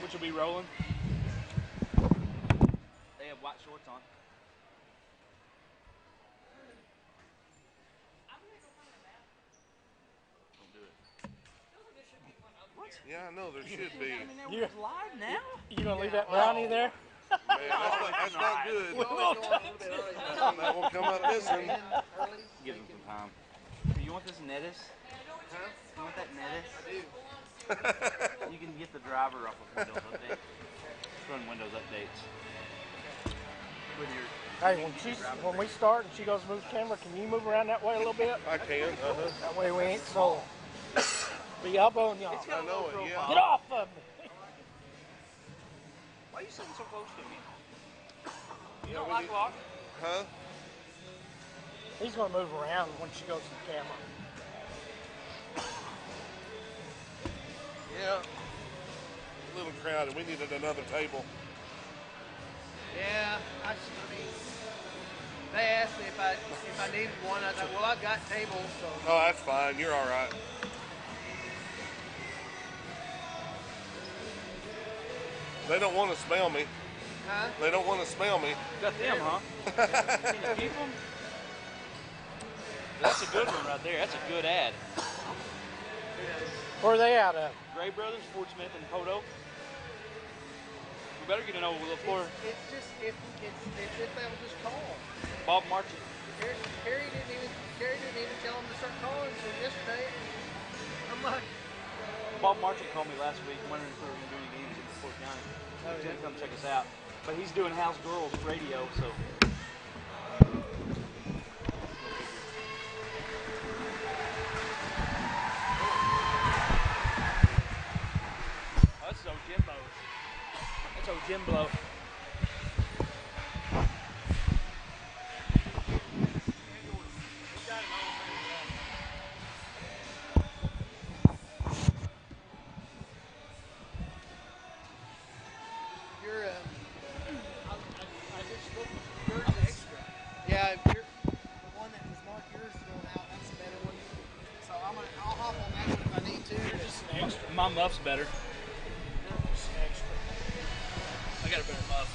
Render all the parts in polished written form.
which will be Roland. They have white shorts on. Don't do it. What? Yeah, I know there should be. I mean, they're live now. You gonna leave that brownie there? Man, that's not good. That will come up missing. Give them some time. You want this Nettis? Huh? You want that Nettis? I do. You can get the driver off of Windows Update. Run Windows updates. Hey, when we start and she goes to move the camera, can you move around that way a little bit? I can. That way we ain't so be elbowing y'all. I know it. Yeah. Get off of me. Why are you sitting so close to me? You don't like lock? Huh? He's gonna move around when she goes to the camera. Yeah. A little crowded. We needed another table. Yeah, I mean, they asked me if I needed one. I thought, well, I've got tables, so. Oh, that's fine. You're all right. They don't want to smell me. Huh? They don't want to smell me. Got them, huh? Can you keep them? That's a good one right there. That's a good ad. Where are they out of? Gray Brothers, Fort Smith, and Poto. We better get an old floor. It's just if they'll just call. Bob Marchant. Harry didn't even tell them to start calling until yesterday. I'm like. Bob Marchant called me last week, wondering if we were going to do any games in Fort County. He's going to come check us out. But he's doing House Girls radio, so. That's old Jimbo's. That's old Jimbo. Yeah, the one that was marked yours is going out. That's a better one. So I'll hop on that one if I need to. My muff's better. I got a better muff.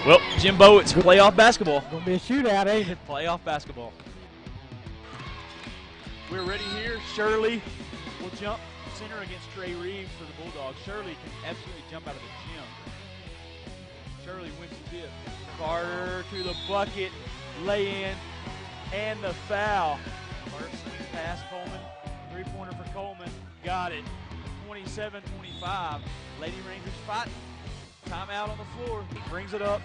Well, Jimbo, it's playoff basketball. Gonna be a shootout, ain't it? Playoff basketball. We're ready here. Shirley will jump center against Trey Reeves for the Bulldogs. Shirley can absolutely jump out of the gym. Shirley wins the tip. Carter to the bucket, lay in, and the foul. Carter swings past Coleman. Three-pointer for Coleman. Got it. 27-25. Lady Rangers fighting. Timeout on the floor. He brings it up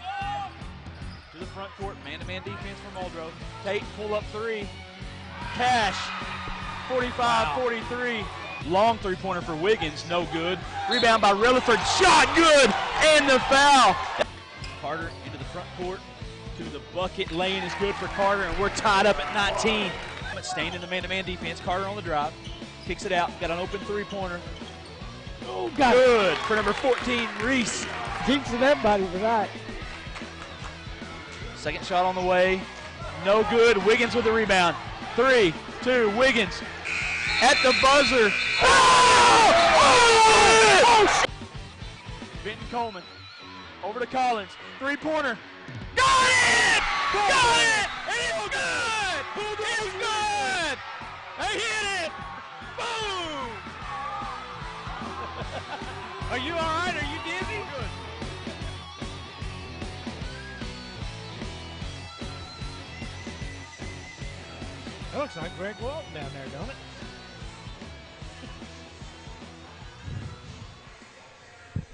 to the front court. Man-to-man defense from Muldrow. Tate pull up three. Cash. 45-43. Long three-pointer for Wiggins. No good. Rebound by Rutherford. Shot good. And the foul. Carter into the front court. To the bucket. Laying is good for Carter. And we're tied up at 19. But staying in the man-to-man defense. Carter on the drive. Kicks it out. Got an open three-pointer. Oh, got Good for number 14, Reese. jinxing everybody tonight. Second shot on the way. No good. Wiggins with the rebound. 3, 2, Wiggins at the buzzer. Oh! Benton Coleman over to Collins. Three-pointer. Got it! Got it! It's good! It's good! They hit it! Boom! Are you all right? Are you dizzy? Good. That looks like Greg Walton down there, don't it?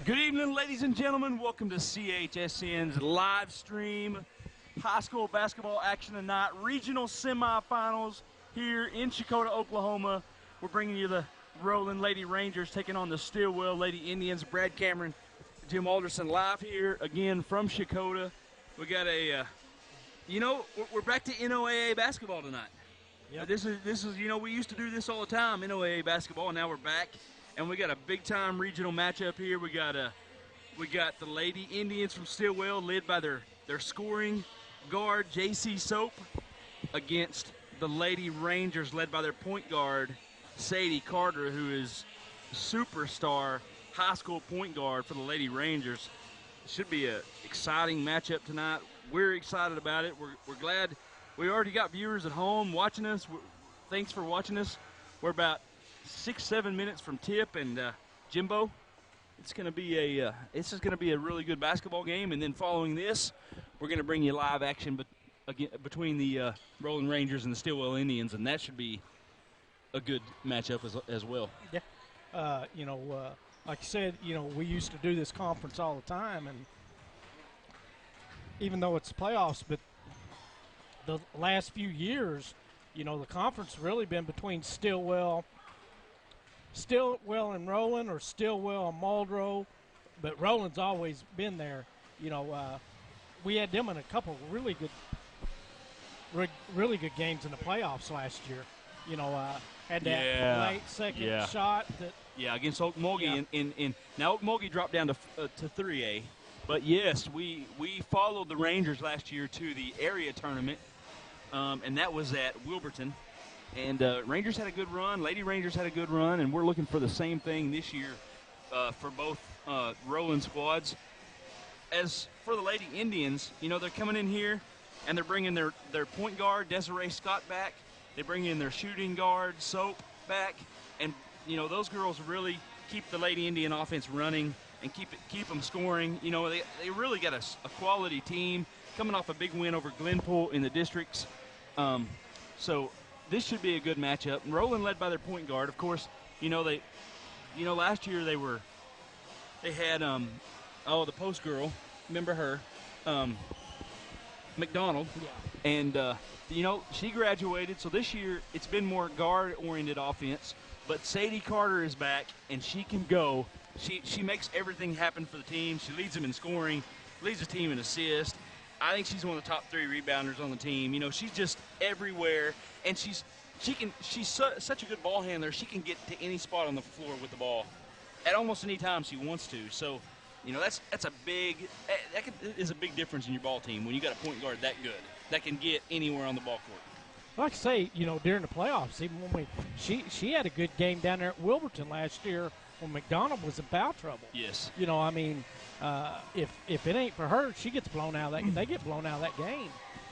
Good evening, ladies and gentlemen. Welcome to CHSN's live stream high school basketball action tonight. Regional semifinals here in Sequoyah, Oklahoma. We're bringing you the Roland Lady Rangers taking on the Stilwell Lady Indians. Brad Cameron, Jim Alderson live here again from Sequoyah. We got a, we're back to NOAA basketball tonight. Yep. This is we used to do this all the time, NOAA basketball, and now we're back. And we got a big-time regional matchup here. We got the Lady Indians from Stilwell, led by their scoring guard, J.C. Soap, against the Lady Rangers, led by their point guard, Sadie Carter, who is superstar high school point guard for the Lady Rangers. It should be an exciting matchup tonight. We're excited about it. We're glad we already got viewers at home watching us. Thanks for watching us. We're about 6-7 minutes from tip, and Jimbo, it's going to be a really good basketball game. And then following this, we're going to bring you live action between the Roland Rangers and the Stilwell Indians, and that should be a good matchup as well. Yeah. Like you said, we used to do this conference all the time, and even though it's playoffs, but the last few years, the conference really been between Stilwell and Roland, or Stilwell and Muldrow, but Roland's always been there. We had them in a couple really good games in the playoffs last year. Had that late second shot that. Yeah, against Okmulgee, and now Okmulgee dropped down to 3A, but yes, we followed the Rangers last year to the area tournament, and that was at Wilburton. And Rangers had a good run. Lady Rangers had a good run, and we're looking for the same thing this year for both Roland squads. As for the Lady Indians, they're coming in here, and they're bringing their point guard, Desiree Scott, back. They bring in their shooting guard, Soap, back. And, those girls really keep the Lady Indian offense running and keep them scoring. They really got a quality team coming off a big win over Glenpool in the districts. So this should be a good matchup. Roland led by their point guard. Of course, last year they had the post girl. Remember her, McDonald. Yeah. And she graduated. So this year it's been more guard-oriented offense. But Sadie Carter is back, and she can go. She makes everything happen for the team. She leads them in scoring, leads the team in assists. I think she's one of the top 3 rebounders on the team. She's just everywhere, and she's such a good ball handler. She can get to any spot on the floor with the ball at almost any time she wants to. So, that's a big difference in your ball team when you got a point guard that good that can get anywhere on the ball court. Like I say, during the playoffs, even when she had a good game down there at Wilburton last year when McDonald was in foul trouble. Yes. If it ain't for her, she gets blown out of that. They get blown out of that game.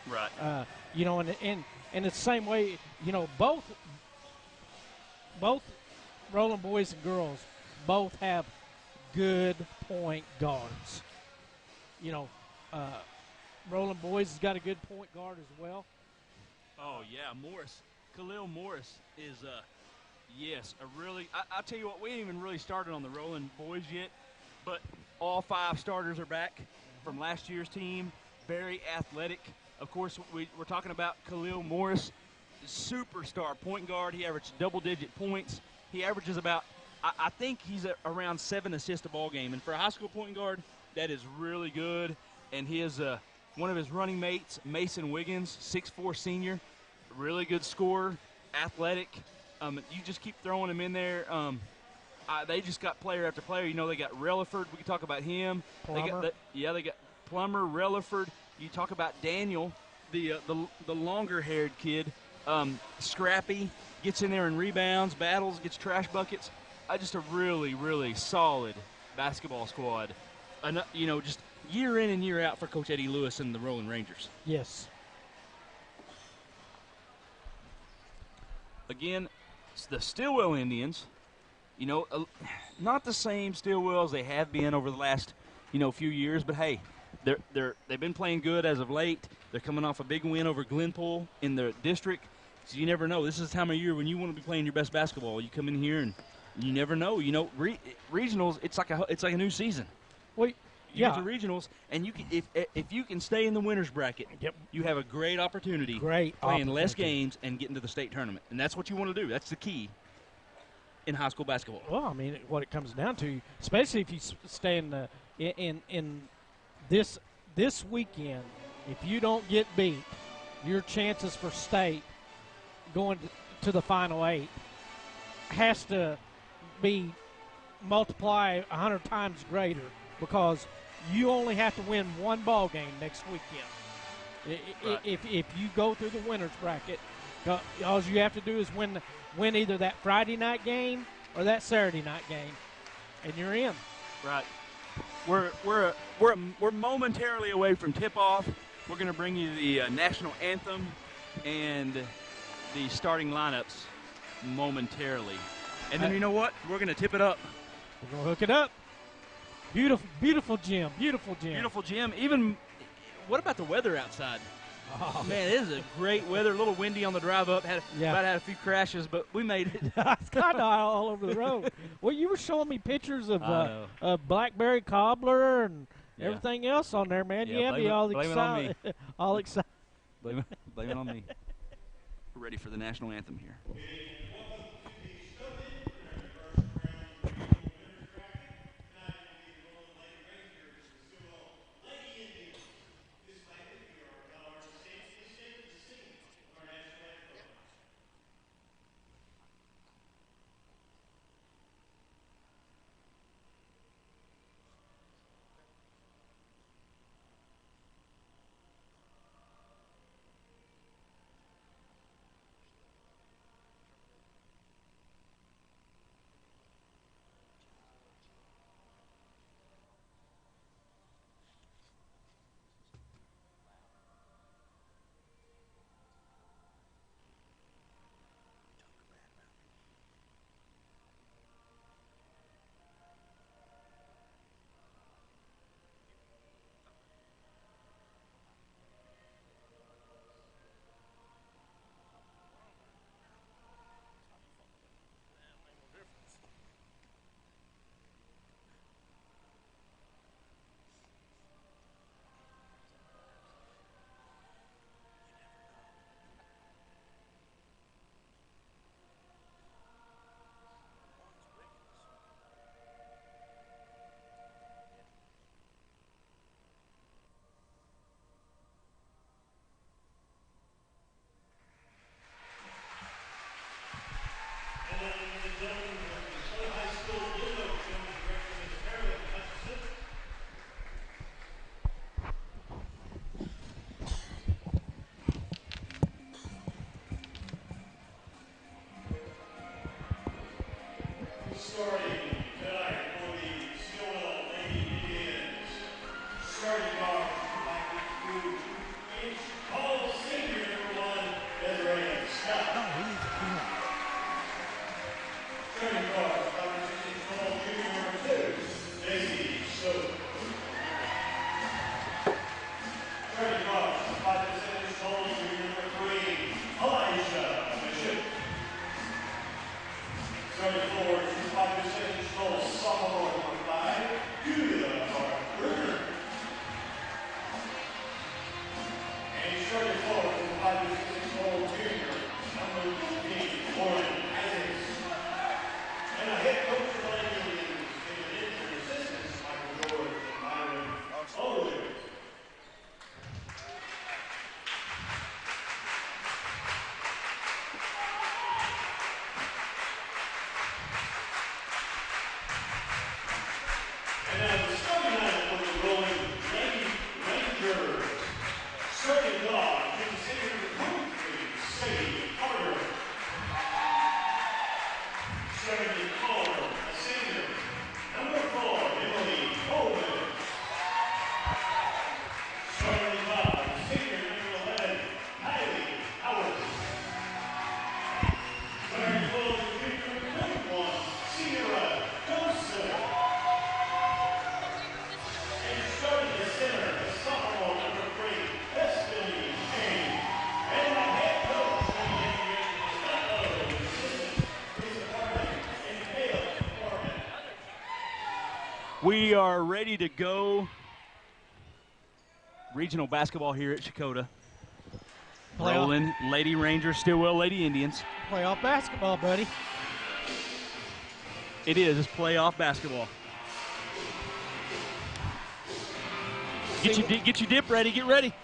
Right. And it's the same way. Both Roland boys and girls both have good point guards. Roland boys has got a good point guard as well. Oh, yeah, Morris. Khalil Morris is, I'll tell you what, we ain't even really started on the Roland boys yet, but all 5 starters are back from last year's team. Very athletic. Of course, we're talking about Khalil Morris, superstar point guard. He averaged double-digit points. He averages about, I think he's around 7 assists a ball game. And for a high school point guard, that is really good. And his one of his running mates, Mason Wiggins, 6'4" senior, really good scorer, athletic. You just keep throwing him in there. They just got player after player. They got Relaford. We can talk about him. Plummer. They got Plummer, Relaford. You talk about Daniel, the longer-haired kid, scrappy, gets in there and rebounds, battles, gets trash buckets. Just a really, really solid basketball squad. Just year in and year out for Coach Eddie Lewis and the Roland Rangers. Yes. Again, the Stilwell Indians You know, not the same Stilwell as they have been over the last, few years. But hey, they've been playing good as of late. They're coming off a big win over Glenpool in the district. So you never know. This is the time of year when you want to be playing your best basketball. You come in here and you never know. Regionals, it's like a new season. Well, You get to regionals, and you can, if you can stay in the winners bracket, you have a great opportunity playing less games and getting to the state tournament. And that's what you want to do. That's the key in high school basketball. Well, I mean, what it comes down to, especially if you stay in this weekend, if you don't get beat, your chances for state going to the Final 8 has to be multiply 100 times greater, because you only have to win one ball game next weekend. Right. If you go through the winners bracket, all you have to do is win either that Friday night game or that Saturday night game, and you're in. Right. We're momentarily away from tip-off. We're going to bring you the national anthem and the starting lineups momentarily. And then you know what? We're going to tip it up. We're going to hook it up. Beautiful, beautiful gym. Beautiful gym. Beautiful gym. Even, what about the weather outside? Oh. Man, it is a great weather. A little windy on the drive up. About had a few crashes, but we made it. It's kind of all over the road. Well, you were showing me pictures of blackberry cobbler and everything else on there, man. Yeah, you have me all excited. All excited. Blame it on me. We're ready for the national anthem here. Starting forward, 5%. We are ready to go. Regional basketball here at Sequoyah. Roland, Lady Rangers, Stilwell, Lady Indians. Playoff basketball, buddy. It is. It's playoff basketball. Get your dip ready. Get ready.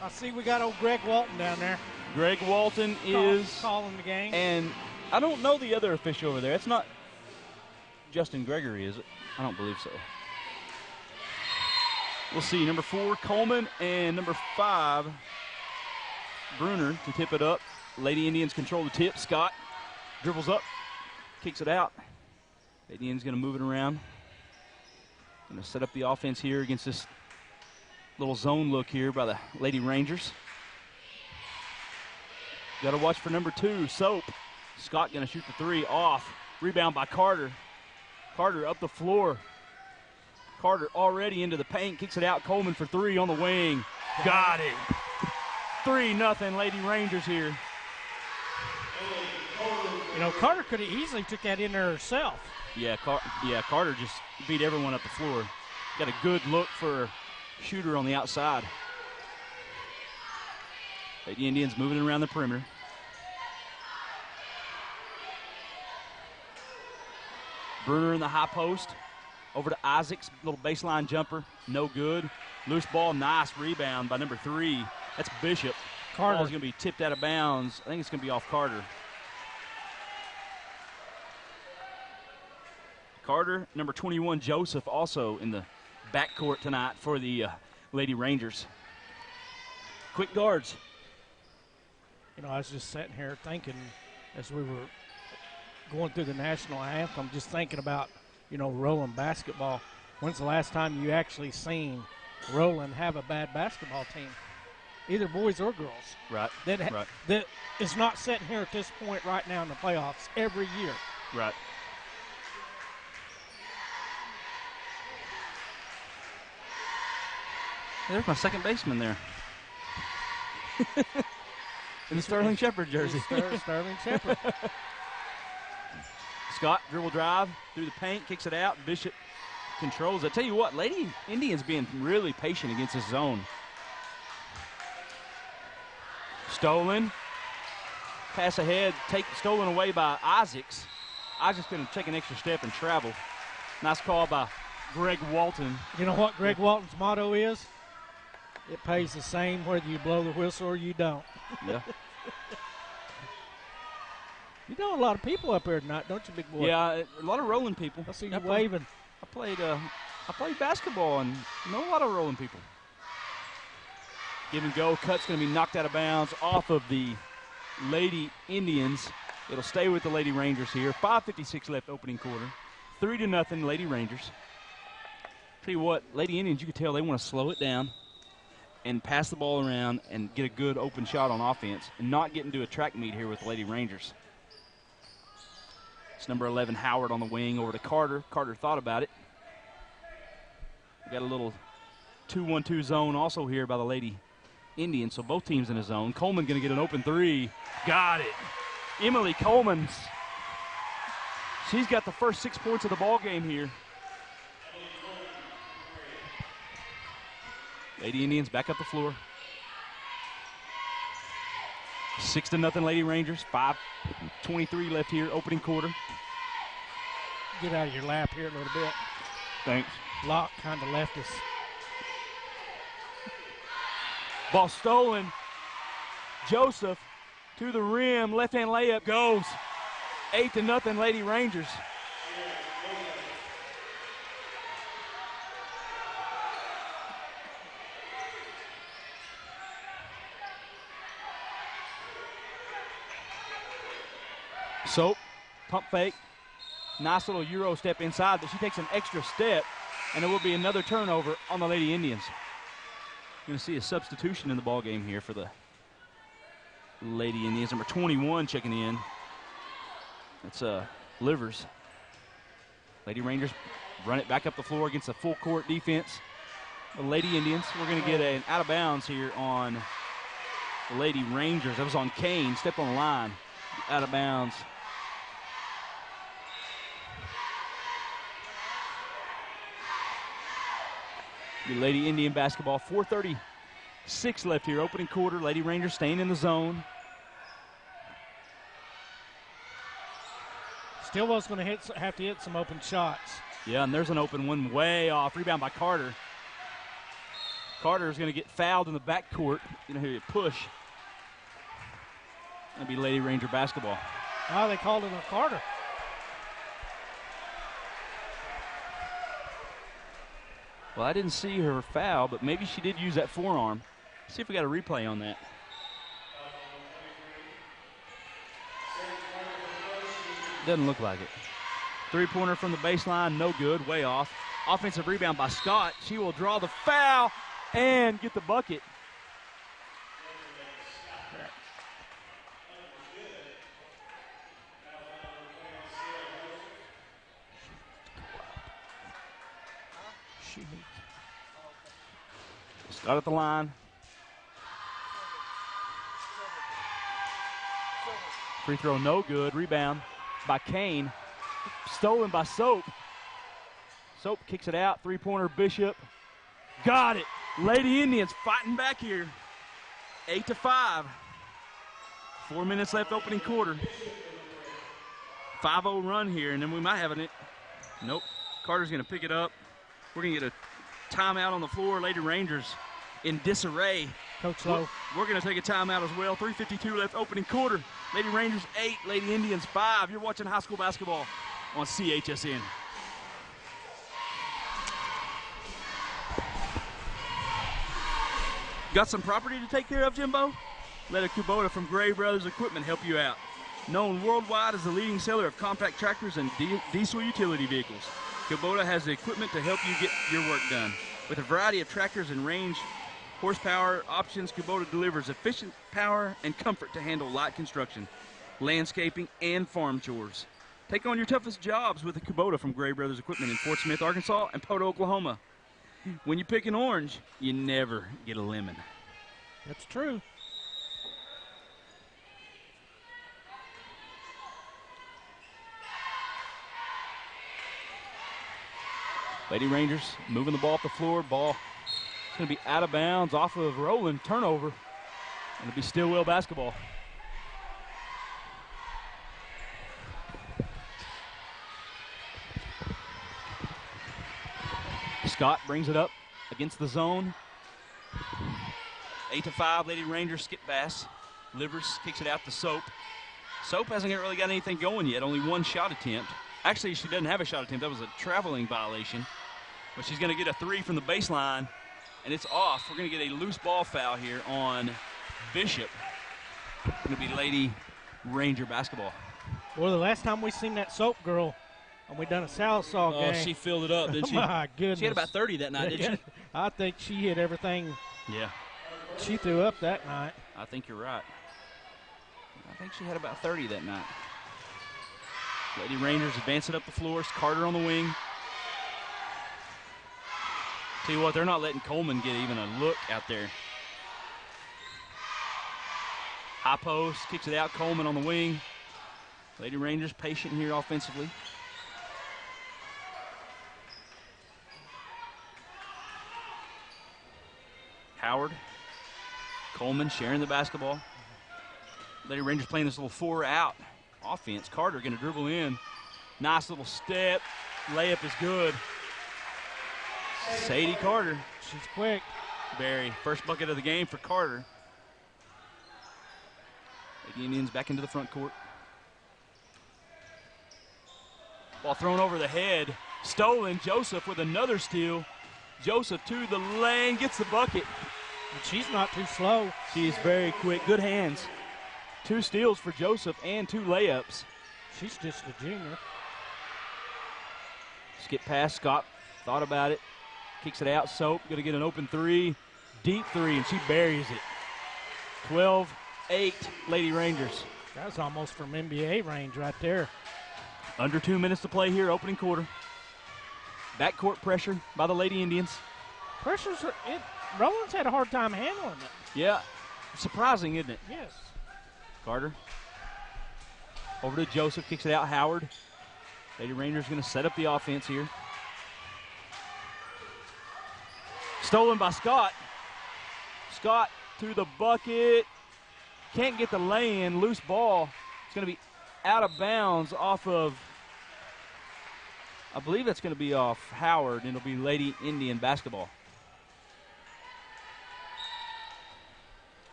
I see we got old Greg Walton down there. Greg Walton is calling the game. And I don't know the other official over there. It's not Justin Gregory, is it? I don't believe so. We'll see. Number 4, Coleman, and number 5, Bruner to tip it up. Lady Indians control the tip. Scott dribbles up, kicks it out. Lady Indians going to move it around. Going to set up the offense here against this little zone look here by the Lady Rangers. Got to watch for number 2, Soap. Scott going to shoot the 3 off. Rebound by Carter. Carter up the floor. Carter already into the paint, kicks it out. Coleman for 3 on the wing. Got it. 3-0 Lady Rangers here. You know, Carter could have easily took that in there herself. Yeah, Carter just beat everyone up the floor. Got a good look for shooter on the outside. Lady Indians moving around the perimeter. Bruner in the high post. Over to Isaacs, little baseline jumper, no good. Loose ball, nice rebound by number 3. That's Bishop. Carter. Ball's going to be tipped out of bounds. I think it's going to be off Carter. Carter, number 21, Joseph, also in the backcourt tonight for the Lady Rangers. Quick guards. You know, I was just sitting here thinking as we were going through the national anthem, just thinking about, you know, Roland basketball. When's the last time you actually seen Roland have a bad basketball team? Either boys or girls. Right. That is not sitting here at this point right now in the playoffs every year. Right. There's my second baseman there. In the Sterling Shepard jersey. Sterling Shepard. Scott, dribble drive through the paint, kicks it out. Bishop controls it. I tell you what, Lady Indians being really patient against this zone. Stolen. Pass ahead, stolen away by Isaacs. Isaacs going to take an extra step and travel. Nice call by Greg Walton. You know what Greg Walton's motto is? It pays the same whether you blow the whistle or you don't. Yeah. You know a lot of people up here tonight, don't you, big boy? Yeah, a lot of rolling people. I see you waving. I played basketball and know a lot of rolling people. Give and go. Cut's going to be knocked out of bounds off of the Lady Indians. It'll stay with the Lady Rangers here. 5:56 left opening quarter. 3-0 Lady Rangers. Tell you what, Lady Indians, you can tell they want to slow it down and pass the ball around and get a good open shot on offense and not get into a track meet here with the Lady Rangers. It's number 11, Howard, on the wing over to Carter. Carter thought about it. We got a little 2-1-2 zone also here by the Lady Indians, so both teams in a zone. Coleman going to get an open 3. Got it. Emily Coleman. She's got the first 6 points of the ball game here. Lady Indians back up the floor. 6-0 Lady Rangers. 5:23 left here, opening quarter. Get out of your lap here a little bit. Thanks. Locke kind of left us. Ball stolen. Joseph to the rim. Left-hand layup goes. 8-0 Lady Rangers. Soap, pump fake. Nice little Euro step inside, but she takes an extra step, and it will be another turnover on the Lady Indians. Going to see a substitution in the ball game here for the Lady Indians. Number 21 checking in. That's Livers. Lady Rangers run it back up the floor against a full court defense. The Lady Indians, we're going to get an out of bounds here on the Lady Rangers. That was on Kane, stepped on the line, out of bounds. Be Lady Indian basketball. 4:36 left here, opening quarter. Lady Rangers staying in the zone. Stilwell's going to have to hit some open shots. Yeah, and there's an open one way off. Rebound by Carter. Carter is going to get fouled in the backcourt. You know who you push. That'll be Lady Ranger basketball. Oh, they called it on Carter. Well, I didn't see her foul, but maybe she did use that forearm. See if we got a replay on that. Doesn't look like it. Three-pointer from the baseline, no good, way off. Offensive rebound by Scott. She will draw the foul and get the bucket. Scott at the line. Free throw, no good. Rebound by Kane. Stolen by Soap. Soap kicks it out. Three-pointer, Bishop. Got it. Lady Indians fighting back here. 8-5. 4 minutes left, opening quarter. 5-0 run here, and then we might have it. Nope. Carter's going to pick it up. We're going to get a timeout on the floor. Lady Rangers in disarray. Coach Lowe. We're going to take a timeout as well. 3:52 left, opening quarter. Lady Rangers 8, Lady Indians 5. You're watching high school basketball on CHSN. Got some property to take care of, Jimbo? Let a Kubota from Gray Brothers Equipment help you out. Known worldwide as the leading seller of compact tractors and diesel utility vehicles, Kubota has the equipment to help you get your work done. With a variety of tractors and range horsepower options, Kubota delivers efficient power and comfort to handle light construction, landscaping, and farm chores. Take on your toughest jobs with a Kubota from Gray Brothers Equipment in Fort Smith, Arkansas, and Poto, Oklahoma. When you pick an orange, you never get a lemon. That's true. Lady Rangers moving the ball off the floor. Ball is going to be out of bounds off of Roland. Turnover. And it'll be Stilwell basketball. Scott brings it up against the zone. 8-5, Lady Rangers skip pass. Livers kicks it out to Soap. Soap hasn't really got anything going yet, only one shot attempt. Actually, she doesn't have a shot attempt. That was a traveling violation. But she's going to get a three from the baseline, and it's off. We're going to get a loose ball foul here on Bishop. Going to be Lady Ranger basketball. Well, the last time we seen that Soap girl, and we done a Salisal game. Oh, she filled it up, didn't she? My goodness. She had about 30 that night, didn't she? I think she hit everything Yeah, she threw up that night. I think you're right. I think she had about 30 that night. Lady Rangers advancing up the floor. Carter on the wing. Tell you what, they're not letting Coleman get even a look out there. High post, kicks it out. Coleman on the wing. Lady Rangers patient here offensively. Howard. Coleman sharing the basketball. Lady Rangers playing this little four-out offense. Carter going to dribble in. Nice little step. Layup is good. Sadie Carter. She's quick. Barry, first bucket of the game for Carter. Lady Indians back into the front court. Ball thrown over the head. Stolen. Joseph with another steal. Joseph to the lane, gets the bucket. And she's not too slow. She is very quick. Good hands. 2 steals for Joseph and 2 layups. She's just a junior. Skip past Scott. Thought about it. Kicks it out. Soap going to get an open three. Deep three, and she buries it. 12-8 Lady Rangers. That was almost from NBA range right there. Under 2 minutes to play here, opening quarter. Backcourt pressure by the Lady Indians. Roland's had a hard time handling it. Yeah, surprising, isn't it? Yes. Carter. Over to Joseph, kicks it out. Howard. Lady Rangers going to set up the offense here. Stolen by Scott. Scott to the bucket. Can't get the lay-in. Loose ball. It's going to be out of bounds off of, I believe that's going to be off Howard, and it'll be Lady Indian basketball.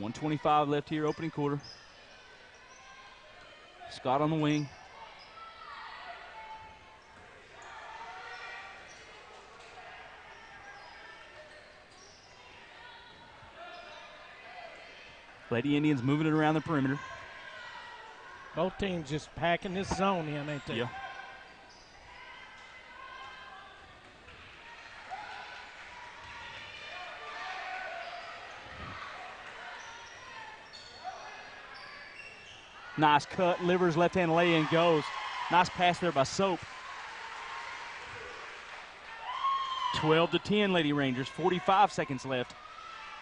.125 left here, opening quarter. Scott on the wing. Lady Indians moving it around the perimeter. Both teams just packing this zone in, ain't they? Yeah. Nice cut. Livers left-hand lay-in goes. Nice pass there by Soap. 12-10, Lady Rangers. 45 seconds left.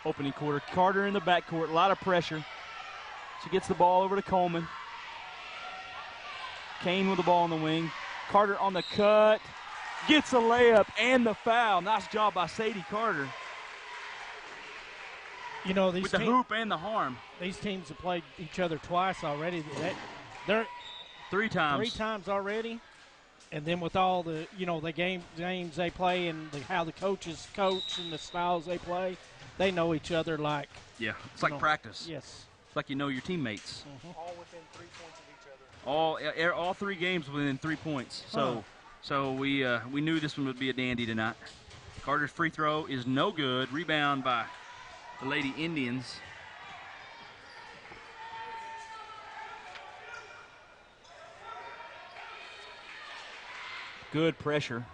Opening quarter. Carter in the backcourt. A lot of pressure. She gets the ball over to Coleman. Kane with the ball on the wing. Carter on the cut. Gets a layup and the foul. Nice job by Sadie Carter. You know, these with the hoop and the harm. These teams have played each other twice already. They're 3 times. 3 times already. And then with all the, the games they play and how the coaches coach and the styles they play, they know each other like. Yeah, it's like practice. Yes. It's like you know your teammates. Mm-hmm. All within 3 points of each other. All 3 games within 3 points. So we knew this one would be a dandy tonight. Carter's free throw is no good. Rebound by the Lady Indians. Good pressure.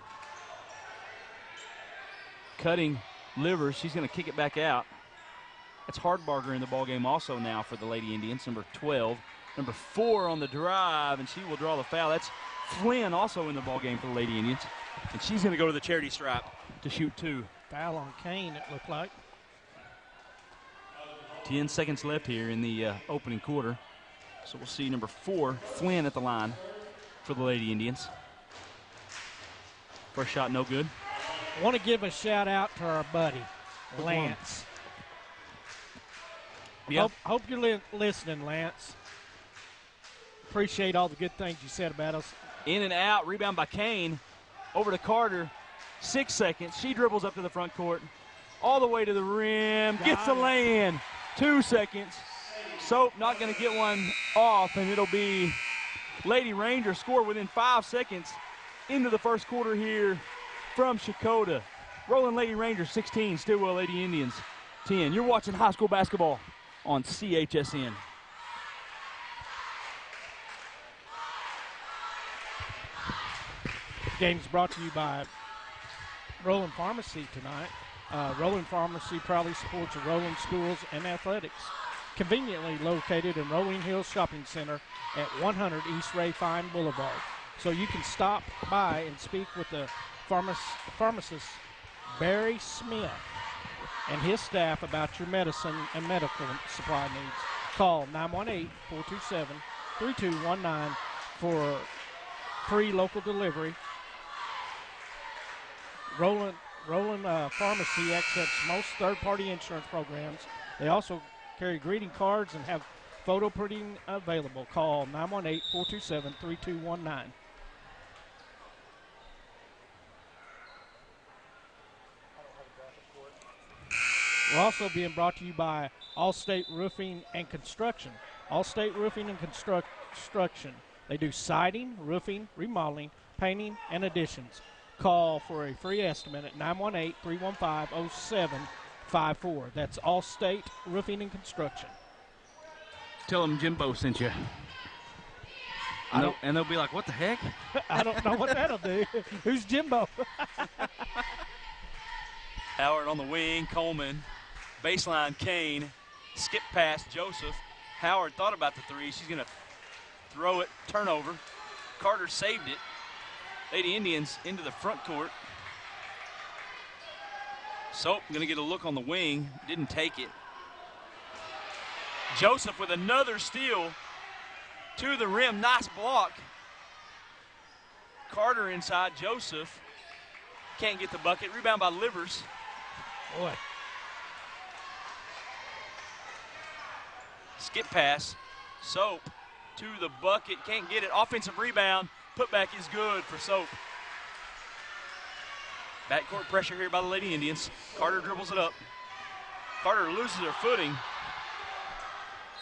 Cutting Livers. She's going to kick it back out. That's Hardbarger in the ballgame also now for the Lady Indians, number 12. Number 4 on the drive, and she will draw the foul. That's Flynn also in the ballgame for the Lady Indians. And she's going to go to the charity stripe to shoot 2. Foul on Kane, it looked like. 10 seconds left here in the opening quarter. So we'll see number 4, Flynn, at the line for the Lady Indians. First shot, no good. I want to give a shout out to our buddy, Lance. Yeah. Hope you're listening, Lance. Appreciate all the good things you said about us. In and out, rebound by Kane. Over to Carter. 6 seconds. She dribbles up to the front court. All the way to the rim. Gets the lay-in. 2 seconds. Soap not going to get one off, and it'll be Lady Rangers score within 5 seconds into the first quarter here from Sequoyah. Roland Lady Rangers 16, Stilwell Lady Indians 10. You're watching high school basketball on CHSN. Game's brought to you by Roland Pharmacy tonight. Roland Pharmacy proudly supports the Roland schools and athletics. Conveniently located in Rolling Hills Shopping Center at 100 East Ray Fine Boulevard. So you can stop by and speak with the pharmacist Barry Smith and his staff about your medicine and medical supply needs. Call 918-427-3219 for free local delivery. Roland Pharmacy accepts most third-party insurance programs. They also carry greeting cards and have photo printing available. Call 918-427-3219. We're also being brought to you by Allstate Roofing and Construction. Allstate Roofing and Construction. They do siding, roofing, remodeling, painting, and additions. Call for a free estimate at 918-315-0754. That's Allstate Roofing and Construction. Tell them Jimbo sent you. And they'll be like, what the heck? I don't know what that'll do. Who's Jimbo? Howard on the wing, Coleman. Baseline, Kane. Skip past Joseph. Howard thought about the 3. She's going to throw it. Turnover. Carter saved it. Lady Indians into the front court. Soap going to get a look on the wing. Didn't take it. Joseph with another steal to the rim. Nice block. Carter inside Joseph. Can't get the bucket. Rebound by Livers. Boy. Skip pass. Soap to the bucket. Can't get it. Offensive rebound. Putback is good for Soap. Backcourt pressure here by the Lady Indians. Carter dribbles it up. Carter loses her footing.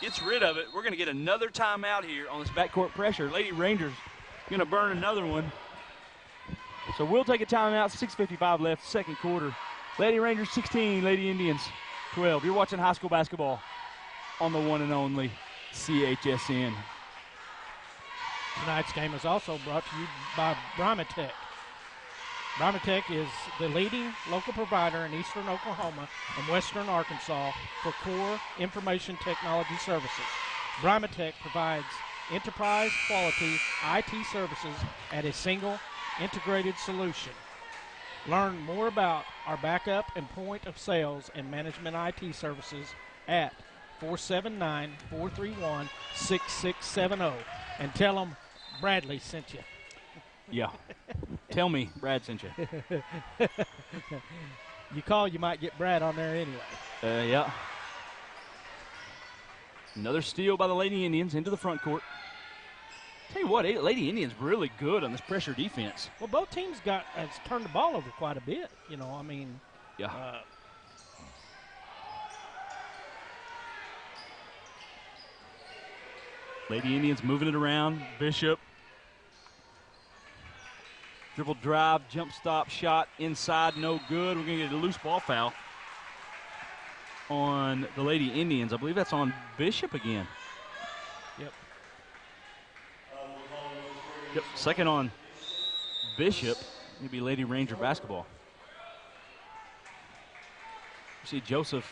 Gets rid of it. We're going to get another timeout here on this backcourt pressure. Lady Rangers going to burn another one. So we'll take a timeout. 6:55 left, second quarter. Lady Rangers 16, Lady Indians 12. You're watching high school basketball on the one and only CHSN. Tonight's game is also brought to you by Brimatech. Brimatech is the leading local provider in eastern Oklahoma and western Arkansas for core information technology services. Brimatech provides enterprise quality IT services at a single integrated solution. Learn more about our backup and point of sales and management IT services at 479-431-6670 and tell them Bradley sent you. Yeah. Tell me Brad sent you. You call, you might get Brad on there anyway. Yeah. Another steal by the Lady Indians into the front court. Tell you what, Lady Indians really good on this pressure defense. Well, both teams has turned the ball over quite a bit. You know, I mean. Yeah. Lady Indians moving it around. Bishop. Dribble drive, jump stop, shot inside, no good. We're going to get a loose ball foul on the Lady Indians. I believe that's on Bishop again. Yep. Yep, second on Bishop. Maybe Lady Ranger basketball. See Joseph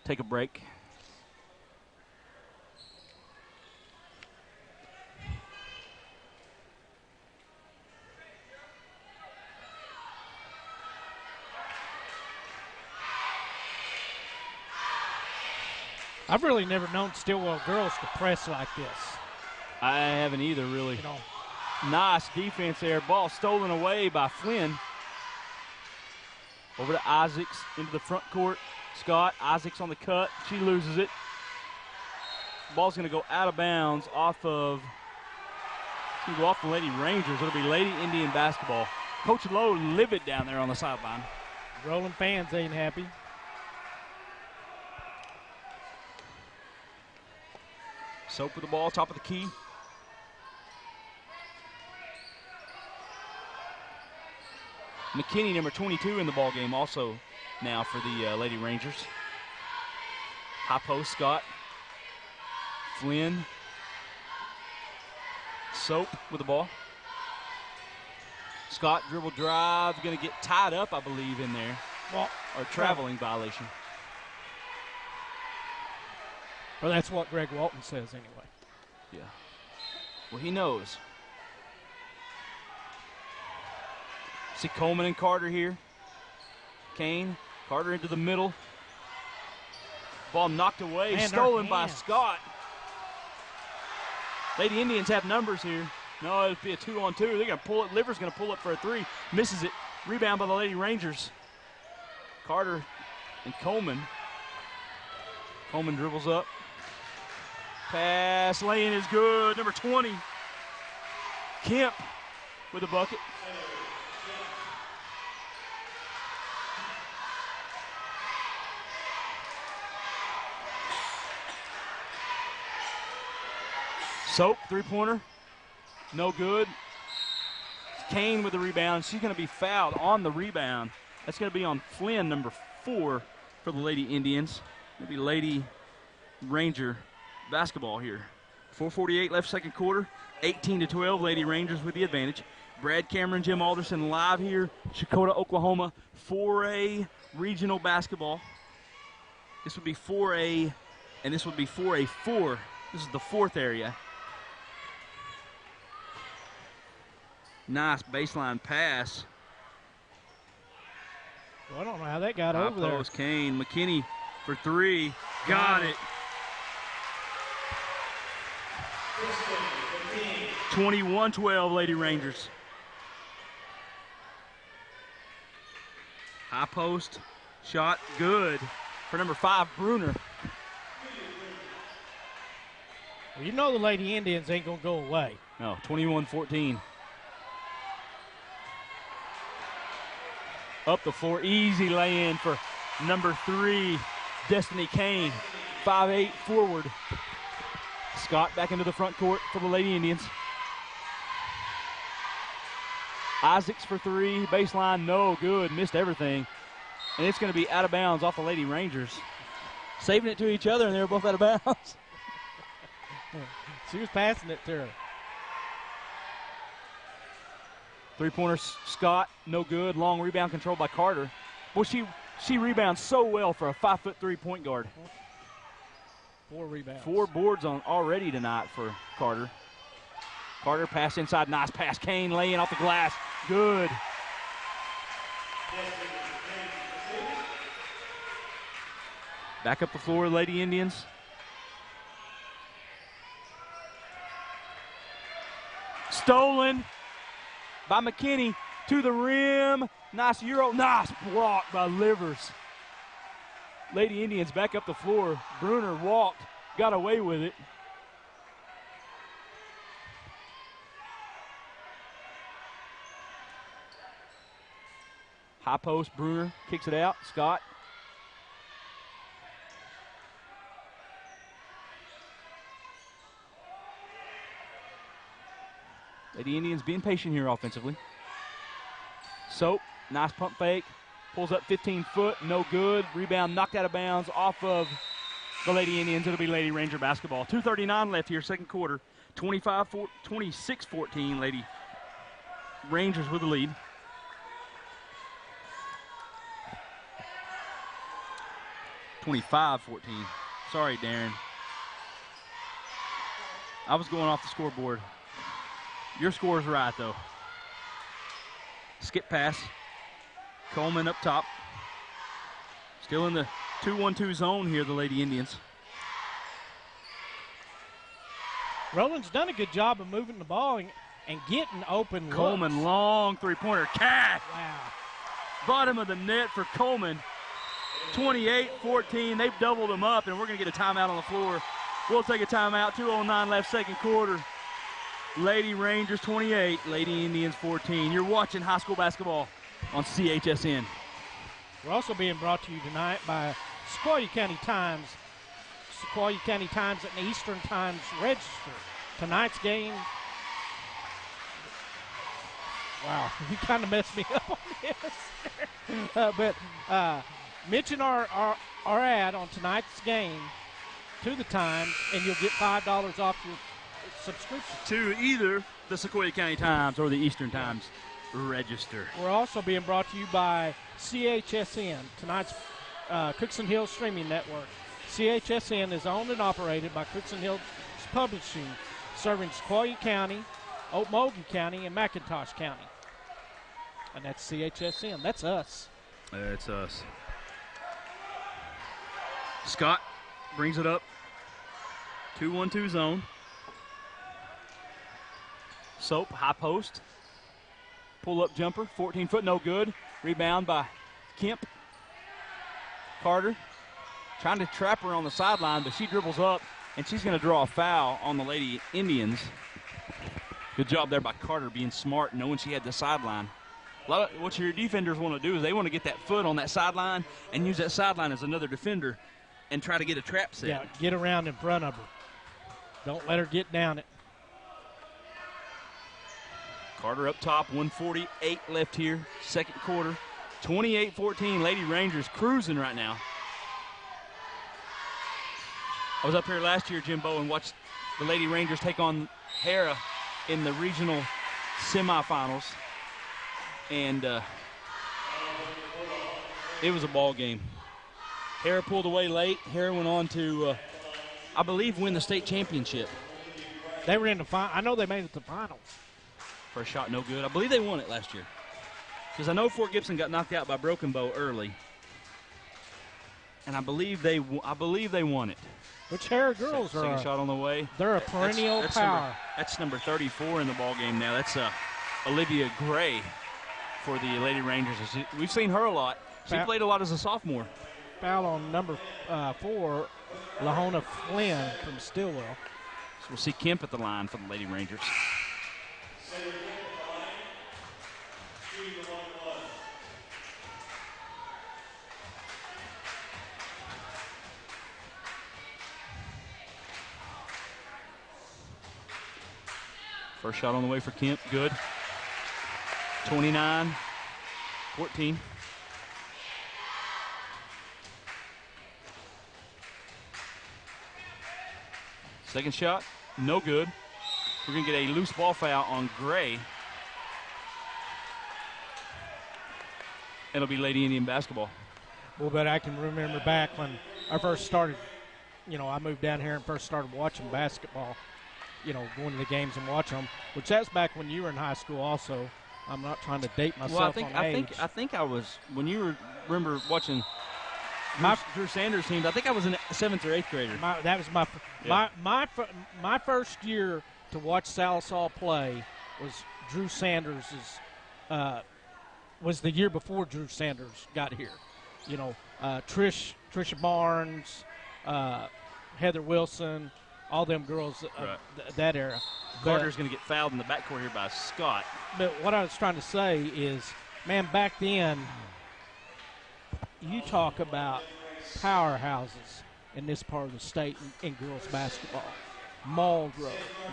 take a break. I've really never known Stilwell girls to press like this. I haven't either, really. You know, nice defense there. Ball stolen away by Flynn. Over to Isaacs into the front court. Scott, Isaacs on the cut. She loses it. Ball's going to go out of bounds off of, it's going to go off the Lady Rangers. It'll be Lady Indian basketball. Coach Lowe livid down there on the sideline. Roland fans ain't happy. Soap with the ball, top of the key. McKinney, number 22 in the ball game, also now for the Lady Rangers. High post, Scott. Flynn. Soap with the ball. Scott dribble drive, going to get tied up, I believe, in there. Well, or traveling violation. Well, that's what Greg Walton says anyway. Yeah. Well, he knows. See Coleman and Carter here. Kane, Carter into the middle. Ball knocked away, Man, stolen by Scott. Lady Indians have numbers here. No, it'll be a 2-on-2. They're going to pull it. Liver's going to pull up for a three. Misses it. Rebound by the Lady Rangers. Carter and Coleman. Coleman dribbles up. Pass lane is good. Number 20. Kemp with a bucket. Soap, three-pointer. No good. Kane with the rebound. She's going to be fouled on the rebound. That's going to be on Flynn, number 4 for the Lady Indians. Maybe Lady Ranger basketball here. 4:48 left, second quarter. 18-12, Lady Rangers with the advantage. Brad Cameron, Jim Alderson live here, Sequoyah, Oklahoma. 4A regional basketball. This would be 4A, and this would be 4A4. This is the 4th area. Nice baseline pass. Well, I don't know how that got over there. Post, Kane. McKinney for 3. Got it. 21-12, Lady Rangers. post shot, good for number 5, Bruner. Well, you know the Lady Indians ain't going to go away. No, 21-14. Up the floor, easy lay-in for number 3, Destiny Kane. 5'8" forward. Scott back into the front court for the Lady Indians. Isaacs for 3, baseline, no good, missed everything. And it's going to be out of bounds off the Lady Rangers. Saving it to each other, and they were both out of bounds. She was passing it to her. Three-pointer, Scott, no good. Long rebound controlled by Carter. Well, she rebounds so well for a 5'3" point guard. 4 rebounds. 4 boards on already tonight for Carter. Carter pass inside, nice pass. Kane laying off the glass, good. Back up the floor, Lady Indians. Stolen by McKinney to the rim. Nice Euro, nice block by Livers. Lady Indians back up the floor. Bruner walked, got away with it. High post, Bruner kicks it out. Scott. Lady Indians being patient here offensively. Soap, nice pump fake. Pulls up 15-foot, no good. Rebound knocked out of bounds off of the Lady Indians. It'll be Lady Ranger basketball. 2:39 left here, second quarter. 26-14, Lady Rangers with the lead. (25-14). Sorry, Darren. I was going off the scoreboard. Your score is right, though. Skip pass. Coleman up top. Still in the 2-1-2 zone here, the Lady Indians. Roland's done a good job of moving the ball and getting open Coleman, looks. long three-pointer. Cash. Wow. Bottom of the net for Coleman. 28-14. They've doubled them up, and we're going to get a timeout on the floor. We'll take a timeout. 2:09 left, second quarter. Lady Rangers 28, Lady Indians 14. You're watching high school basketball on CHSN. We're also being brought to you tonight by Sequoyah County Times. Sequoyah County Times and Eastern Times Register. Tonight's game. Wow, you kind of messed me up on this. But mention our ad on tonight's game to the Times, and you'll get $5 off your subscription. To either the Sequoyah County Times or the Eastern Times Register. We're also being brought to you by CHSN, tonight's Cookson Hills Streaming Network. CHSN is owned and operated by Cookson Hills Publishing, serving Sequoyah County, Okmulgee County, and McIntosh County. And that's CHSN. That's us. That's us. Scott brings it up. 2-1-2 zone. Soap, high post. Pull-up jumper, 14-foot, no good. Rebound by Kemp. Carter trying to trap her on the sideline, but she dribbles up, and she's going to draw a foul on the Lady Indians. Good job there by Carter, being smart, knowing she had the sideline. What your defenders want to do is they want to get that foot on that sideline and use that sideline as another defender and try to get a trap set. Yeah, get around in front of her. Don't let her get down it. Carter up top, 1:48 left here, second quarter. 28-14, Lady Rangers cruising right now. I was up here last year, Jimbo, and watched the Lady Rangers take on Hera in the regional semifinals. And it was a ball game. Hera pulled away late. Hera went on to, I believe, win the state championship. They were in the final. I know they made it to the finals. First shot, no good. I believe they won it last year. Because I know Fort Gibson got knocked out by Broken Bow early. And I believe they won it. Which Hera girls Second are? shot on the way. They're a perennial power. That's number 34 in the ball game now. That's Olivia Gray for the Lady Rangers. We've seen her a lot. She played a lot as a sophomore. Foul on number 4, Lahona Flynn from Stilwell. So we'll see Kemp at the line for the Lady Rangers. First shot on the way for Kemp. Good. 29-14. Second shot, no good. We're going to get a loose ball foul on Gray. It'll be Lady Indian basketball. Well, but I can remember back when I first started, I moved down here and first started watching basketball, going to the games and watching them, which that's back when you were in high school also. I'm not trying to date myself on age. I think I was, when you remember watching Drew Sanders teams, I think I was a 7th or 8th grader. That was my first year to watch Salisaw play was Drew Sanders's. Was the year before Drew Sanders got here. Trisha Barnes, Heather Wilson, all them girls that era. Carter's going to get fouled in the backcourt here by Scott. But what I was trying to say is, man, back then, you talk about powerhouses in this part of the state in girls basketball. Muldrow,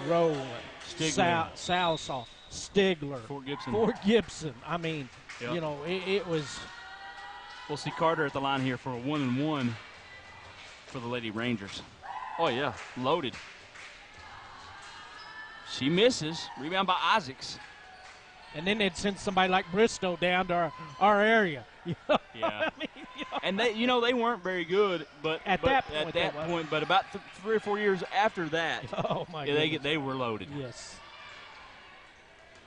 Roland, Salisaw, Stigler, Fort Gibson. I mean, it was. We'll see Carter at the line here for a 1-and-1 for the Lady Rangers. Oh, yeah, loaded. She misses. Rebound by Isaacs. And then they'd send somebody like Bristow down to our area. Yeah. I mean, and they weren't very good, but at that point, but about 3 or 4 years after that, oh my goodness, they were loaded. Yes.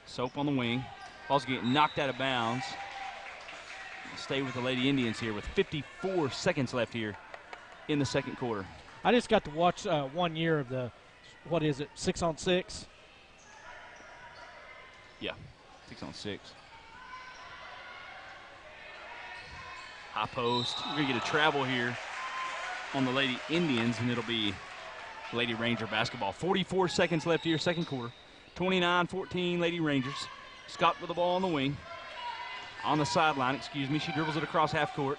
Soap on the wing. Ball's getting knocked out of bounds. Stay with the Lady Indians here with 54 seconds left here in the second quarter. I just got to watch 1 year of the, 6-on-6? Yeah, 6-on-6. High post. We're going to get a travel here on the Lady Indians, and it'll be Lady Ranger basketball. 44 seconds left here, second quarter. 29-14 Lady Rangers. Scott with the ball on the wing. On the sideline, She dribbles it across half court.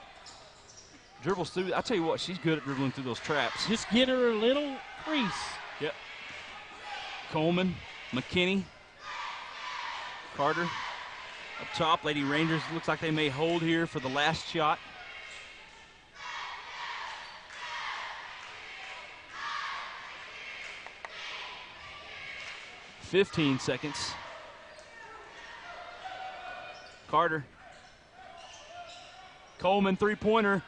Dribbles through. I tell you what, she's good at dribbling through those traps. Just get her a little crease. Yep. Coleman, McKinney, Carter up top. Lady Rangers looks like they may hold here for the last shot. "15 seconds. Carter. Coleman, three-pointer.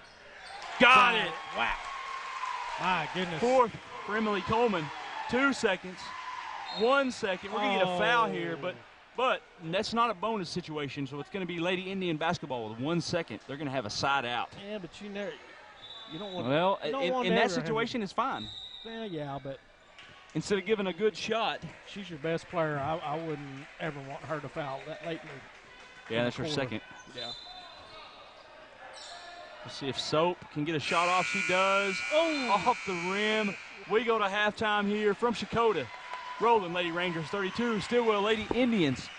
Got it. Wow. My goodness. Fourth for Emily Coleman. 2 seconds. 1 second. We're going to get a foul here, but that's not a bonus situation, so it's going to be Lady Indian basketball with 1 second. They're going to have a side out. Yeah, but you don't want. Well, in that situation, it's fine. Well, yeah, but instead of giving a good shot, she's your best player. I wouldn't ever want her to foul that late. Yeah, that's her second. Yeah. Let's see if Soap can get a shot off. She does. Oh! Off the rim. We go to halftime here from Shakota. Roland Lady Rangers 32, Stilwell Lady Indians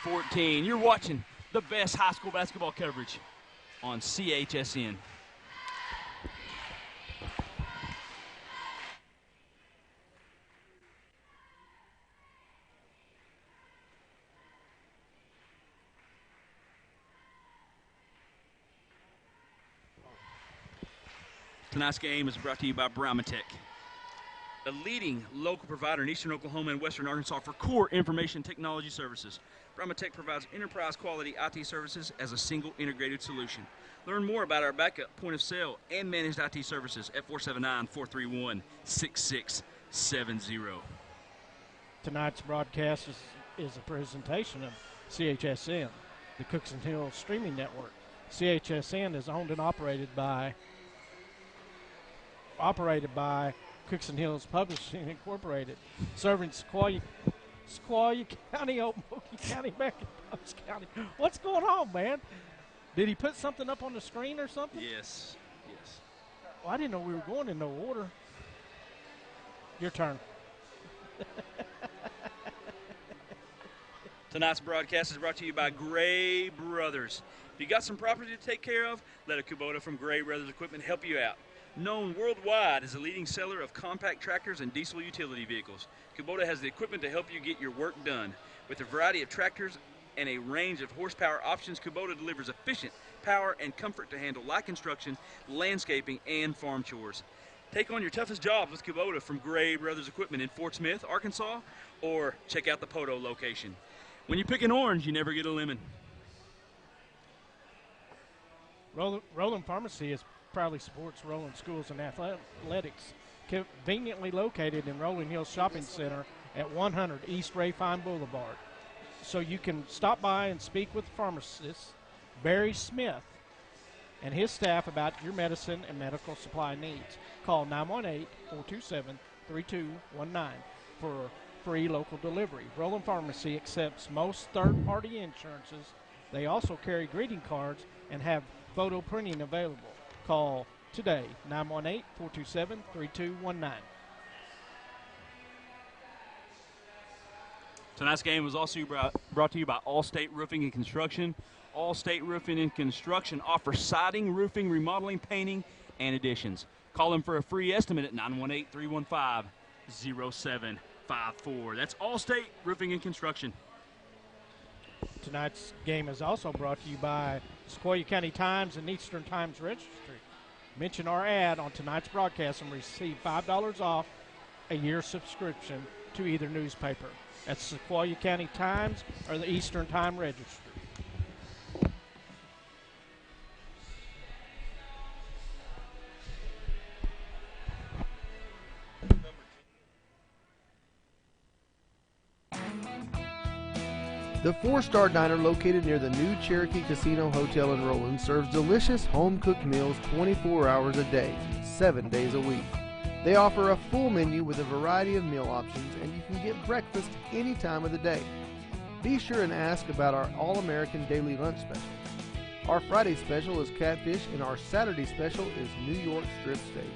14. You're watching the best high school basketball coverage on CHSN. Tonight's game is brought to you by Brahmatech, a leading local provider in eastern Oklahoma and western Arkansas for core information technology services. Brahmatech provides enterprise-quality IT services as a single integrated solution. Learn more about our backup, point of sale, and managed IT services at 479-431-6670. Tonight's broadcast is a presentation of CHSN, the Cookson Hills Streaming Network. CHSN is owned and operated by Cookson Hills Publishing Incorporated, serving Sequoyah County, Okmulgee County, McIntosh County. What's going on, man? Did he put something up on the screen or something? Yes. Yes. Well, I didn't know we were going in no order. Your turn. Tonight's broadcast is brought to you by Gray Brothers. If you got some property to take care of, let a Kubota from Gray Brothers Equipment help you out. Known worldwide as a leading seller of compact tractors and diesel utility vehicles, Kubota has the equipment to help you get your work done. With a variety of tractors and a range of horsepower options, Kubota delivers efficient power and comfort to handle light construction, landscaping, and farm chores. Take on your toughest jobs with Kubota from Gray Brothers Equipment in Fort Smith, Arkansas, or check out the Poto location. When you pick an orange, you never get a lemon. Roland Pharmacy proudly supports Roland Schools and Athletics. Conveniently located in Rolling Hills Shopping Center at 100 East Ray Fine Boulevard. So you can stop by and speak with pharmacist Barry Smith and his staff about your medicine and medical supply needs. Call 918-427-3219 for free local delivery. Roland Pharmacy accepts most third-party insurances. They also carry greeting cards and have photo printing available. Call today, 918-427-3219. Tonight's game was also brought to you by Allstate Roofing and Construction. Allstate Roofing and Construction offers siding, roofing, remodeling, painting, and additions. Call them for a free estimate at 918-315-0754. That's Allstate Roofing and Construction. Tonight's game is also brought to you by Sequoyah County Times and Eastern Times Registry. Mention our ad on tonight's broadcast and receive $5 off a year subscription to either newspaper. That's Sequoyah County Times or the Eastern Time Registry. The 4-Star Diner, located near the new Cherokee Casino Hotel in Roland, serves delicious home-cooked meals 24 hours a day, 7 days a week. They offer a full menu with a variety of meal options, and you can get breakfast any time of the day. Be sure and ask about our All-American Daily Lunch Special. Our Friday special is catfish, and our Saturday special is New York strip steak.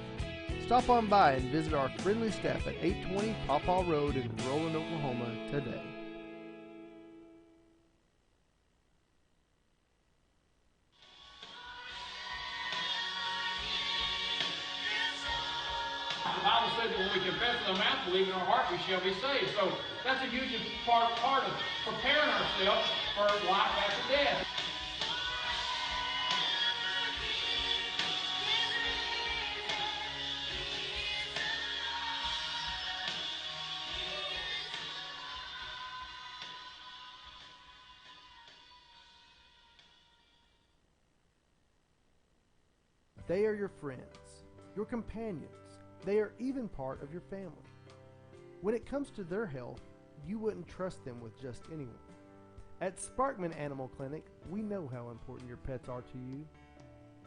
Stop on by and visit our friendly staff at 820 Pawpaw Road in Roland, Oklahoma today. The Bible says that when we confess with our mouth, believe in our heart, we shall be saved. So that's a huge part of preparing ourselves for life after death. They are your friends, your companions. They are even part of your family. When it comes to their health, you wouldn't trust them with just anyone. At Sparkman Animal Clinic, we know how important your pets are to you.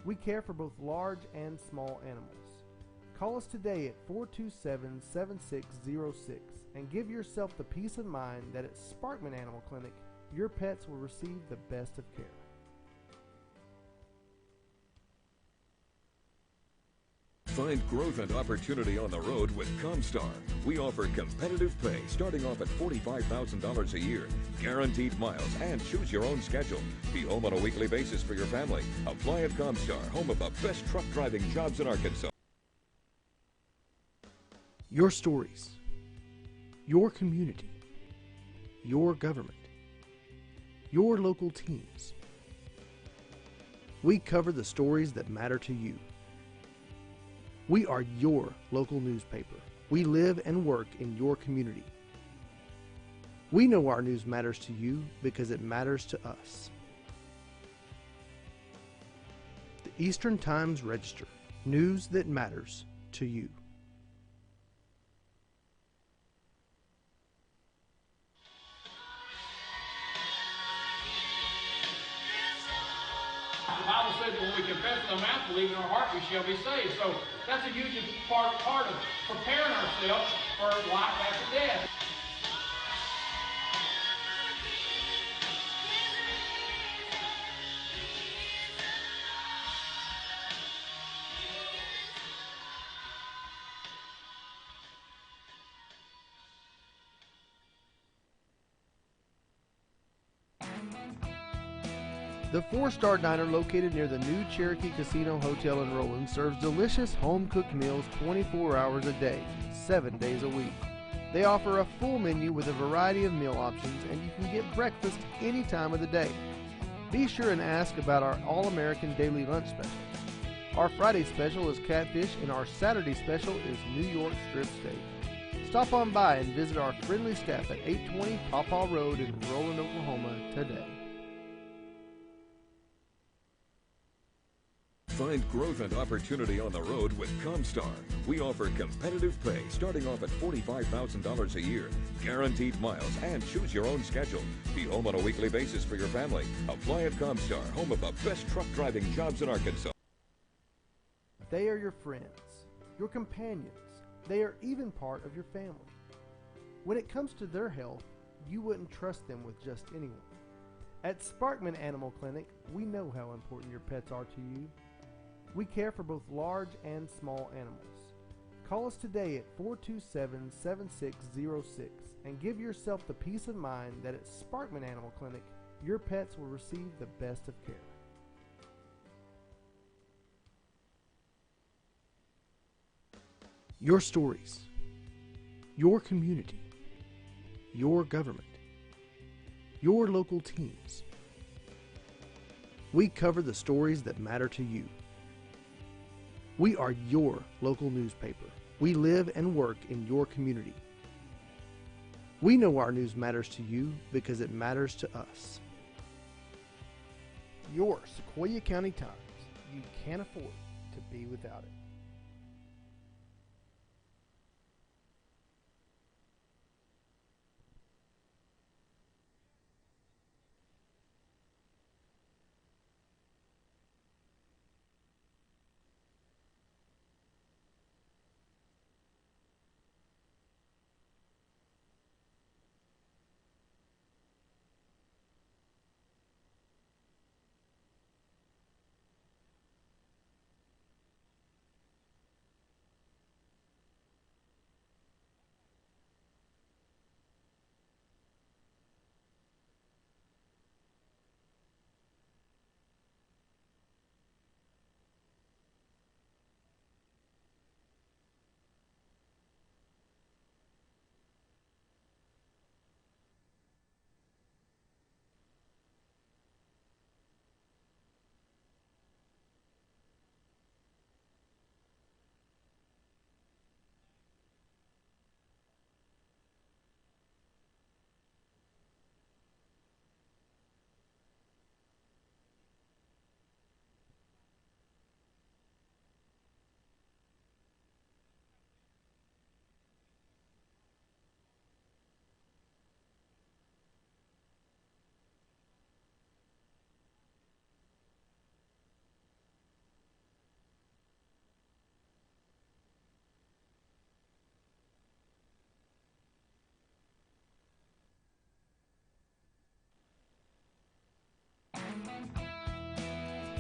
We care for both large and small animals. Call us today at 427-7606 and give yourself the peace of mind that at Sparkman Animal Clinic, your pets will receive the best of care. Find growth and opportunity on the road with Comstar. We offer competitive pay starting off at $45,000 a year, guaranteed miles, and choose your own schedule. Be home on a weekly basis for your family. Apply at Comstar, home of the best truck driving jobs in Arkansas. Your stories, your community, your government, your local teams. We cover the stories that matter to you. We are your local newspaper. We live and work in your community. We know our news matters to you because it matters to us. The Eastern Times Register. News that matters to you. The Bible says that when we confess with our mouth, believe in our heart, we shall be saved. So that's a huge part of preparing ourselves for life after death. The 4-Star Diner located near the new Cherokee Casino Hotel in Roland serves delicious home-cooked meals 24 hours a day, 7 days a week. They offer a full menu with a variety of meal options, and you can get breakfast any time of the day. Be sure and ask about our All-American Daily Lunch Special. Our Friday special is catfish, and our Saturday special is New York strip steak. Stop on by and visit our friendly staff at 820 Pawpaw Road in Roland, Oklahoma today. Find growth and opportunity on the road with Comstar. We offer competitive pay starting off at $45,000 a year, guaranteed miles, and choose your own schedule. Be home on a weekly basis for your family. Apply at Comstar, home of the best truck driving jobs in Arkansas. They are your friends, your companions. They are even part of your family. When it comes to their health, you wouldn't trust them with just anyone. At Sparkman Animal Clinic, we know how important your pets are to you. We care for both large and small animals. Call us today at 427-7606 and give yourself the peace of mind that at Sparkman Animal Clinic, your pets will receive the best of care. Your stories, your community, your government, your local teams. We cover the stories that matter to you. We are your local newspaper. We live and work in your community. We know our news matters to you because it matters to us. Your Sequoyah County Times. You can't afford to be without it.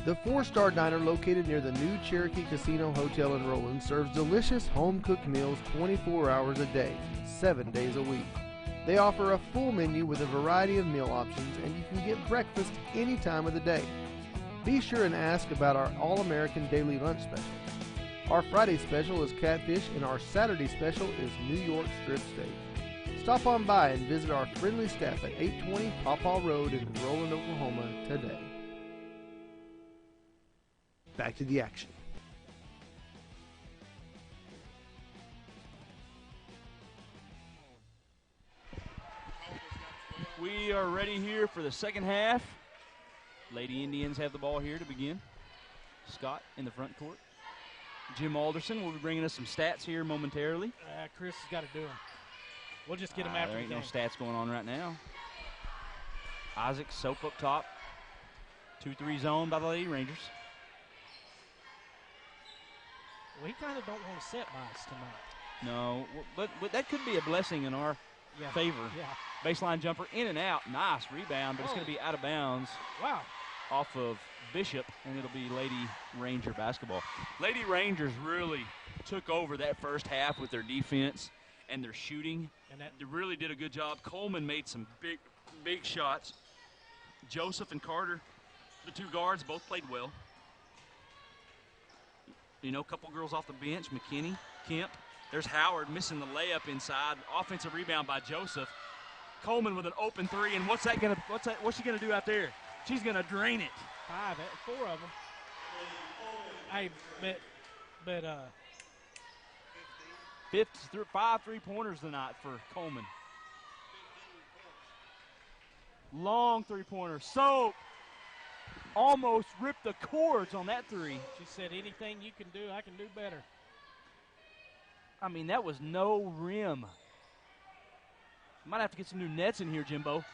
The 4-Star Diner located near the new Cherokee Casino Hotel in Roland serves delicious home-cooked meals 24 hours a day, 7 days a week. They offer a full menu with a variety of meal options, and you can get breakfast any time of the day. Be sure and ask about our All-American Daily Lunch Special. Our Friday special is catfish, and our Saturday special is New York strip steak. Stop on by and visit our friendly staff at 820 Pawpaw Road in Roland, Oklahoma today. Back to the action. We are ready here for the second half. Lady Indians have the ball here to begin. Scott in the front court. Jim Alderson will be bringing us some stats here momentarily. Chris has got to do them. We'll just get him after there ain't the no game. stats going on right now. Isaac Soap up top. 2-3 zone by the Lady Rangers. We kind of don't want to set by us tonight. No, but that could be a blessing in our favor. Yeah. Baseline jumper in and out. Nice rebound, but it's going to be out of bounds. Wow. Off of Bishop, and it'll be Lady Ranger basketball. Lady Rangers really took over that first half with their defense and their shooting. And they really did a good job. Coleman made some big shots. Joseph and Carter The two guards both played well. You know, a couple girls off the bench, McKinney, Kemp. There's Howard missing the layup inside. Offensive rebound by Joseph. Coleman with an open three, and what's she gonna do out there? She's gonna drain it. 4 of them. Hey, but 5 3-pointers tonight for Coleman. Long 3-pointer. So almost ripped the cords on that three. She said, anything you can do, I can do better. I mean, that was no rim. Might have to get some new nets in here, Jimbo.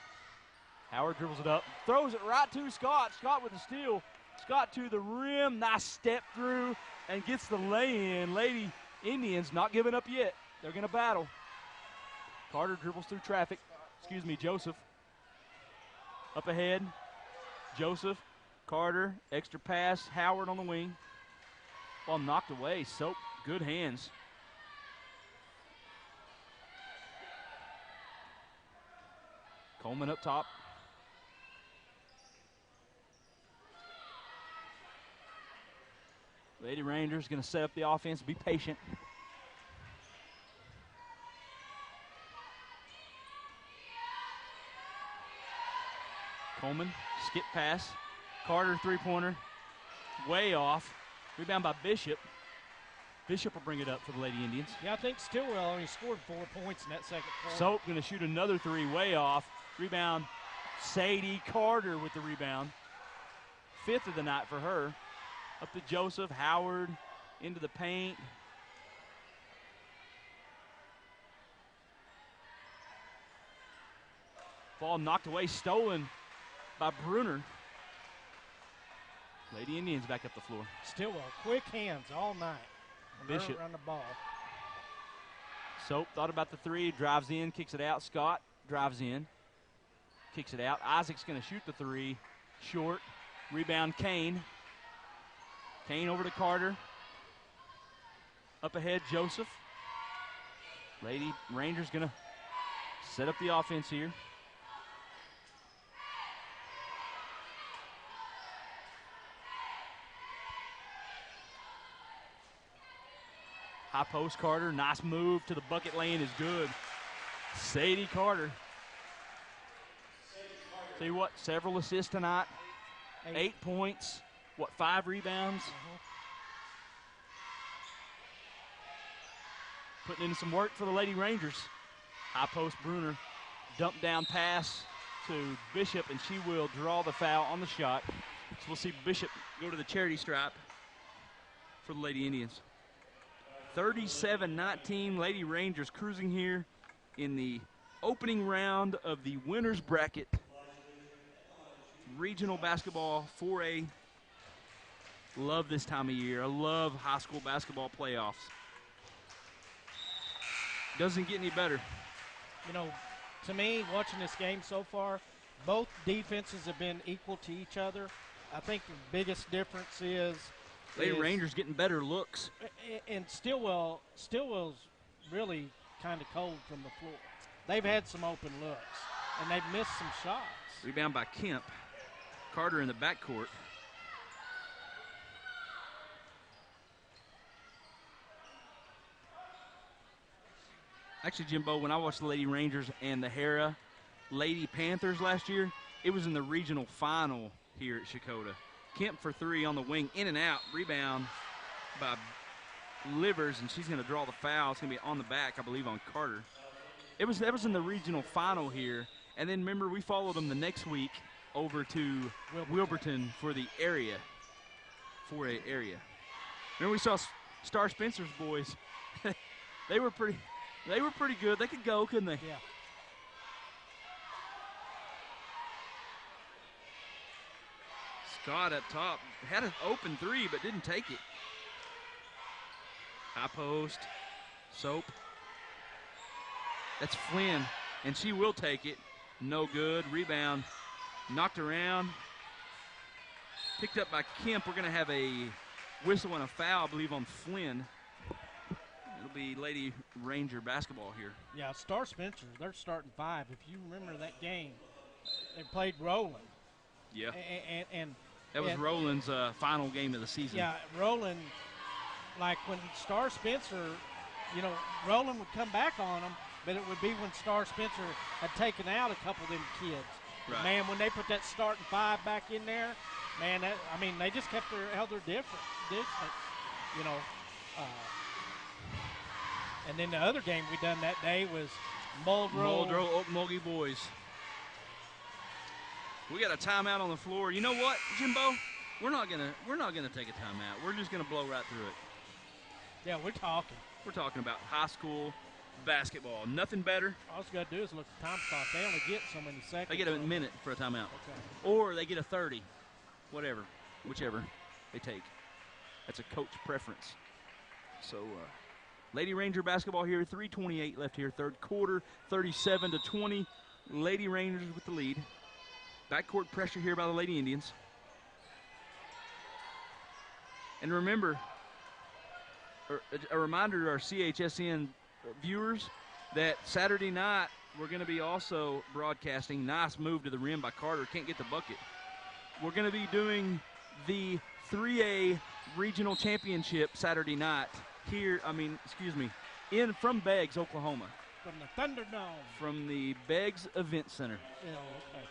Howard dribbles it up, throws it right to Scott. Scott with the steal. Scott to the rim, nice step through, and gets the lay-in. Lady Indians not giving up yet. They're going to battle. Carter dribbles through traffic. Joseph. Up ahead, Joseph. Carter, extra pass, Howard on the wing. Ball knocked away. Soap, good hands. Coleman up top. Lady Rangers going to set up the offense. Be patient. Coleman, skip pass. Carter, 3-pointer. Way off. Rebound by Bishop. Bishop will bring it up for the Lady Indians. Yeah, I think Stilwell only scored 4 points in that second quarter. Soap going to shoot another three, way off. Rebound, Sadie Carter with the rebound. 5th of the night for her. Up to Joseph, Howard, into the paint. Ball knocked away, stolen by Bruner. Lady Indians back up the floor. Stilwell, quick hands all night. Bishop. Run the ball. Soap thought about the three, drives in, kicks it out. Scott drives in, kicks it out. Isaac's going to shoot the three. Short. Rebound, Kane. Kane over to Carter. Up ahead, Joseph. Lady Rangers going to set up the offense here. High post, Carter. Nice move to the bucket lane is good. Sadie Carter. Tell you what, several assists tonight. 8 points. 5 rebounds? Putting in some work for the Lady Rangers. High post, Bruner. Dump down pass to Bishop, and she will draw the foul on the shot. So we'll see Bishop go to the charity stripe for the Lady Indians. 37-19, Lady Rangers cruising here in the opening round of the winner's bracket. Regional basketball 4A. Love this time of year. I love high school basketball playoffs. Doesn't get any better. You know, to me, watching this game so far, both defenses have been equal to each other. I think the biggest difference is Lady Rangers getting better looks. And Stilwell's really kind of cold from the floor. They've had some open looks, and they've missed some shots. Rebound by Kemp. Carter in the backcourt. Actually, Jimbo, when I watched the Lady Rangers and the Hera Lady Panthers last year, it was in the regional final here at Sequoyah. Kemp for 3 on the wing, in and out. Rebound by Livers, and she's going to draw the foul. It's going to be on the back, I believe, on Carter. That was in the regional final here. And then, remember, we followed them the next week over to Wilburton for the area, 4A area. Remember, we saw Star Spencer's boys. They were pretty good. They could go, couldn't they? Yeah. Scott up top had an open 3, but didn't take it. High post, Soap. That's Flynn, and she will take it. No good. Rebound knocked around. Picked up by Kemp. We're going to have a whistle and a foul, I believe, on Flynn. It'll be Lady Ranger basketball here. Yeah, Star Spencer, they're starting 5. If you remember that game, they played Roland. Yeah. And That was Roland's final game of the season. Yeah, Roland, like when Star Spencer, you know, Roland would come back on them, but it would be when Star Spencer had taken out a couple of them kids. Right. Man, when they put that starting 5 back in there, man, they just held their distance, you know. And then the other game we done that day was Muldrow Okmulgee boys. We got a timeout on the floor. You know what, Jimbo? We're not gonna take a timeout. We're just gonna blow right through it. Yeah, we're talking. We're talking about high school basketball. Nothing better. All you got to do is look at the time clock. They only get so many seconds. They get a minute for a timeout. Okay. Or they get a 30. Whichever they take. That's a coach preference. So, Lady Ranger basketball here. 3:28 left here. Third quarter. 37-20. Lady Rangers with the lead. Backcourt pressure here by the Lady Indians. And remember, a reminder to our CHSN viewers that Saturday night we're going to be also broadcasting. Nice move to the rim by Carter. Can't get the bucket. We're going to be doing the 3A regional championship Saturday night from Beggs, Oklahoma. From the Thunderdome. From the Beggs Event Center. Yeah, okay.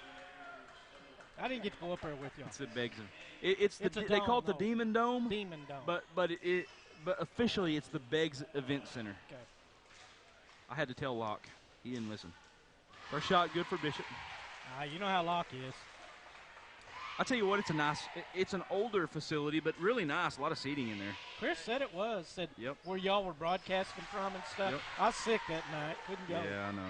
I didn't get to go up there with you. It's the Beggs. They call it the Demon Dome. Demon Dome. But officially it's the Beggs Event Center. Okay. I had to tell Locke. He didn't listen. First shot good for Bishop. You know how Locke is. I tell you what, it's an older facility, but really nice. A lot of seating in there. Chris said it was. Said yep. Where y'all were broadcasting from and stuff. Yep. I was sick that night. Couldn't go. Yeah, I know.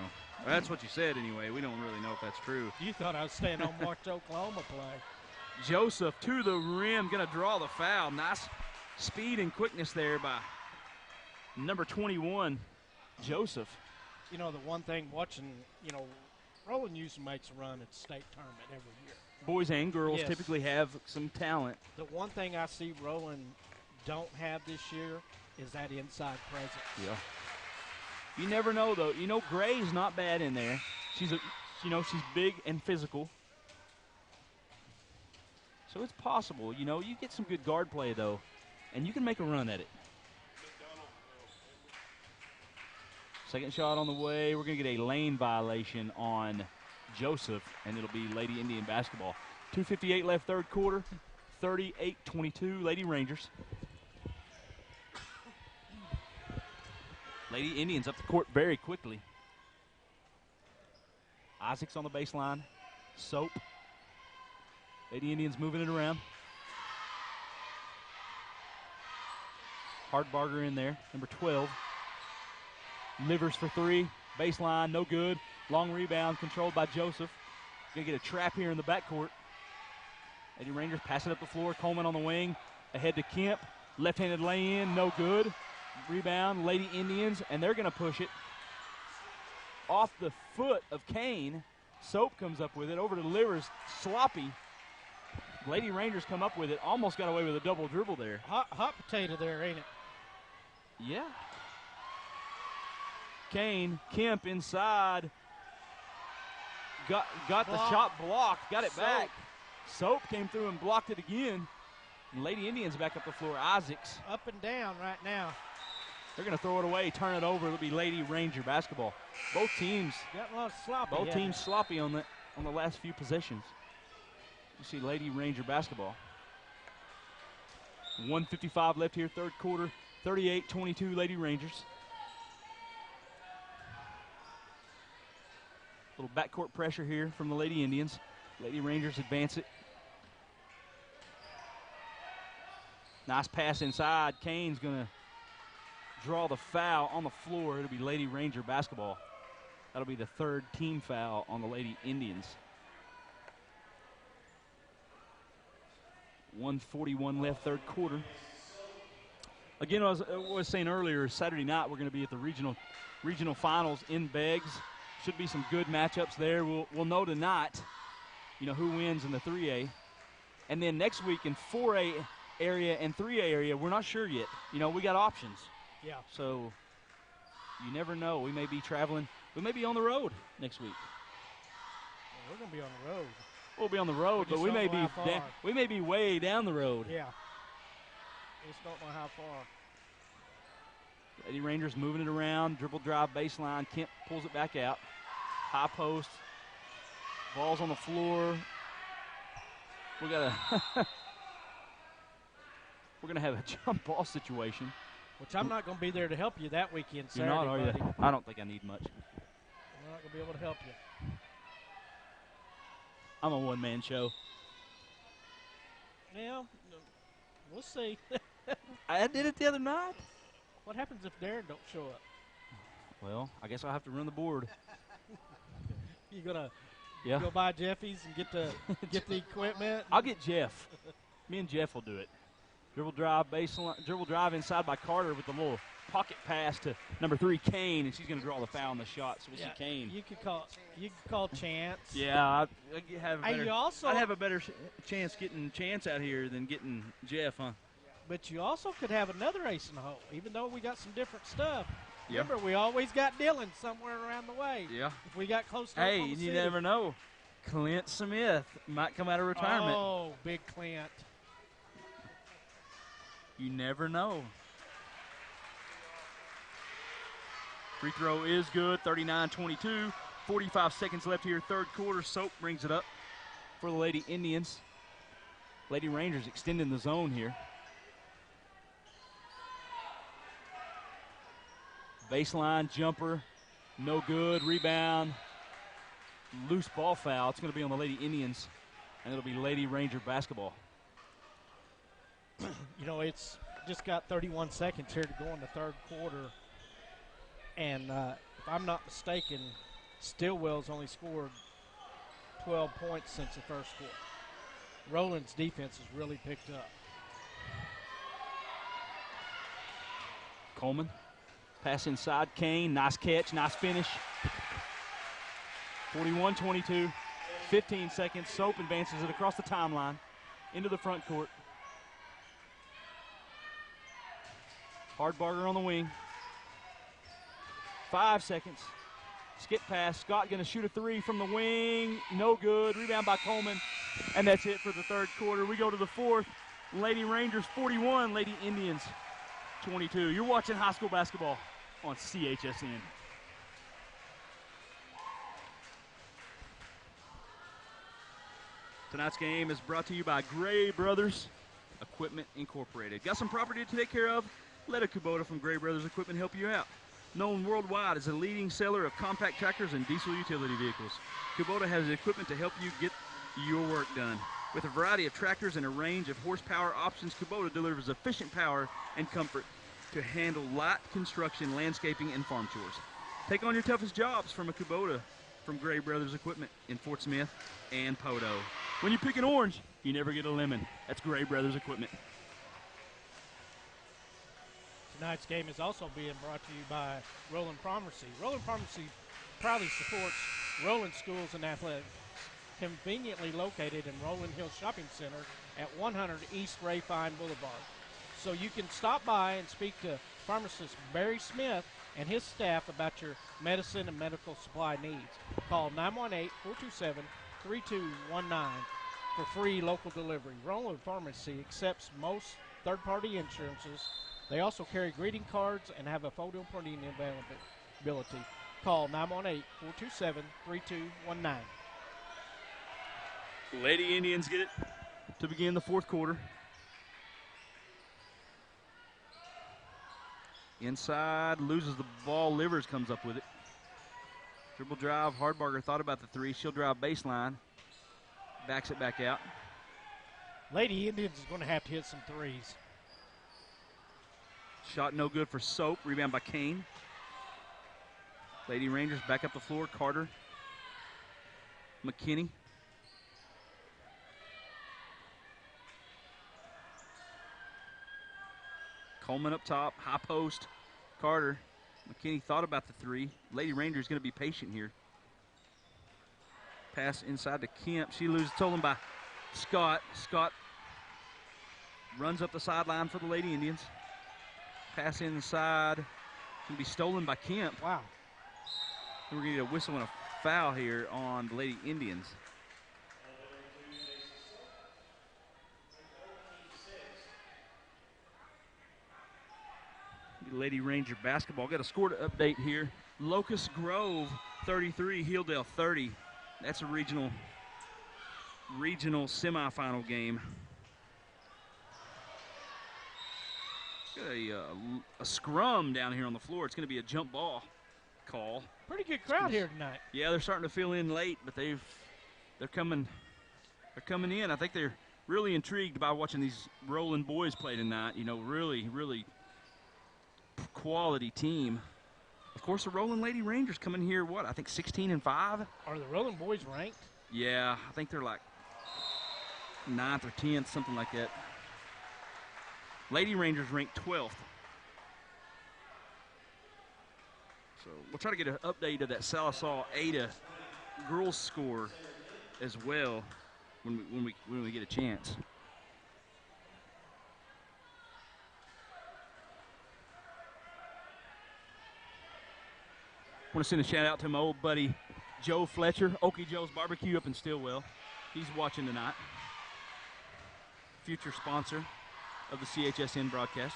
That's what you said anyway. We don't really know if that's true. You thought I was staying on watch Oklahoma play. Joseph to the rim, going to draw the foul. Nice speed and quickness there by number 21, Joseph. You know, the one thing watching, Roland usually makes a run at the state tournament every year. Boys and girls typically have some talent. The one thing I see Roland don't have this year is that inside presence. Yeah. You never know, though. Gray's not bad in there. She's big and physical. So it's possible. You get some good guard play, though, and you can make a run at it. Second shot on the way. We're going to get a lane violation on Joseph, and it'll be Lady Indian basketball. 2:58 left third quarter. 38-22, Lady Rangers. Lady Indians up the court very quickly. Isaacs on the baseline. Soap. Lady Indians moving it around. Hardbarger in there, number 12. Livers for 3. Baseline, no good. Long rebound controlled by Joseph. Gonna get a trap here in the backcourt. Lady Rangers pass it up the floor. Coleman on the wing. Ahead to Kemp. Left-handed lay-in, no good. Rebound, Lady Indians, and they're going to push it off the foot of Kane. Soap comes up with it, over to Livers, sloppy. Lady Rangers come up with it, almost got away with a double dribble there. Hot potato there, ain't it? Yeah. Kane, Kemp inside, got the shot blocked, got it back. Soap came through and blocked it again. And Lady Indians back up the floor. Isaacs. Up and down right now. They're going to throw it away, turn it over. It'll be Lady Ranger basketball. Both teams. Got a lot of sloppy. Both teams sloppy on the last few possessions. You see Lady Ranger basketball. 1:55 left here, third quarter. 38-22 Lady Rangers. Little backcourt pressure here from the Lady Indians. Lady Rangers advance it. Nice pass inside. Kane's going to draw the foul on the floor. It'll be Lady Ranger basketball. That'll be the third team foul on the Lady Indians. 1:41 left, third quarter. Again, I was saying earlier, Saturday night we're going to be at the regional finals in Beggs. Should be some good matchups there. We'll know tonight, who wins in the 3A. And then next week in 4A area and 3A area, we're not sure yet. We got options. Yeah. So you never know. We may be traveling. We may be on the road next week. Well, we're going to be on the road. We'll be on the road, but we may be way down the road. Yeah. Just don't know how far. Lady Rangers moving it around, dribble drive baseline. Kemp pulls it back out. High post. Ball's on the floor. We're gonna have a jump ball situation. Which I'm not gonna be there to help you that weekend, Saturday, You're not, are buddy. you? I don't think I need much. I'm not gonna be able to help you. I'm a one-man show. Yeah, we'll see. I did it the other night. What happens if Darren don't show up? Well, I guess I'll have to run the board. You gonna Yeah. go buy Jeffy's and get the equipment? I'll get Jeff. Me and Jeff will do it. Dribble drive baseline, dribble drive inside by Carter with a little pocket pass to number 3 Kane, and she's going to draw the foul on the shot. So we'll see Kane. You could call Chance. Yeah, I'd have a better chance getting Chance out here than getting Jeff, huh? But you also could have another ace in the hole, even though we got some different stuff. Yeah. Remember, we always got Dylan somewhere around the way. Yeah. If we got close to Hey, Oklahoma you City. never know. Clint Smith might come out of retirement. Oh, big Clint. You never know. Free throw is good, 39-22. 45 seconds left here, third quarter. Soap brings it up for the Lady Indians. Lady Rangers extending the zone here. Baseline jumper, no good. Rebound, loose ball foul. It's going to be on the Lady Indians, and it'll be Lady Ranger basketball. You know, it's just got 31 seconds here to go in the third quarter. And if I'm not mistaken, Stilwell's only scored 12 points since the first quarter. Roland's defense has really picked up. Coleman, pass inside. Kane, nice catch, nice finish. 41-22, 15 seconds. Soap advances it across the timeline into the front court. Hardbarger on the wing. 5 seconds. Skip pass. Scott going to shoot a 3 from the wing. No good. Rebound by Coleman. And that's it for the third quarter. We go to the fourth. Lady Rangers 41, Lady Indians 22. You're watching high school basketball on CHSN. Tonight's game is brought to you by Gray Brothers Equipment Incorporated. Got some property to take care of? Let a Kubota from Gray Brothers Equipment help you out. Known worldwide as a leading seller of compact tractors and diesel utility vehicles, Kubota has the equipment to help you get your work done. With a variety of tractors and a range of horsepower options, Kubota delivers efficient power and comfort to handle light construction, landscaping, and farm chores. Take on your toughest jobs from a Kubota from Gray Brothers Equipment in Fort Smith and Podo. When you pick an orange, you never get a lemon. That's Gray Brothers Equipment. Tonight's game is also being brought to you by Roland Pharmacy. Roland Pharmacy proudly supports Roland Schools and Athletics, conveniently located in Roland Hills Shopping Center at 100 East Ray Fine Boulevard. So you can stop by and speak to pharmacist Barry Smith and his staff about your medicine and medical supply needs. Call 918-427-3219 for free local delivery. Roland Pharmacy accepts most third-party insurances. They also carry greeting cards and have a photo printing availability. Call 918-427-3219. Lady Indians get it to begin the fourth quarter. Inside, loses the ball. Livers comes up with it. Dribble drive. Hardbarger thought about the 3. She'll drive baseline. Backs it back out. Lady Indians is going to have to hit some threes. Shot no good for Soap. Rebound by Kane. Lady Rangers back up the floor. Carter. McKinney. Coleman up top. High post. Carter. McKinney thought about the 3. Lady Rangers going to be patient here. Pass inside to Kemp. She loses. Stolen by Scott. Scott runs up the sideline for the Lady Indians. Pass inside. Can be stolen by Kemp. Wow. We're going to get a whistle and a foul here on the Lady Indians. Lady Ranger basketball. Got a score update here. Locust Grove 33, Hilldale 30. That's a regional semifinal game. Got a scrum down here on the floor. It's going to be a jump ball call. Pretty good crowd here tonight. Yeah, they're starting to fill in late, but they're coming in. I think they're really intrigued by watching these Roland boys play tonight. You know, really quality team. Of course, the Roland Lady Rangers coming here, what, I think 16-5? Are the Roland boys ranked? Yeah, I think they're like 9th or 10th, something like that. Lady Rangers ranked 12th. So we'll try to get an update of that Sallisaw Ada girls score as well when we get a chance. I want to send a shout out to my old buddy Joe Fletcher, Okie Joe's Barbecue up in Stilwell. He's watching tonight. Future sponsor of the CHSN broadcast.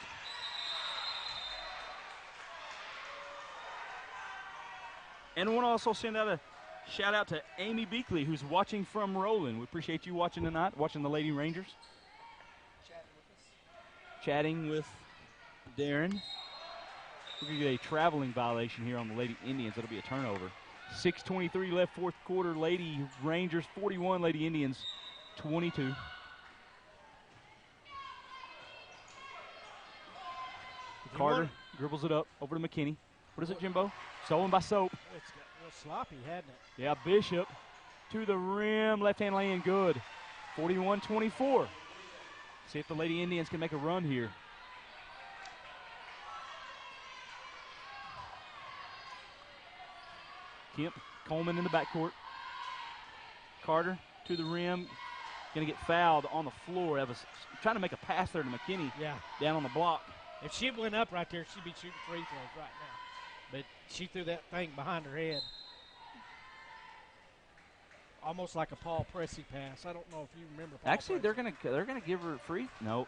And I want to also send out a shout out to Amy Beakley, who's watching from Roland. We appreciate you watching tonight, watching the Lady Rangers. Chatting with Darren. We're going to get a traveling violation here on the Lady Indians. It'll be a turnover. 6:23 left, fourth quarter. Lady Rangers 41, Lady Indians 22. Carter dribbles it up over to McKinney. What is it, Jimbo? Stolen by Soap. It's got a little sloppy, hadn't it? Yeah, Bishop to the rim. Left-hand lane good. 41-24. See if the Lady Indians can make a run here. Kemp, Coleman in the backcourt. Carter to the rim. Going to get fouled on the floor. That was trying to make a pass there to McKinney. Yeah. Down on the block. If she went up right there, she'd be shooting free throws right now. But she threw that thing behind her head. Almost like a Paul Pressey pass. I don't know if you remember Paul Actually, Pressey. they're gonna give her free. Nope.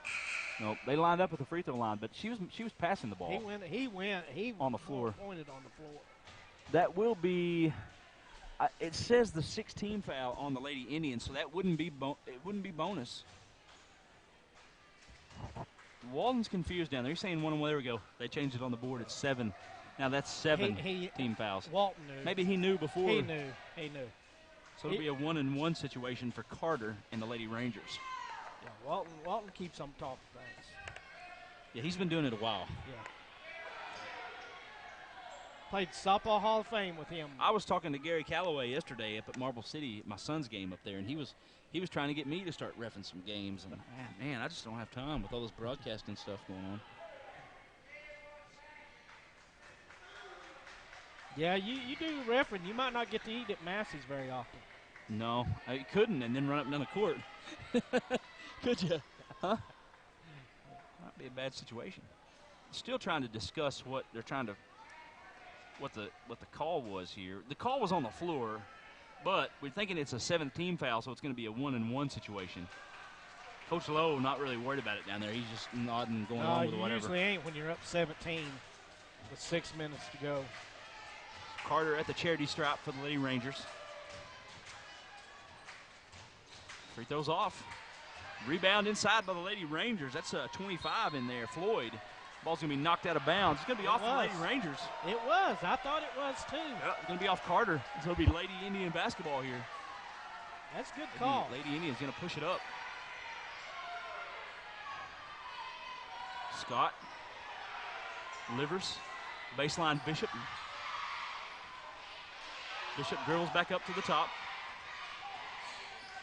They lined up at the free throw line, but she was passing the ball. He went on the floor. Pointed on the floor. That will be. It says the 16 foul on the Lady Indians, so that wouldn't be bonus. Walden's confused down there. He's saying one. There we go. They changed it on the board. It's 7. Now that's 7 team fouls. Walton knew. Maybe he knew before. He knew. So it'll be a 1-and-1 situation for Carter and the Lady Rangers. Yeah, Walton keeps on top of things. Yeah, he's been doing it a while. Yeah. Played softball Hall of Fame with him. I was talking to Gary Calloway yesterday up at Marble City, my son's game up there, and he was trying to get me to start reffing some games. And man, I just don't have time with all this broadcasting stuff going on. Yeah, you do refereeing. You might not get to eat at Massey's very often. No, I couldn't, and then run up and down the court. Could you? Huh? Might be a bad situation. Still trying to discuss what they're trying to, what the call was here. The call was on the floor, but we're thinking it's a 7th team foul, so it's going to be a 1-and-1 situation. Coach Lowe not really worried about it down there. He's just nodding, going along with whatever. Usually ain't when you're up 17 with 6 minutes to go. Carter at the charity stripe for the Lady Rangers. Free throws off. Rebound inside by the Lady Rangers. That's 25 in there. Floyd. Ball's going to be knocked out of bounds. It's going to be off the Lady Rangers. It was. I thought it was too. Yep. It's going to be off Carter. So it'll be Lady Indian basketball here. That's a good call. Lady Indian's going to push it up. Scott. Livers. Baseline Bishop. Bishop dribbles back up to the top.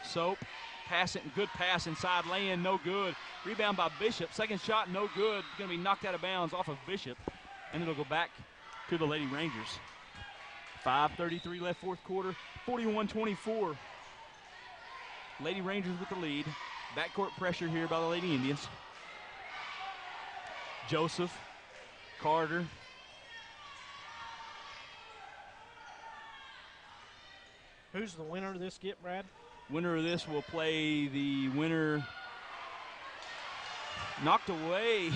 Soap, pass it, good pass inside lane, no good. Rebound by Bishop, second shot, no good. Going to be knocked out of bounds off of Bishop, and it'll go back to the Lady Rangers. 5:33 left, fourth quarter, 41-24. Lady Rangers with the lead. Backcourt pressure here by the Lady Indians. Joseph, Carter. Who's the winner of this get, Brad? Winner of this will play the winner. Knocked away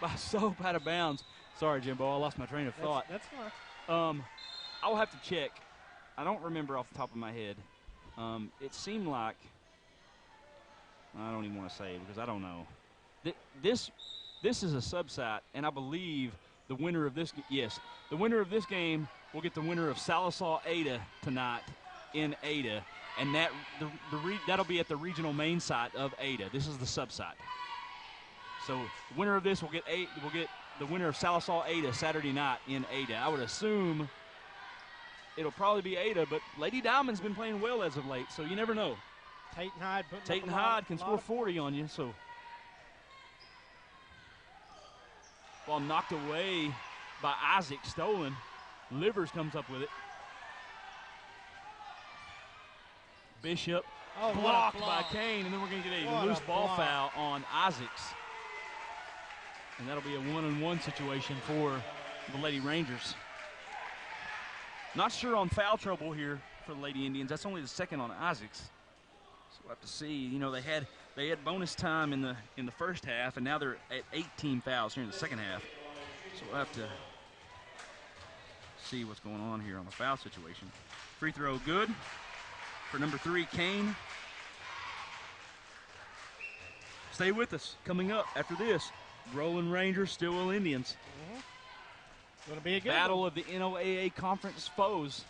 by Soap out of bounds. Sorry, Jimbo. I lost my train of thought. That's fine. I will have to check. I don't remember off the top of my head. It seemed like I don't even want to say because I don't know. This is a sub-site, and I believe the winner of this the winner of this game will get the winner of Sallisaw Ada tonight in Ada, and that'll be at the regional main site of Ada. This is the sub-site. So the winner of this will get the winner of Sallisaw Ada Saturday night in Ada. I would assume it'll probably be Ada, but Lady Diamond's been playing well as of late, so you never know. Tatum Hyde can score 40 on you, so. Ball knocked away by Isaac, stolen. Livers comes up with it. Bishop blocked by Kane, and then we're going to get a loose ball foul on Isaacs. And that'll be a 1-on-1 situation for the Lady Rangers. Not sure on foul trouble here for the Lady Indians. That's only the second on Isaacs. So we'll have to see. You know, they had bonus time in the first half, and now they're at 18 fouls here in the second half. So we'll have to see what's going on here on the foul situation. Free throw good for number 3, Kane. Stay with us. Coming up after this, Roland Rangers, Stilwell Indians. Going to be a good battle of the NOAA conference foes.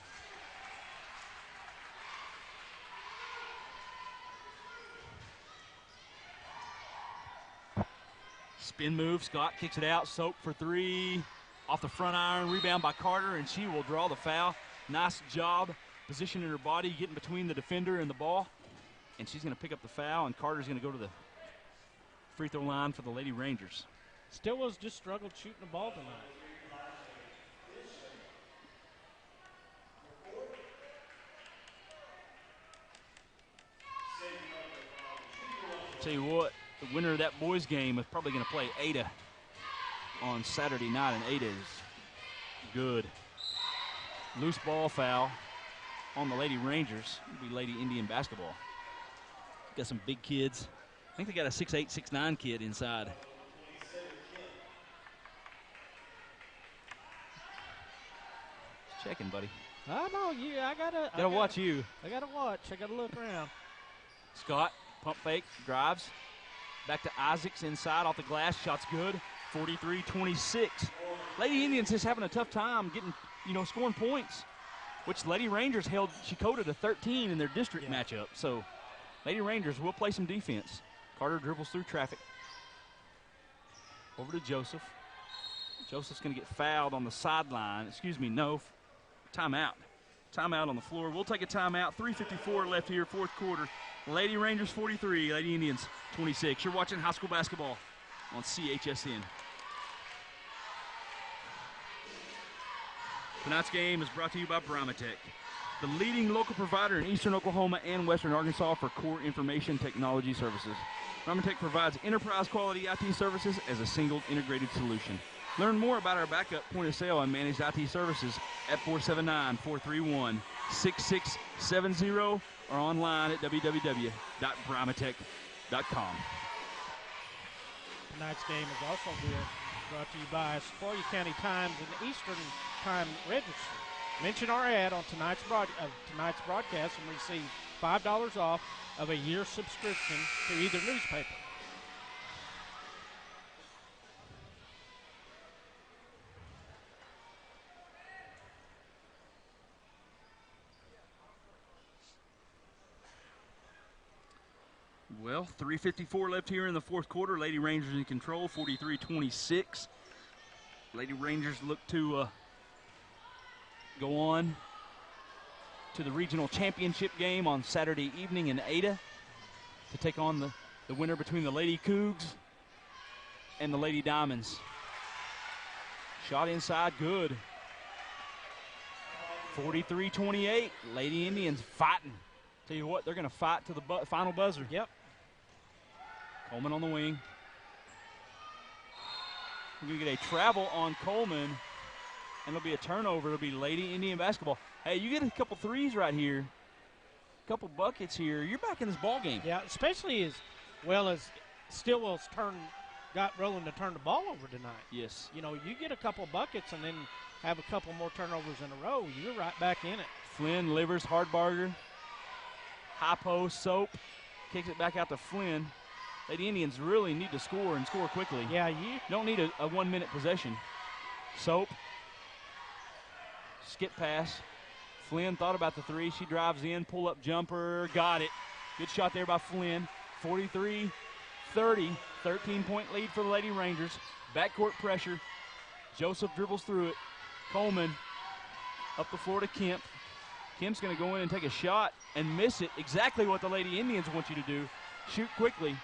Spin move, Scott kicks it out, Soap for 3, off the front iron, rebound by Carter, and she will draw the foul. Nice job positioning her body, getting between the defender and the ball, and she's going to pick up the foul, and Carter's going to go to the free throw line for the Lady Rangers. Stilwell's just struggled shooting the ball tonight. Tell you what, the winner of that boys game is probably going to play Ada on Saturday night, and Ada is good. Loose ball foul on the Lady Rangers. It'll be Lady Indian basketball. Got some big kids. I think they got a 6'8", 6'9" kid inside. Just checking, buddy. I know you. I gotta watch you. I gotta watch. I gotta look around. Scott, pump fake, drives. Back to Isaacs inside off the glass. Shot's good. 43-26. Lady Indians just having a tough time getting, scoring points, which Lady Rangers held Chakotah to 13 in their district matchup. So Lady Rangers will play some defense. Carter dribbles through traffic. Over to Joseph. Joseph's going to get fouled on the sideline. No. Timeout. Timeout on the floor. We'll take a timeout. 3:54 left here, fourth quarter. Lady Rangers 43, Lady Indians 26. You're watching high school basketball on CHSN. Tonight's game is brought to you by Bramatech, the leading local provider in eastern Oklahoma and western Arkansas for core information technology services. Bramatech provides enterprise-quality IT services as a single integrated solution. Learn more about our backup point-of-sale and managed IT services at 479-431-6670 or online at www.bramatech.com. Tonight's game is also brought to you by Sequoyah County Times and Eastern Time Register. Mention our ad on tonight's broadcast and receive $5 off of a year's subscription to either newspaper. Well, 3:54 left here in the fourth quarter. Lady Rangers in control, 43-26. Lady Rangers look to go on to the regional championship game on Saturday evening in Ada to take on the winner between the Lady Cougs and the Lady Diamonds. Shot inside, good. 43-28. Lady Indians fighting. Tell you what, they're going to fight to the final buzzer. Yep. Coleman on the wing. We're going to get a travel on Coleman, and it'll be a turnover. It'll be Lady Indian basketball. Hey, you get a couple threes right here, a couple buckets here, you're back in this ball game. Yeah, especially as well as Stilwell's turned got Roland to turn the ball over tonight. Yes. You know, you get a couple buckets and then have a couple more turnovers in a row, you're right back in it. Flynn, Livers, Hardbarger, high post, Soap, kicks it back out to Flynn. Lady Indians really need to score and score quickly. Yeah, you don't need a 1 minute possession. Soap, skip pass. Flynn thought about the three. She drives in, pull up jumper, got it. Good shot there by Flynn. 43-30, 13-point lead for the Lady Rangers. Backcourt pressure. Joseph dribbles through it. Coleman up the floor to Kemp. Kemp's going to go in and take a shot and miss it. Exactly what the Lady Indians want you to do. Shoot quickly.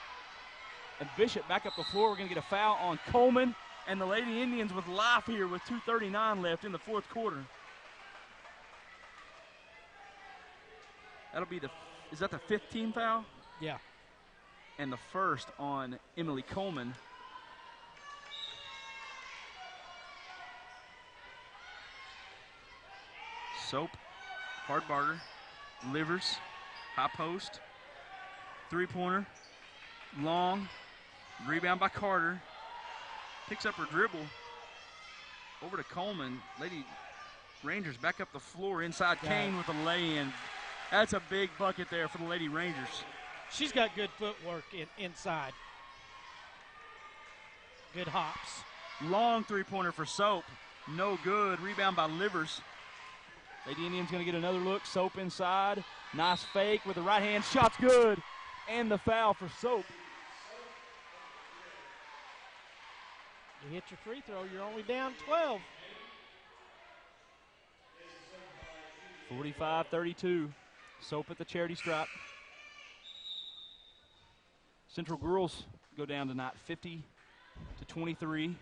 And Bishop back up the floor. We're going to get a foul on Coleman. And the Lady Indians with life here with 2:39 left in the fourth quarter. That'll be is that the 15th foul? Yeah. And the first on Emily Coleman. Soap, Hardbarger, Livers, high post, three-pointer, long, rebound by Carter, picks up her dribble, over to Coleman. Lady Rangers back up the floor inside Kane with a lay-in. That's a big bucket there for the Lady Rangers. She's got good footwork inside. Good hops. Long three-pointer for Soap. No good. Rebound by Livers. Lady Indians going to get another look. Soap inside. Nice fake with the right hand. Shot's good. And the foul for Soap. You hit your free throw, you're only down 12. 45-32. Soap at the charity stripe. Central Girls go down tonight 50-23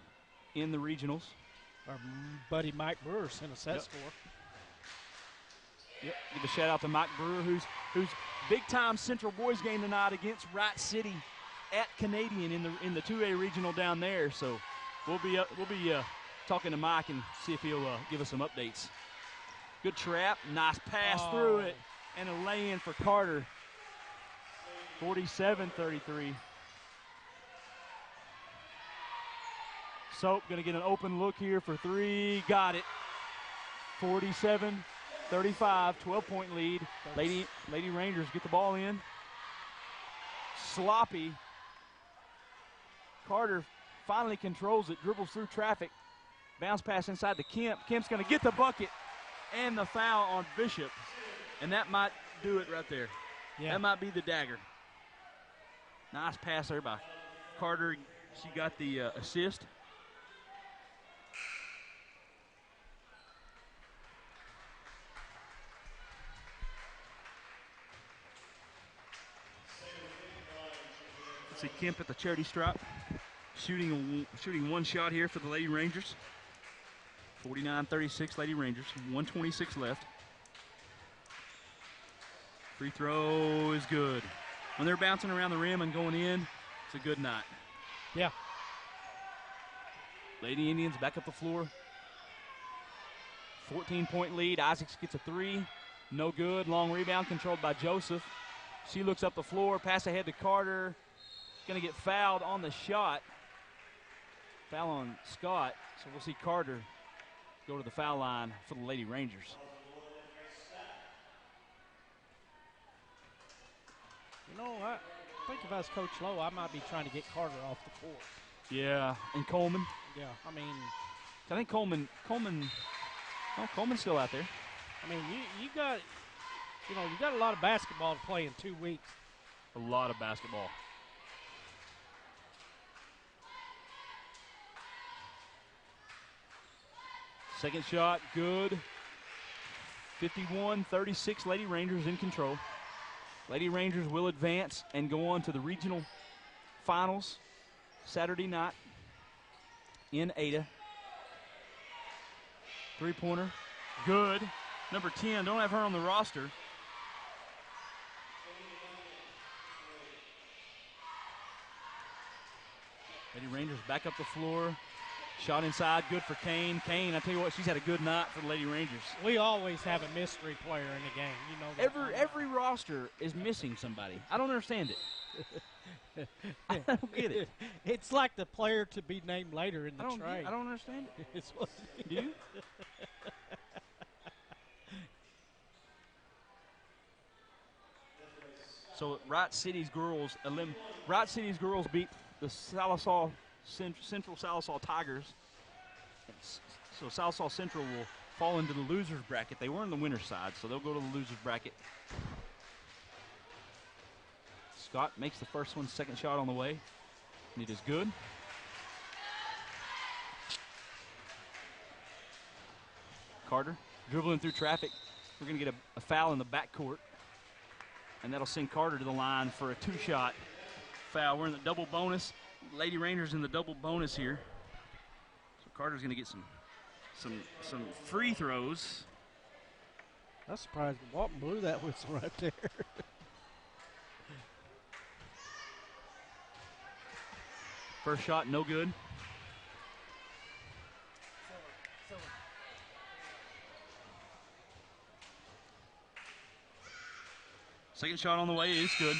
in the regionals. Our buddy Mike Brewer sent a set score. Yep. Give a shout out to Mike Brewer, who's big time Central boys game tonight against Wright City at Canadian in the 2A regional down there. So we'll be talking to Mike and see if he'll give us some updates. Good trap, nice pass through it, and a lay-in for Carter. 47-33. Soap going to get an open look here for three. Got it. 47-35, 12-point lead. Lady Rangers get the ball in. Sloppy. Carter finally controls it, dribbles through traffic. Bounce pass inside to Kemp. Kemp's going to get the bucket and the foul on Bishop. And that might do it right there. Yeah. That might be the dagger. Nice pass there by Carter. She got the assist. Let's see Kemp at the charity stripe. Shooting one shot here for the Lady Rangers. 49-36 Lady Rangers. 1:26 left. Free throw is good. When they're bouncing around the rim and going in, it's a good night. Yeah. Lady Indians back up the floor. 14-point lead. Isaacs gets a three. No good. Long rebound controlled by Joseph. She looks up the floor. Pass ahead to Carter. Going to get fouled on the shot. Foul on Scott. So we'll see Carter go to the foul line for the Lady Rangers. You know, I think if I was Coach Lowe, I might be trying to get Carter off the court. Yeah, and Coleman. Yeah, I mean, I think Coleman's still out there. I mean, you got a lot of basketball to play in 2 weeks. A lot of basketball. Second shot, good. 51-36, Lady Rangers in control. Lady Rangers will advance and go on to the regional finals Saturday night in Ada. Three-pointer, good. Number 10, don't have her on the roster. Lady Rangers back up the floor. Shot inside, good for Kane. Kane, I tell you what, she's had a good night for the Lady Rangers. We always have a mystery player in the game. You know that. Every roster is missing somebody. I don't understand it. I don't get it. It's like the player to be named later in the trade. I don't understand it. It's what Do you? So Wright City's girls beat the Central Sallisaw Tigers. So Sallisaw Central will fall into the losers bracket. They were in the winner's side, so they'll go to the losers bracket. Scott makes the first one, second shot on the way, and it is good. Carter dribbling through traffic. We're going to get a foul in the backcourt, and that'll send Carter to the line for a two-shot foul. We're in the double bonus. Lady Rangers in the double bonus here. So Carter's going to get some free throws. I'm surprised Walton blew that whistle right there. First shot, no good. Second shot on the way is good.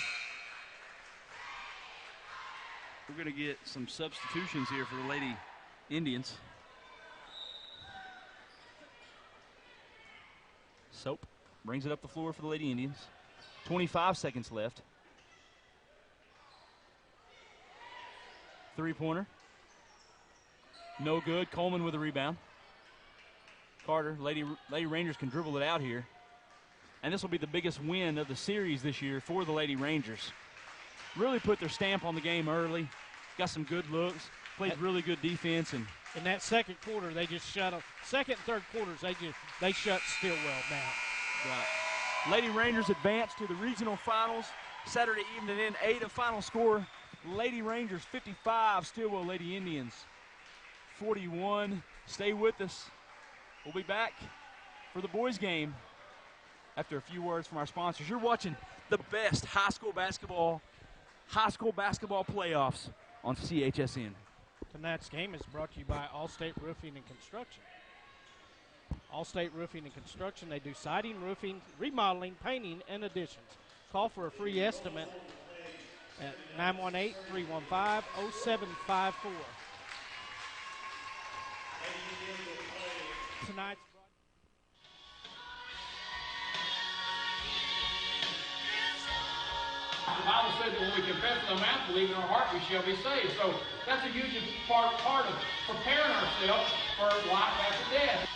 We're going to get some substitutions here for the Lady Indians. Soap brings it up the floor for the Lady Indians. 25 seconds left. Three-pointer. No good. Coleman with a rebound. Carter, Lady Rangers can dribble it out here. And this will be the biggest win of the series this year for the Lady Rangers. Really put their stamp on the game early. Got some good looks. Played really good defense. And in that second quarter, they just shut up. Second and third quarters, they shut Stilwell down. Right. Lady Rangers advance to the regional finals Saturday evening in 8. A final score: Lady Rangers 55, Stilwell Lady Indians 41. Stay with us. We'll be back for the boys' game after a few words from our sponsors. You're watching the best high school basketball playoffs on CHSN. Tonight's game is brought to you by Allstate Roofing and Construction. Allstate Roofing and Construction, they do siding, roofing, remodeling, painting, and additions. Call for a free estimate at 918-315-0754. Tonight's The Bible says that when we confess with our mouth, believe in our heart, we shall be saved. So that's a huge part of preparing ourselves for life after death.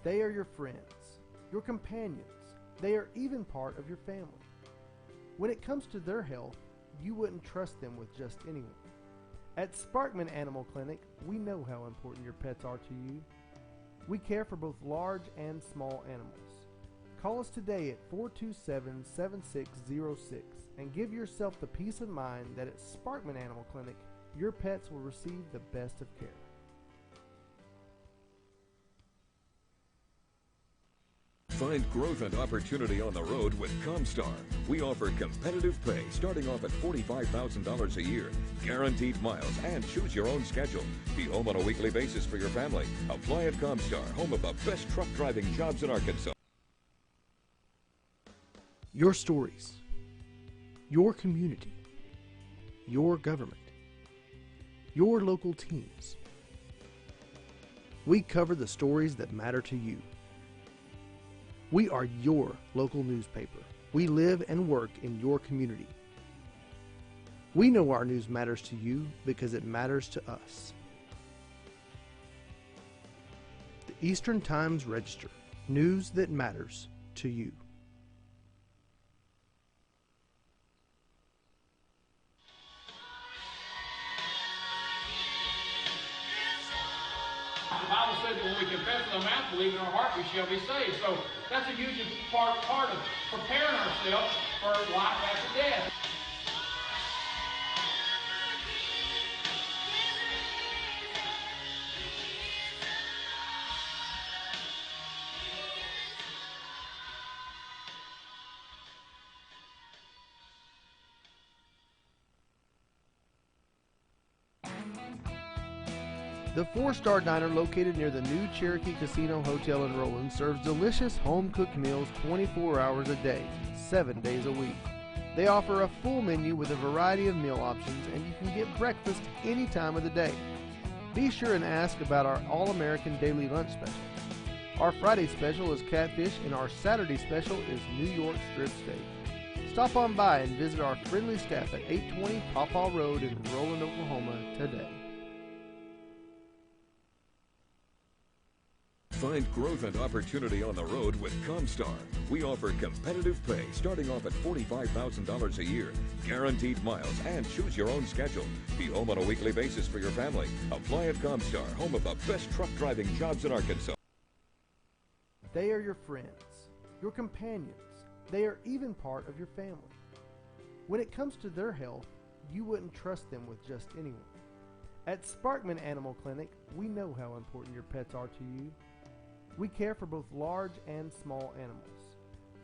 They are your friends, your companions. They are even part of your family. When it comes to their health, you wouldn't trust them with just anyone. At Sparkman Animal Clinic, we know how important your pets are to you. We care for both large and small animals. Call us today at 427-7606 and give yourself the peace of mind that at Sparkman Animal Clinic, your pets will receive the best of care. Find growth and opportunity on the road with Comstar. We offer competitive pay starting off at $45,000 a year, guaranteed miles, and choose your own schedule. Be home on a weekly basis for your family. Apply at Comstar, home of the best truck driving jobs in Arkansas. Your stories, your community, your government, your local teams. We cover the stories that matter to you. We are your local newspaper. We live and work in your community. We know our news matters to you because it matters to us. The Eastern Times Register, news that matters to you. The Bible says that when we confess with our mouth, believe in our heart, we shall be saved. So that's a huge part of preparing ourselves for life after death. The four-star diner located near the new Cherokee Casino Hotel in Roland serves delicious home-cooked meals 24 hours a day, 7 days a week. They offer a full menu with a variety of meal options, and you can get breakfast any time of the day. Be sure and ask about our All-American Daily Lunch Special. Our Friday special is catfish, and our Saturday special is New York strip steak. Stop on by and visit our friendly staff at 820 Pawpaw Road in Roland, Oklahoma today. Find growth and opportunity on the road with Comstar. We offer competitive pay starting off at $45,000 a year, guaranteed miles, and choose your own schedule. Be home on a weekly basis for your family. Apply at Comstar, home of the best truck driving jobs in Arkansas. They are your friends, your companions. They are even part of your family. When it comes to their health, you wouldn't trust them with just anyone. At Sparkman Animal Clinic, we know how important your pets are to you. We care for both large and small animals.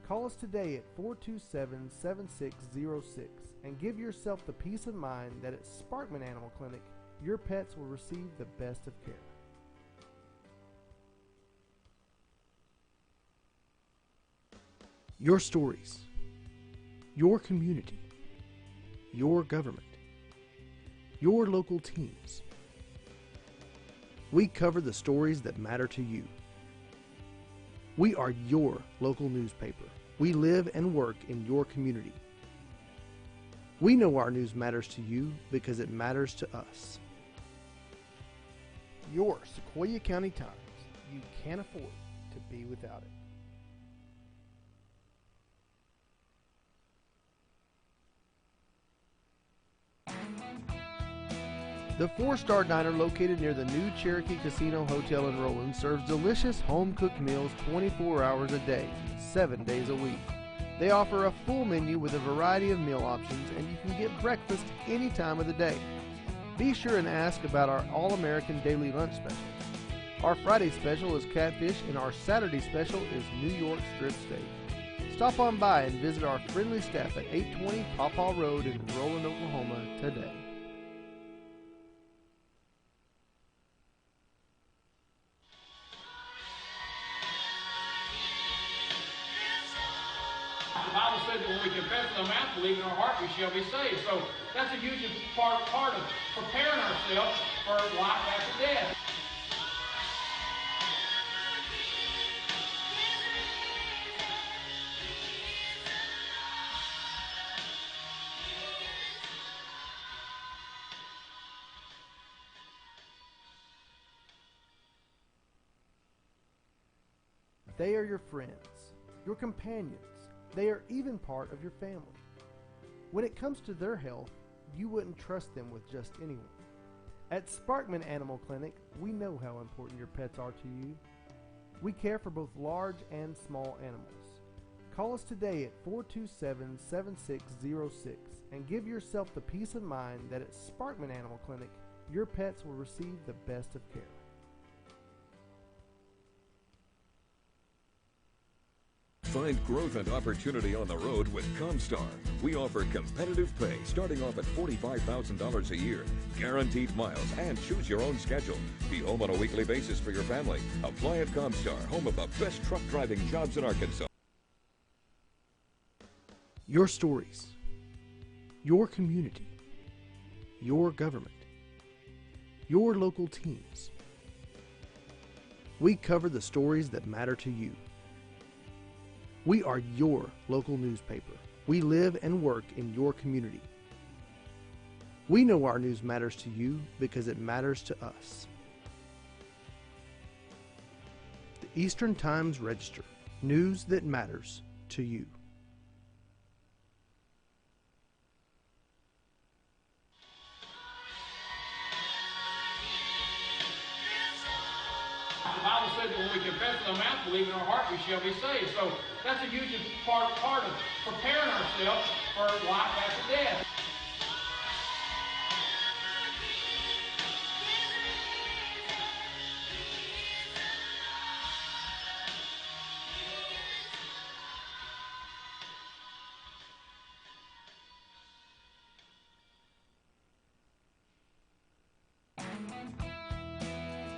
Call us today at 427-7606 and give yourself the peace of mind that at Sparkman Animal Clinic, your pets will receive the best of care. Your stories, your community, your government, your local teams. We cover the stories that matter to you. We are your local newspaper. We live and work in your community. We know our news matters to you because it matters to us. Your Sequoyah County Times. You can't afford to be without it. The four-star diner located near the new Cherokee Casino Hotel in Roland serves delicious home-cooked meals 24 hours a day, 7 days a week. They offer a full menu with a variety of meal options, and you can get breakfast any time of the day. Be sure and ask about our All-American Daily Lunch Special. Our Friday special is catfish, and our Saturday special is New York strip steak. Stop on by and visit our friendly staff at 820 Pawpaw Road in Roland, Oklahoma today. The Bible said that when we confess with our mouth, believe in our heart, we shall be saved. So that's a huge part of preparing ourselves for life after death. They are your friends, your companions. They are even part of your family. When it comes to their health, you wouldn't trust them with just anyone. At Sparkman Animal Clinic, we know how important your pets are to you. We care for both large and small animals. Call us today at 427-7606 and give yourself the peace of mind that at Sparkman Animal Clinic, your pets will receive the best of care. Find growth and opportunity on the road with Comstar. We offer competitive pay starting off at $45,000 a year, guaranteed miles, and choose your own schedule. Be home on a weekly basis for your family. Apply at Comstar, home of the best truck driving jobs in Arkansas. Your stories, your community, your government, your local teams. We cover the stories that matter to you. We are your local newspaper. We live and work in your community. We know our news matters to you because it matters to us. The Eastern Times Register. News that matters to you. The Bible said that when we confess with our mouth, believe in our heart, we shall be saved. So that's a huge part of preparing ourselves for life after death.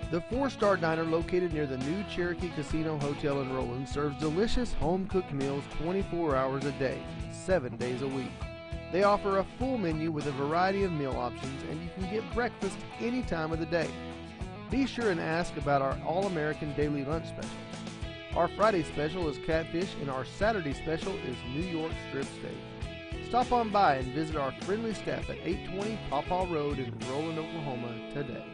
The 4-Star Diner located near the new Cherokee Casino Hotel in Roland serves delicious home-cooked meals 24 hours a day, 7 days a week. They offer a full menu with a variety of meal options, and you can get breakfast any time of the day. Be sure and ask about our All-American Daily Lunch Special. Our Friday special is catfish, and our Saturday special is New York strip steak. Stop on by and visit our friendly staff at 820 Pawpaw Road in Roland, Oklahoma today.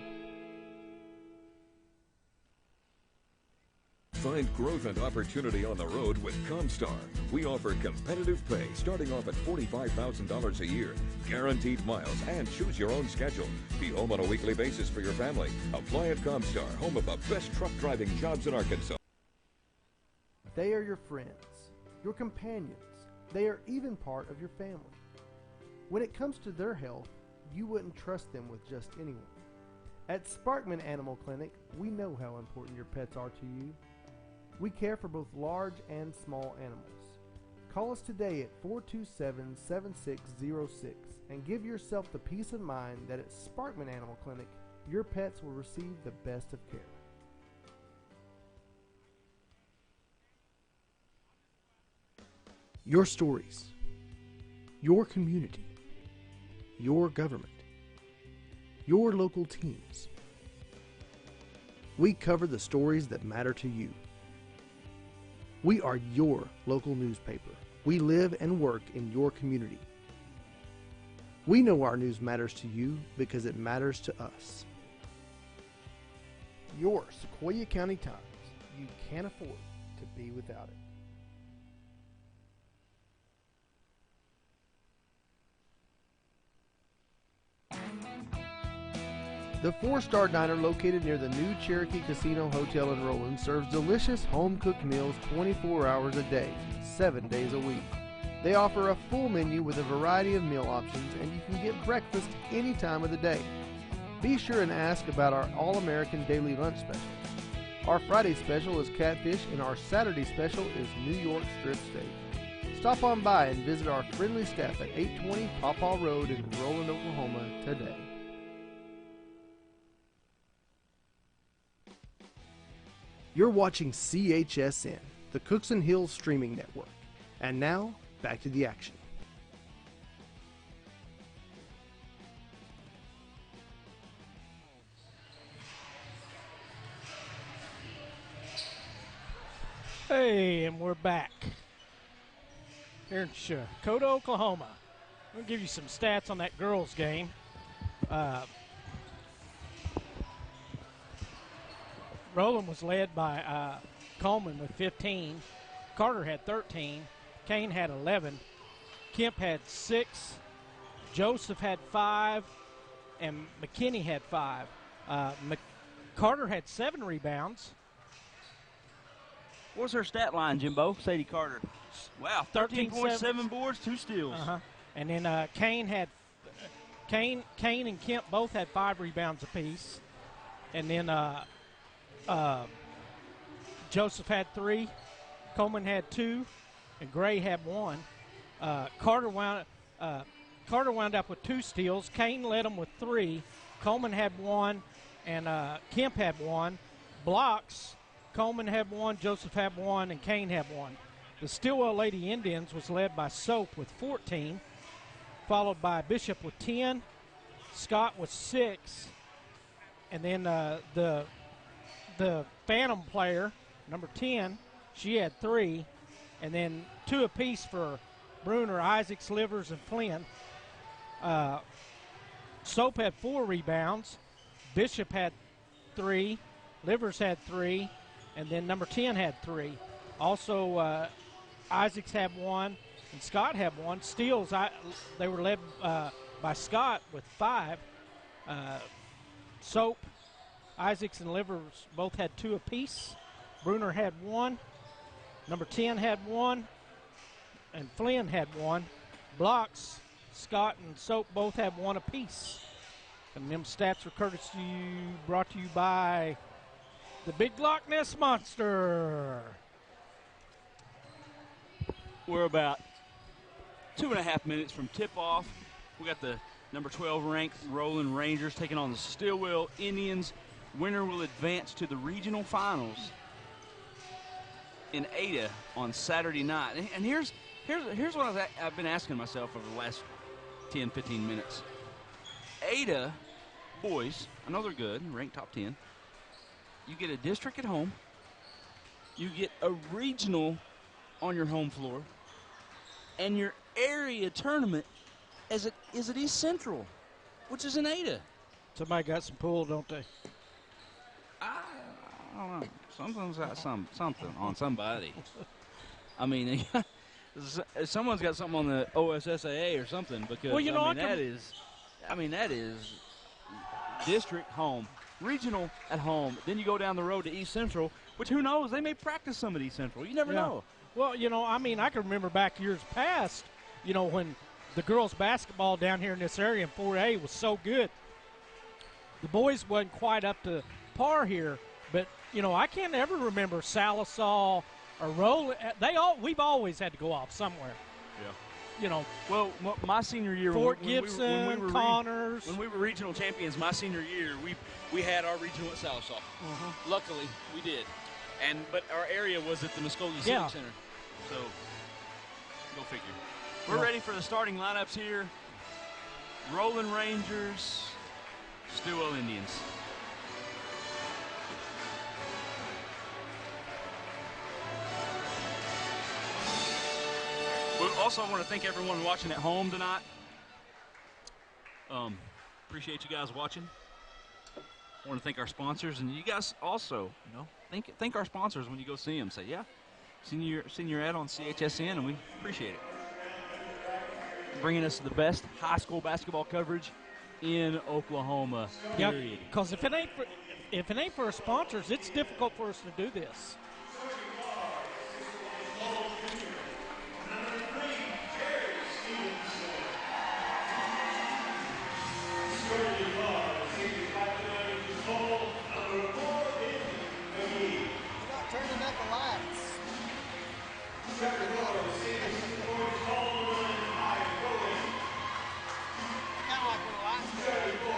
Find growth and opportunity on the road with Comstar. We offer competitive pay starting off at $45,000 a year, guaranteed miles, and choose your own schedule. Be home on a weekly basis for your family. Apply at Comstar, home of the best truck driving jobs in Arkansas. They are your friends, your companions. They are even part of your family. When it comes to their health, you wouldn't trust them with just anyone. At Sparkman Animal Clinic, we know how important your pets are to you. We care for both large and small animals. Call us today at 427-7606 and give yourself the peace of mind that at Sparkman Animal Clinic, your pets will receive the best of care. Your stories, your community, your government, your local teams. We cover the stories that matter to you. We are your local newspaper. We live and work in your community. We know our news matters to you because it matters to us. Your Sequoyah County Times. You can't afford to be without it. The 4-Star Diner located near the new Cherokee Casino Hotel in Roland serves delicious home-cooked meals 24 hours a day, 7 days a week. They offer a full menu with a variety of meal options, and you can get breakfast any time of the day. Be sure and ask about our All-American Daily Lunch Special. Our Friday special is catfish, and our Saturday special is New York strip steak. Stop on by and visit our friendly staff at 820 Pawpaw Road in Roland, Oklahoma today. You're watching CHSN, the Cookson Hills Streaming Network. And now, back to the action. Hey, and we're back here in Sequoyah, Oklahoma. I'm going to give you some stats on that girls' game. Roland was led by Coleman with 15. Carter had 13. Kane had 11. Kemp had 6. Joseph had 5. And McKinney had 5. Carter had 7 rebounds. What's her stat line, Jimbo? Sadie Carter. Wow, 13.7 boards, 2 steals. And then Kane and Kemp both had 5 rebounds apiece. And then Joseph had 3, Coleman had 2, and Gray had 1. Carter wound up with 2 steals. Kane led them with 3. Coleman had 1, and Kemp had 1. Blocks, Coleman had 1, Joseph had 1, and Kane had 1. The Stilwell Lady Indians was led by Soap with 14, followed by Bishop with 10, Scott with 6, and then the Phantom player, number 10, she had 3, and then 2 apiece for Bruner, Isaacs, Livers, and Flynn. Soap had 4 rebounds. Bishop had 3. Livers had 3. And then number 10 had 3. Also, Isaacs had 1, and Scott had 1. Steals, they were led by Scott with 5. Soap, Isaacs, and Livers both had 2 apiece. Bruner had 1. Number 10 had 1. And Flynn had 1. Blocks, Scott and Soap both had 1 apiece. And them stats were brought to you by the Big Loch Ness Monster. We're about 2.5 minutes from tip-off. We got the number 12 ranked Roland Rangers taking on the Stilwell Indians. Winner will advance to the regional finals in Ada on Saturday night. And here's what I've been asking myself over the last 10, 15 minutes. Ada boys, I know they're good, ranked top 10. You get a district at home. You get a regional on your home floor. And your area tournament is at East Central, which is in Ada. Somebody got some pull, don't they? I don't know. Something's got something on somebody. I mean, someone's got something on the OSSAA or something, because that is district home, regional at home. Then you go down the road to East Central, which who knows? They may practice some at East Central. You never know. Well, I can remember back years past, when the girls' basketball down here in this area in 4A was so good. The boys wasn't quite up to par here, but, I can't ever remember Salisaw or Roland. We've always had to go off somewhere. Yeah. Well, my senior year, Fort Gibson, Connors. When we were regional champions, my senior year, we had our regional at Salisaw. Mm-hmm. Luckily, we did. But our area was at the Muskogee Civic Center. So, go figure. We're ready for the starting lineups here. Roland Rangers, Stilwell Indians. We also want to thank everyone watching at home tonight. Appreciate you guys watching. I want to thank our sponsors, and you guys also, thank our sponsors when you go see them. Say, seen your ad on CHSN, and we appreciate it. Bringing us the best high school basketball coverage in Oklahoma. Period. Because if it ain't for our sponsors, it's difficult for us to do this. Turning up the lights. Kind of like when the lights go.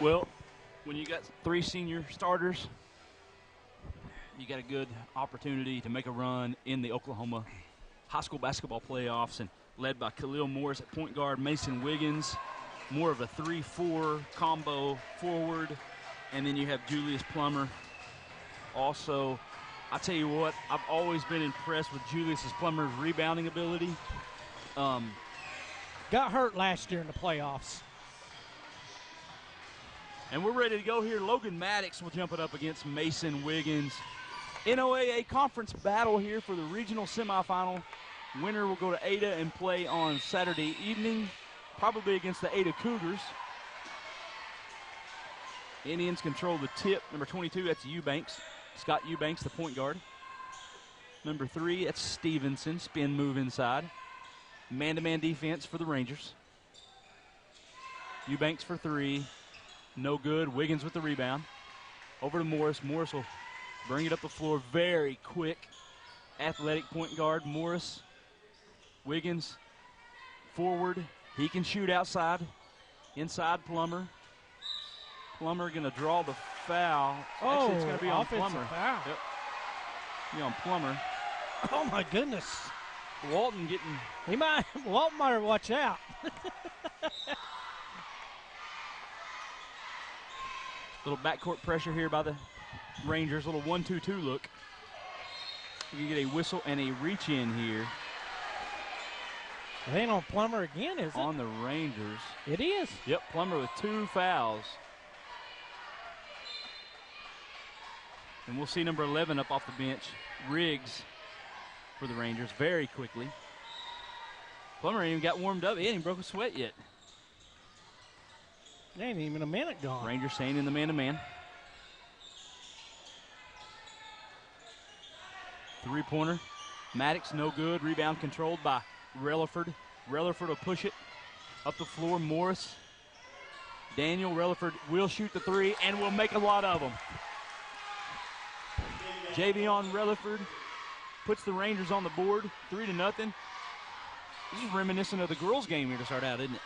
Well, when you got 3 senior starters, you got a good opportunity to make a run in the Oklahoma high school basketball playoffs, and led by Khalil Morris at point guard, Mason Wiggins, more of a 3-4 combo forward, and then you have Julius Plummer. Also, I tell you what, I've always been impressed with Julius Plummer's rebounding ability. Got hurt last year in the playoffs. And we're ready to go here. Logan Maddox will jump it up against Mason Wiggins. NOAA conference battle here for the regional semifinal. Winner will go to Ada and play on Saturday evening, probably against the Ada Cougars. Indians control the tip. Number 22, that's Eubanks. Scott Eubanks, the point guard. Number 3, that's Stevenson. Spin move inside. Man-to-man defense for the Rangers. Eubanks for 3. No good. Wiggins with the rebound. Over to Morris. Morris will bring it up the floor. Very quick, athletic point guard. Morris. Wiggins forward. He can shoot outside. Inside Plummer. Plummer going to draw the foul. Actually, it's going to be on offensive Plummer. foul. Yep. Be on Plummer. Oh, my goodness. Walton getting. Walton might watch out. Little backcourt pressure here by the Rangers. Little 1-2-2 look. We can get a whistle and a reach in here. It ain't on Plummer again, is it? On the Rangers. It is. Yep, Plummer with 2 fouls. And we'll see number 11 up off the bench, Riggs, for the Rangers very quickly. Plummer ain't even got warmed up. He ain't even broke a sweat yet. Ain't even a minute gone. Rangers staying in the man-to-man. Three-pointer. Maddox, no good. Rebound controlled by Relaford. Relaford will push it up the floor. Morris. Daniel Relaford will shoot the three and will make a lot of them. Javion Relaford puts the Rangers on the board, 3-0. This is reminiscent of the girls' game here to start out, isn't it?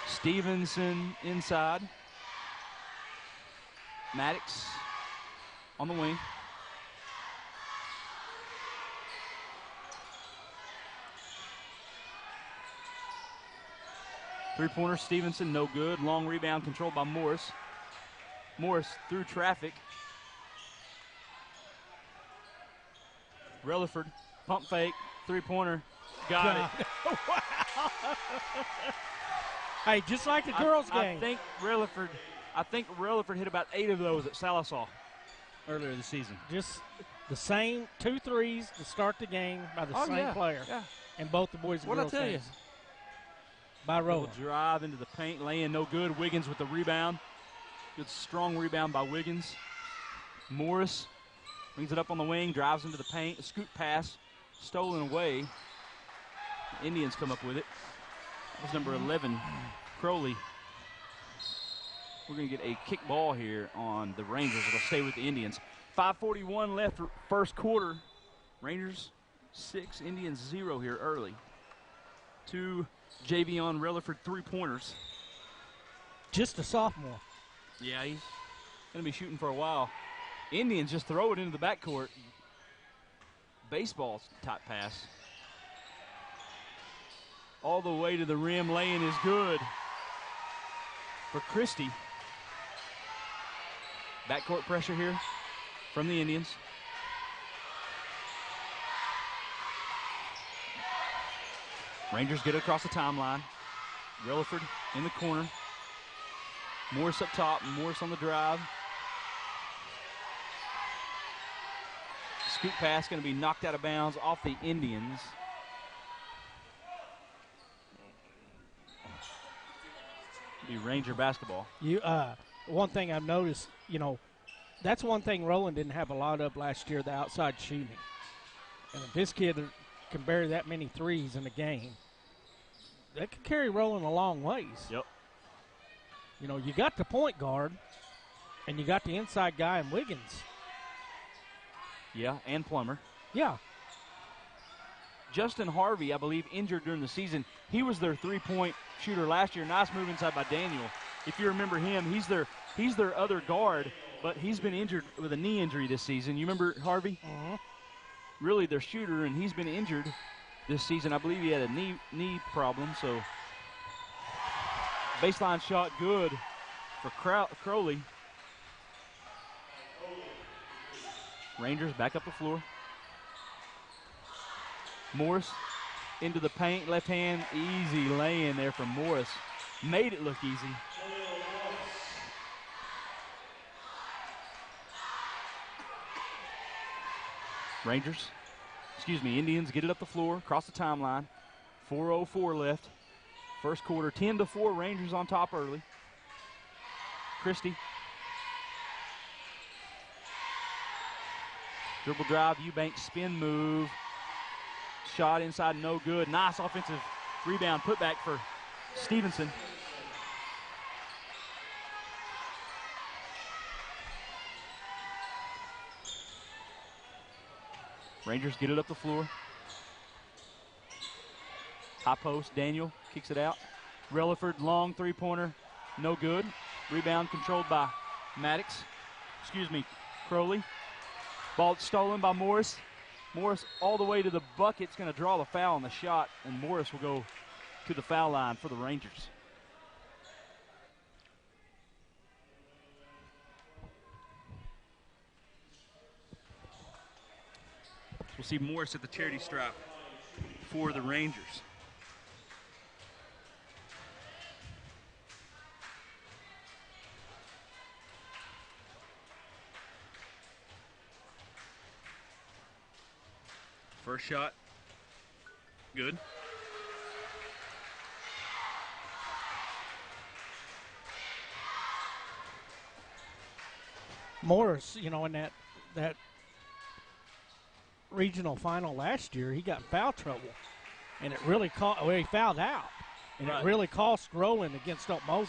Stevenson inside. Maddox on the wing. Three-pointer, Stevenson, no good. Long rebound controlled by Morris. Morris through traffic. Relaford, pump fake, three-pointer. Got it. Wow. Hey, just like the girls' game. I think Relaford hit about 8 of those at Sallisaw earlier this season. Just the same 2 threes to start the game by the same player. Yeah. And both the boys and girls What'd I tell games. By Roland. Drive into the paint, laying no good. Wiggins with the rebound. Good strong rebound by Wiggins. Morris brings it up on the wing, drives into the paint. A scoop pass, stolen away. The Indians come up with it. That was number 11, Crowley. We're going to get a kick ball here on the Rangers. It'll stay with the Indians. 5:41 left, first quarter. Rangers 6, Indians 0 here early. 2 Javion Relaford three-pointers. Just a sophomore. Yeah, he's going to be shooting for a while. Indians just throw it into the backcourt. Baseball type pass. All the way to the rim. Laying is good for Christie. Backcourt pressure here from the Indians. Rangers get it across the timeline. Relaford in the corner. Morris up top. Morris on the drive. Scoop pass going to be knocked out of bounds off the Indians. Be Ranger basketball. One thing I've noticed, that's one thing Roland didn't have a lot of last year, the outside shooting. And if this kid can bury that many threes in a game, that could carry Roland a long ways. Yep. You got the point guard, and you got the inside guy in Wiggins. Yeah, and Plummer. Yeah. Justin Harvey, I believe, injured during the season. He was their three-point shooter last year. Nice move inside by Daniel. If you remember him, he's their other guard, but he's been injured with a knee injury this season. You remember Harvey? Uh-huh. Really their shooter, and he's been injured this season. I believe he had a knee problem, so baseline shot good for Crowley. Rangers back up the floor. Morris into the paint, left hand, easy lay-in there from Morris. Made it look easy. Indians get it up the floor, across the timeline. 4:04 left. First quarter, 10-4, Rangers on top early. Christie. Dribble drive, Eubanks spin move. Shot inside, no good. Nice offensive rebound putback for Stevenson. Rangers get it up the floor. High post, Daniel kicks it out. Relaford, long three-pointer, no good. Rebound controlled by Crowley. Ball stolen by Morris. Morris all the way to the bucket. It's going to draw the foul on the shot, and Morris will go to the foul line for the Rangers. We'll see Morris at the charity stripe for the Rangers. First shot, good. Morris, you know, in that regional final last year, he got foul trouble, and it really he fouled out, and it really cost Roland against Okmulgee.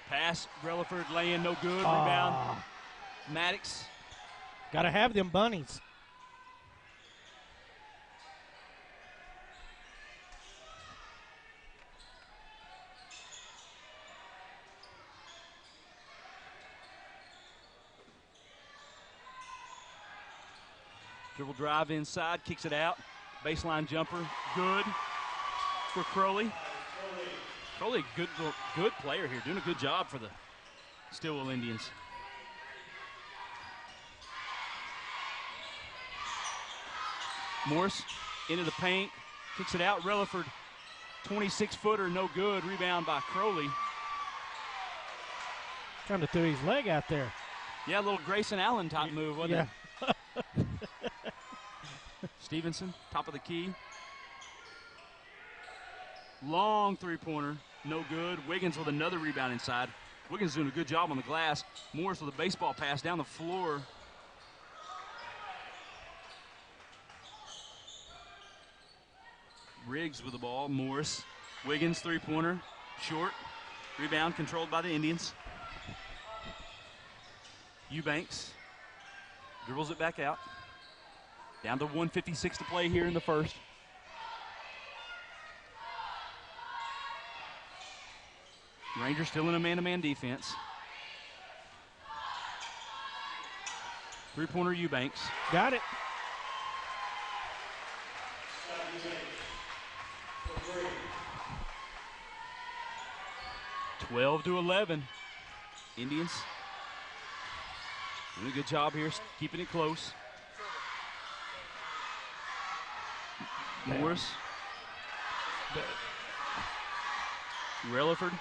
Pass, Relaford laying, no good. Rebound, Maddox. Got to have them bunnies. Dribble drive inside, kicks it out. Baseline jumper, good for Crowley. Crowley, good player here, doing a good job for the Stilwell Indians. Morris into the paint, kicks it out. Relaford, 26-footer, no good. Rebound by Crowley. Kind of threw his leg out there. Yeah, a little Grayson Allen type move, wasn't it? Stevenson, top of the key. Long three-pointer, no good. Wiggins with another rebound inside. Wiggins doing a good job on the glass. Morris with a baseball pass down the floor. Riggs with the ball. Morris. Wiggins, three-pointer, short. Rebound controlled by the Indians. Eubanks dribbles it back out. Down to 1:56 to play here in the first. Rangers still in a man-to-man defense. Three-pointer Eubanks. Got it. Twelve to 11. Indians doing a good job here, keeping it close. Morris. Relaford.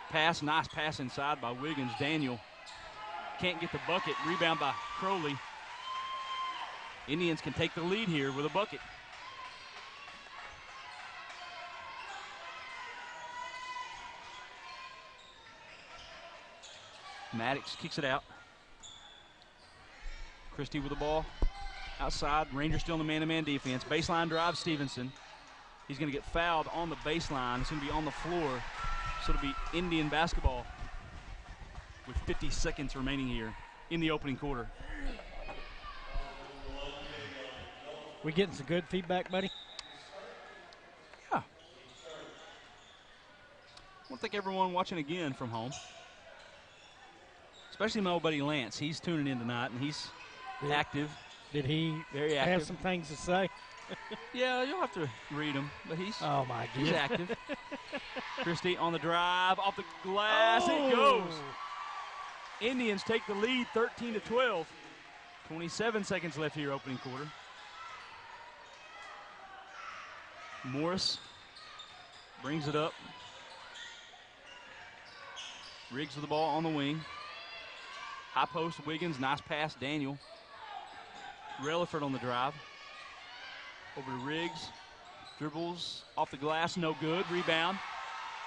Pass, nice pass inside by Wiggins. Daniel can't get the bucket. Rebound by Crowley. Indians can take the lead here with a bucket. Maddox kicks it out. Christie with the ball. Outside, Rangers still in the man-to-man defense. Baseline drive, Stevenson. He's going to get fouled on the baseline. It's going to be on the floor. So it'll be Indian basketball with 50 seconds remaining here in the opening quarter. We getting some good feedback, buddy? Yeah. I want to thank everyone watching again from home. Especially my old buddy Lance. He's tuning in tonight, and he's active. Did he Very active. have some things to say? Yeah, you'll have to read them, but he's he's active. Christie on the drive, off the glass, it goes. Indians take the lead, 13-12. 27 seconds left here, opening quarter. Morris brings it up. Riggs with the ball on the wing. High post, Wiggins, nice pass, Daniel. Relaford on the drive. Over to Riggs. Dribbles off the glass, no good. Rebound.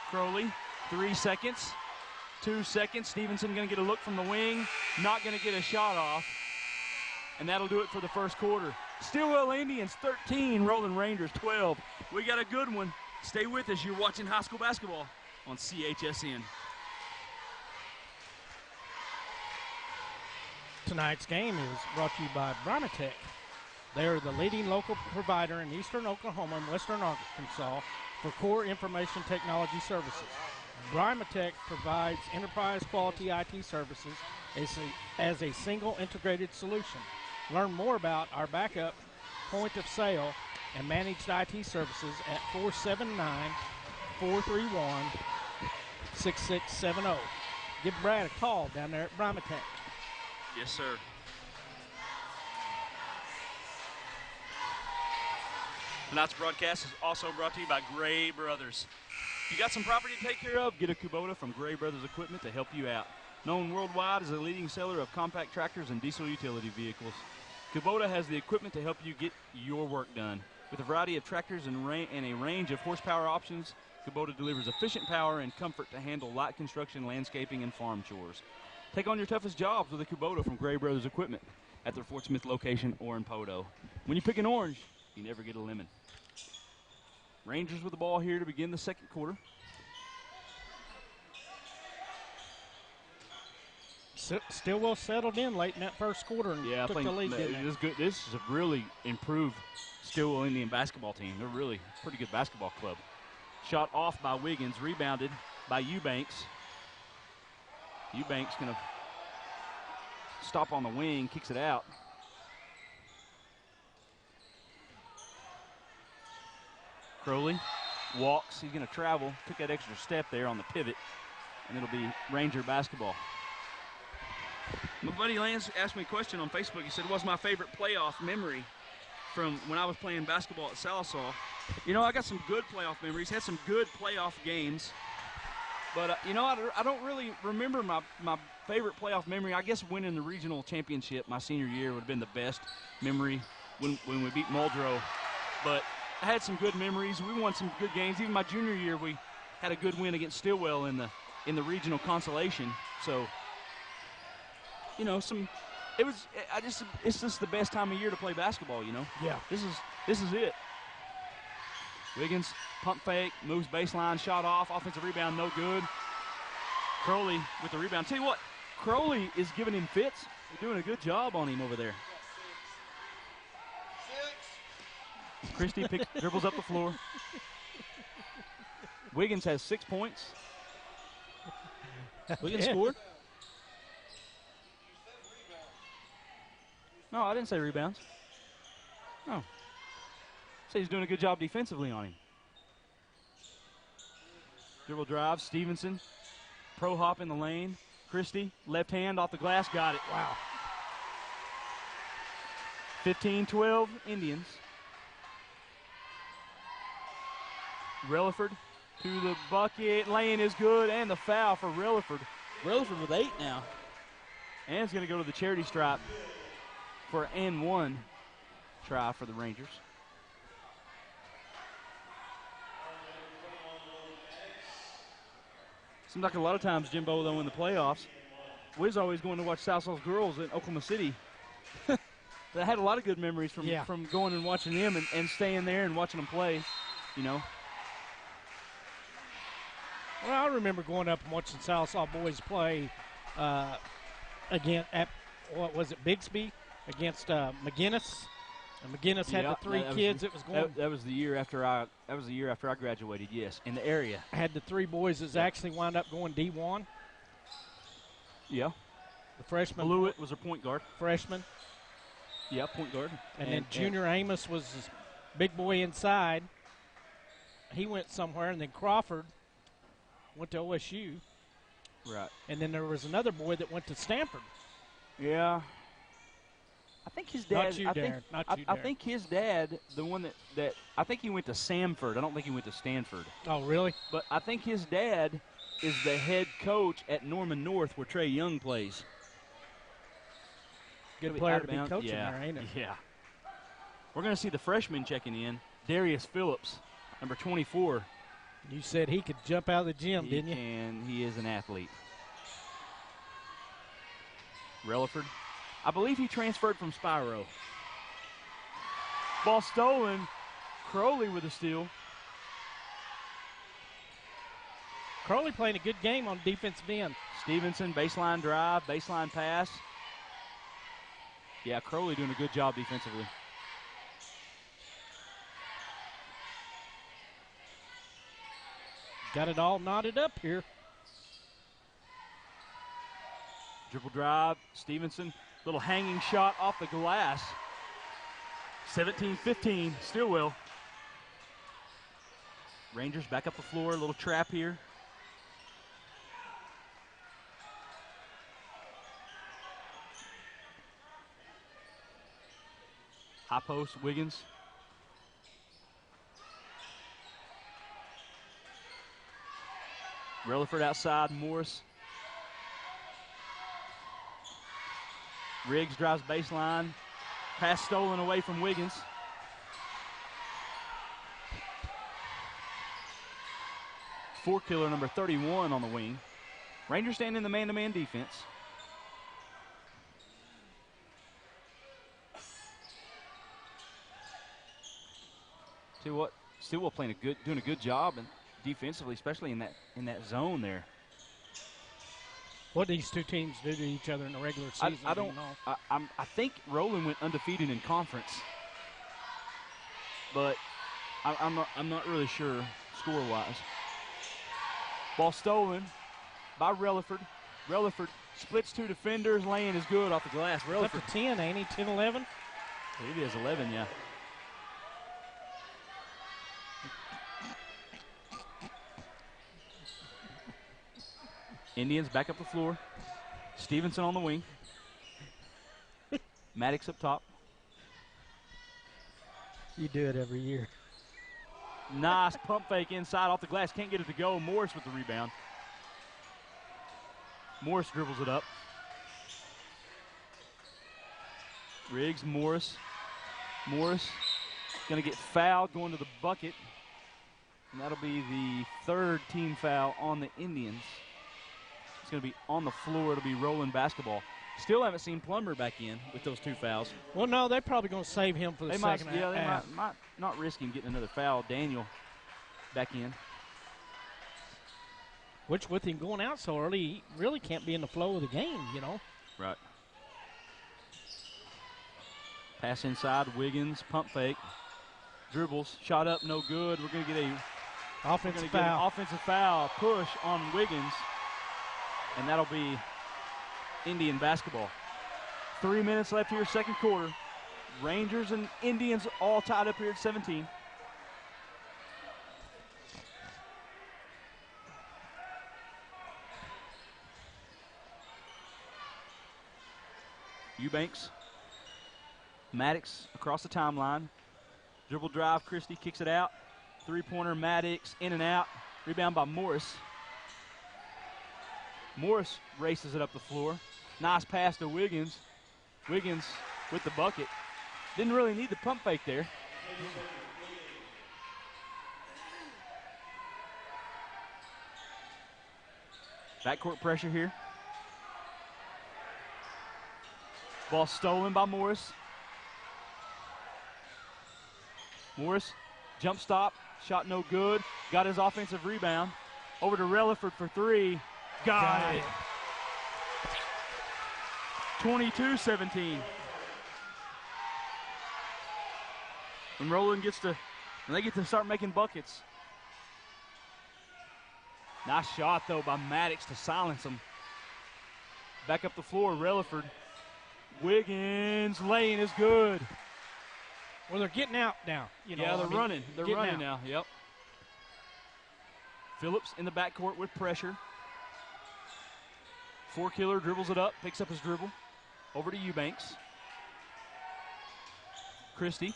Crowley, 3 seconds. 2 seconds. Stevenson going to get a look from the wing. Not going to get a shot off. And that'll do it for the first quarter. Stilwell Indians 13, Roland Rangers 12. We got a good one. Stay with us. You're watching high school basketball on CHSN. Tonight's game is brought to you by Bromatech. They are the leading local provider in eastern Oklahoma and western Arkansas for core information technology services. Brimatech provides enterprise quality IT services as a single integrated solution. Learn more about our backup, point of sale, and managed IT services at 479-431-6670. Give Brad a call down there at Brimatech. Yes, sir. Tonight's broadcast is also brought to you by Gray Brothers. If you got some property to take care of, get a Kubota from Gray Brothers Equipment to help you out. Known worldwide as a leading seller of compact tractors and diesel utility vehicles, Kubota has the equipment to help you get your work done. With a variety of tractors and a range of horsepower options, Kubota delivers efficient power and comfort to handle light construction, landscaping, and farm chores. Take on your toughest jobs with a Kubota from Gray Brothers Equipment at their Fort Smith location or in Podo. When you pick an orange, you never get a lemon. Rangers with the ball here to begin the second quarter. Stilwell settled in late in that first quarter and took the lead, didn't it? This is a really improved Stilwell Indian basketball team. They're really a pretty good basketball club. Shot off by Wiggins, rebounded by Eubanks. Eubanks going to stop on the wing, kicks it out. Crowley walks. He's going to travel. Took that extra step there on the pivot, and it'll be Ranger basketball. My buddy Lance asked me a question on Facebook. He said, what's my favorite playoff memory from when I was playing basketball at Salisaw? You know, I got some good playoff memories, had some good playoff games. But, you know, I don't really remember my favorite playoff memory. I guess winning the regional championship my senior year would have been the best memory when we beat Muldrow. But I had some good memories. We won some good games. Even my junior year, we had a good win against Stilwell in the regional consolation. So, you know, it's just the best time of year to play basketball, you know. Yeah. This is it. Wiggins, pump fake, moves baseline, shot off, offensive rebound, no good. Crowley with the rebound. Tell you what, Crowley is giving him fits. They're doing a good job on him over there. Christie dribbles up the floor. Wiggins has 6 points. Wiggins scored. No, I didn't say rebounds. No. Say he's doing a good job defensively on him. Dribble drive, Stevenson. Pro hop in the lane. Christie, left hand off the glass, got it. Wow. 15-12 Indians. Relaford to the bucket. Lane is good, and the foul for Relaford. Relaford with 8 now. And it's going to go to the charity stripe for an N1 try for the Rangers. Seems like a lot of times, Jimbo, though, in the playoffs, we was always going to watch Southside girls in Oklahoma City. I had a lot of good memories from going and watching them and staying there and watching them play, you know. Well, I remember going up and watching Southside boys play again at, what was it, Bixby against McGinnis. And McGinnis had the 3 kids that was going. That was the year after I graduated. Yes, in the area. I had the 3 boys that actually wound up going D1. Yeah. The freshman. Blewett was a point guard. Freshman. Yeah, point guard. And then Junior Amos was this big boy inside. He went somewhere, and then Crawford went to OSU. Right. And then there was another boy that went to Stanford. Yeah. I think his dad. Not you, Darren. I think his dad, the one that I think he went to Samford. I don't think he went to Stanford. Oh, really? But I think his dad is the head coach at Norman North, where Trey Young plays. Good player to be coaching there, ain't it? Yeah. We're going to see the freshman checking in, Darius Phillips, number 24. You said he could jump out of the gym, didn't you? And he is an athlete. Relaford. I believe he transferred from Spyro. Ball stolen. Crowley with a steal. Crowley playing a good game on defensive end. Stevenson, baseline drive, baseline pass. Yeah, Crowley doing a good job defensively. got it all knotted up here. Dribble drive, Stevenson, little hanging shot off the glass. 17-15, Stilwell. Rangers back up the floor, a little trap here. High post, Wiggins. Relaford outside, Morris. Riggs drives baseline. Pass stolen away from Wiggins. Four-killer number 31 on the wing. Rangers staying in the man-to-man defense. See what? Stilwell playing doing a good job and defensively, especially in that zone there. What these two teams do to each other in the regular season? I don't know. I think Roland went undefeated in conference, but I'm not really sure score-wise. Ball stolen by Relaford. Relaford splits two defenders. Lane is good off the glass. Relaford. Up to 10, ain't he? 10-11? It is 11, yeah. Indians back up the floor. Stevenson on the wing. Maddox up top. You do it every year. Nice pump fake inside off the glass. Can't get it to go. Morris with the rebound. Morris dribbles it up. Riggs, Morris. Morris going to get fouled going to the bucket. And that'll be the third team foul on the Indians. It's going to be on the floor. It'll be Roland basketball. Still haven't seen Plummer back in with those two fouls. Well, no, they're probably going to save him for the second half. Yeah, they might not risk him getting another foul. Daniel back in. Which, with him going out so early, he really can't be in the flow of the game, you know. Right. Pass inside, Wiggins, pump fake. Dribbles, shot up, no good. We're going to get an offensive foul push on Wiggins. And that'll be Indian basketball. 3 minutes left here, second quarter. Rangers and Indians all tied up here at 17. Eubanks. Maddox across the timeline. Dribble drive, Christie kicks it out. Three-pointer, Maddox in and out. Rebound by Morris. Morris races it up the floor. Nice pass to Wiggins. Wiggins with the bucket. Didn't really need the pump fake there. Backcourt pressure here. Ball stolen by Morris. Morris, jump stop, shot no good. Got his offensive rebound. Over to Relaford for three. Got it. 22-17. And Roland they get to start making buckets. Nice shot, though, by Maddox to silence him. Back up the floor, Relaford. Wiggins, lane is good. Well, they're getting out now. They're running. They're running now, yep. Phillips in the backcourt with pressure. Four-killer dribbles it up, picks up his dribble. Over to Eubanks. Christie.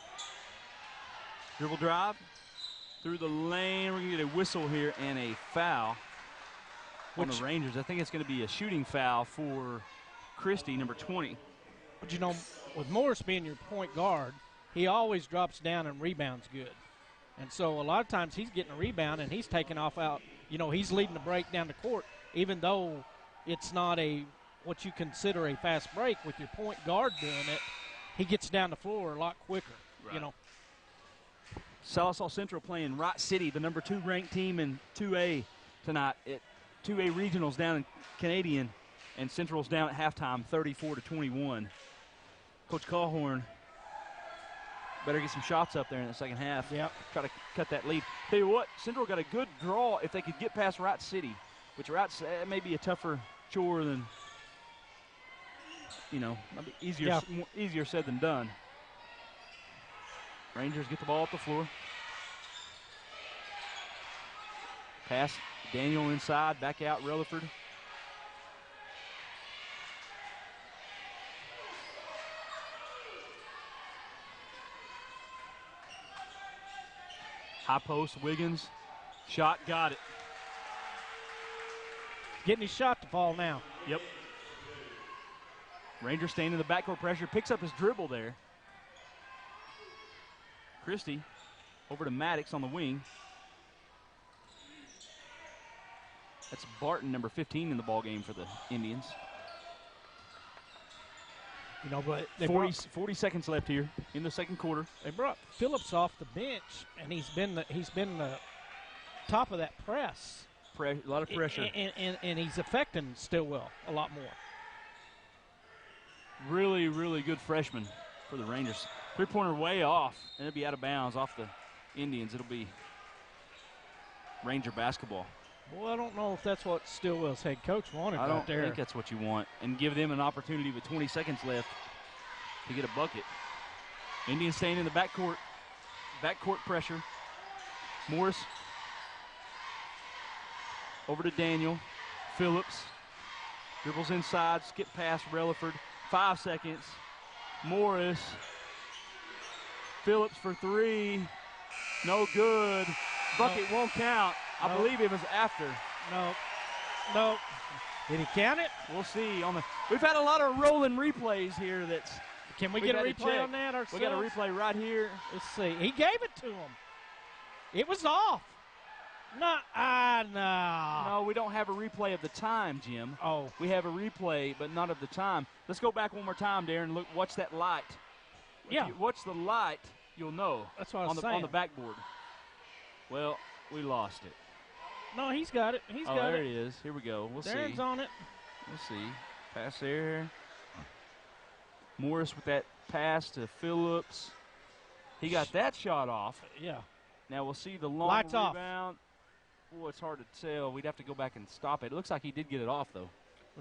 Dribble drive. Through the lane. We're going to get a whistle here and a foul on the Rangers. I think it's going to be a shooting foul for Christie, number 20. But, with Morris being your point guard, he always drops down and rebounds good. And so a lot of times he's getting a rebound and he's taking off out. He's leading the break down the court, even though it's not what you consider a fast break. With your point guard doing it, he gets down the floor a lot quicker, right. Salisal Central playing Wright City, the number 2 ranked team in 2A tonight. 2A regionals down in Canadian, and Central's down at halftime, 34-21. Coach Callhorn better get some shots up there in the second half. Yep. Try to cut that lead. Tell you what, Central got a good draw if they could get past Wright City, which Wright may be a tougher chore than, might be easier said than done. Rangers get the ball off the floor. Pass, Daniel inside, back out, Rutherford. High post, Wiggins. Shot, got it. Getting his shot to fall now. Yep. Ranger staying in the backcourt pressure, picks up his dribble there. Christie over to Maddox on the wing. That's Barton, number 15 in the ball game for the Indians. But 40 seconds left here in the second quarter. They brought Phillips off the bench, and he's been the top of that press. A lot of pressure. And he's affecting Stilwell a lot more. Really, really good freshman for the Rangers. Three-pointer way off, and it'll be out of bounds off the Indians. It'll be Ranger basketball. Well, I don't know if that's what Stilwell's head coach wanted I right don't there. think that's what you want. And give them an opportunity with 20 seconds left to get a bucket. Indians staying in the backcourt. Backcourt pressure. Morris over to Daniel. Phillips dribbles inside, skip past Relaford. 5 seconds. Morris. Phillips for three. No good. Bucket won't count. I believe it was after. No. Did he count it? We'll see. We've had a lot of rolling replays here. Can we get a replay on that ourselves? We got a replay right here. Let's see. He gave it to him. It was off. No. No, we don't have a replay of the time, Jim. Oh. We have a replay, but not of the time. Let's go back one more time, Darren. Look, watch that light. Yeah. If you watch the light, you'll know. That's what I was saying. On the backboard. Well, we lost it. No, he's got it. He's got it. There it is. Here we go. We'll see. Darren's on it. We'll see. Pass there. Morris with that pass to Phillips. He got that shot off. Yeah. Now we'll see the long Lights rebound. Boy, it's hard to tell. We'd have to go back and stop it. It looks like he did get it off, though.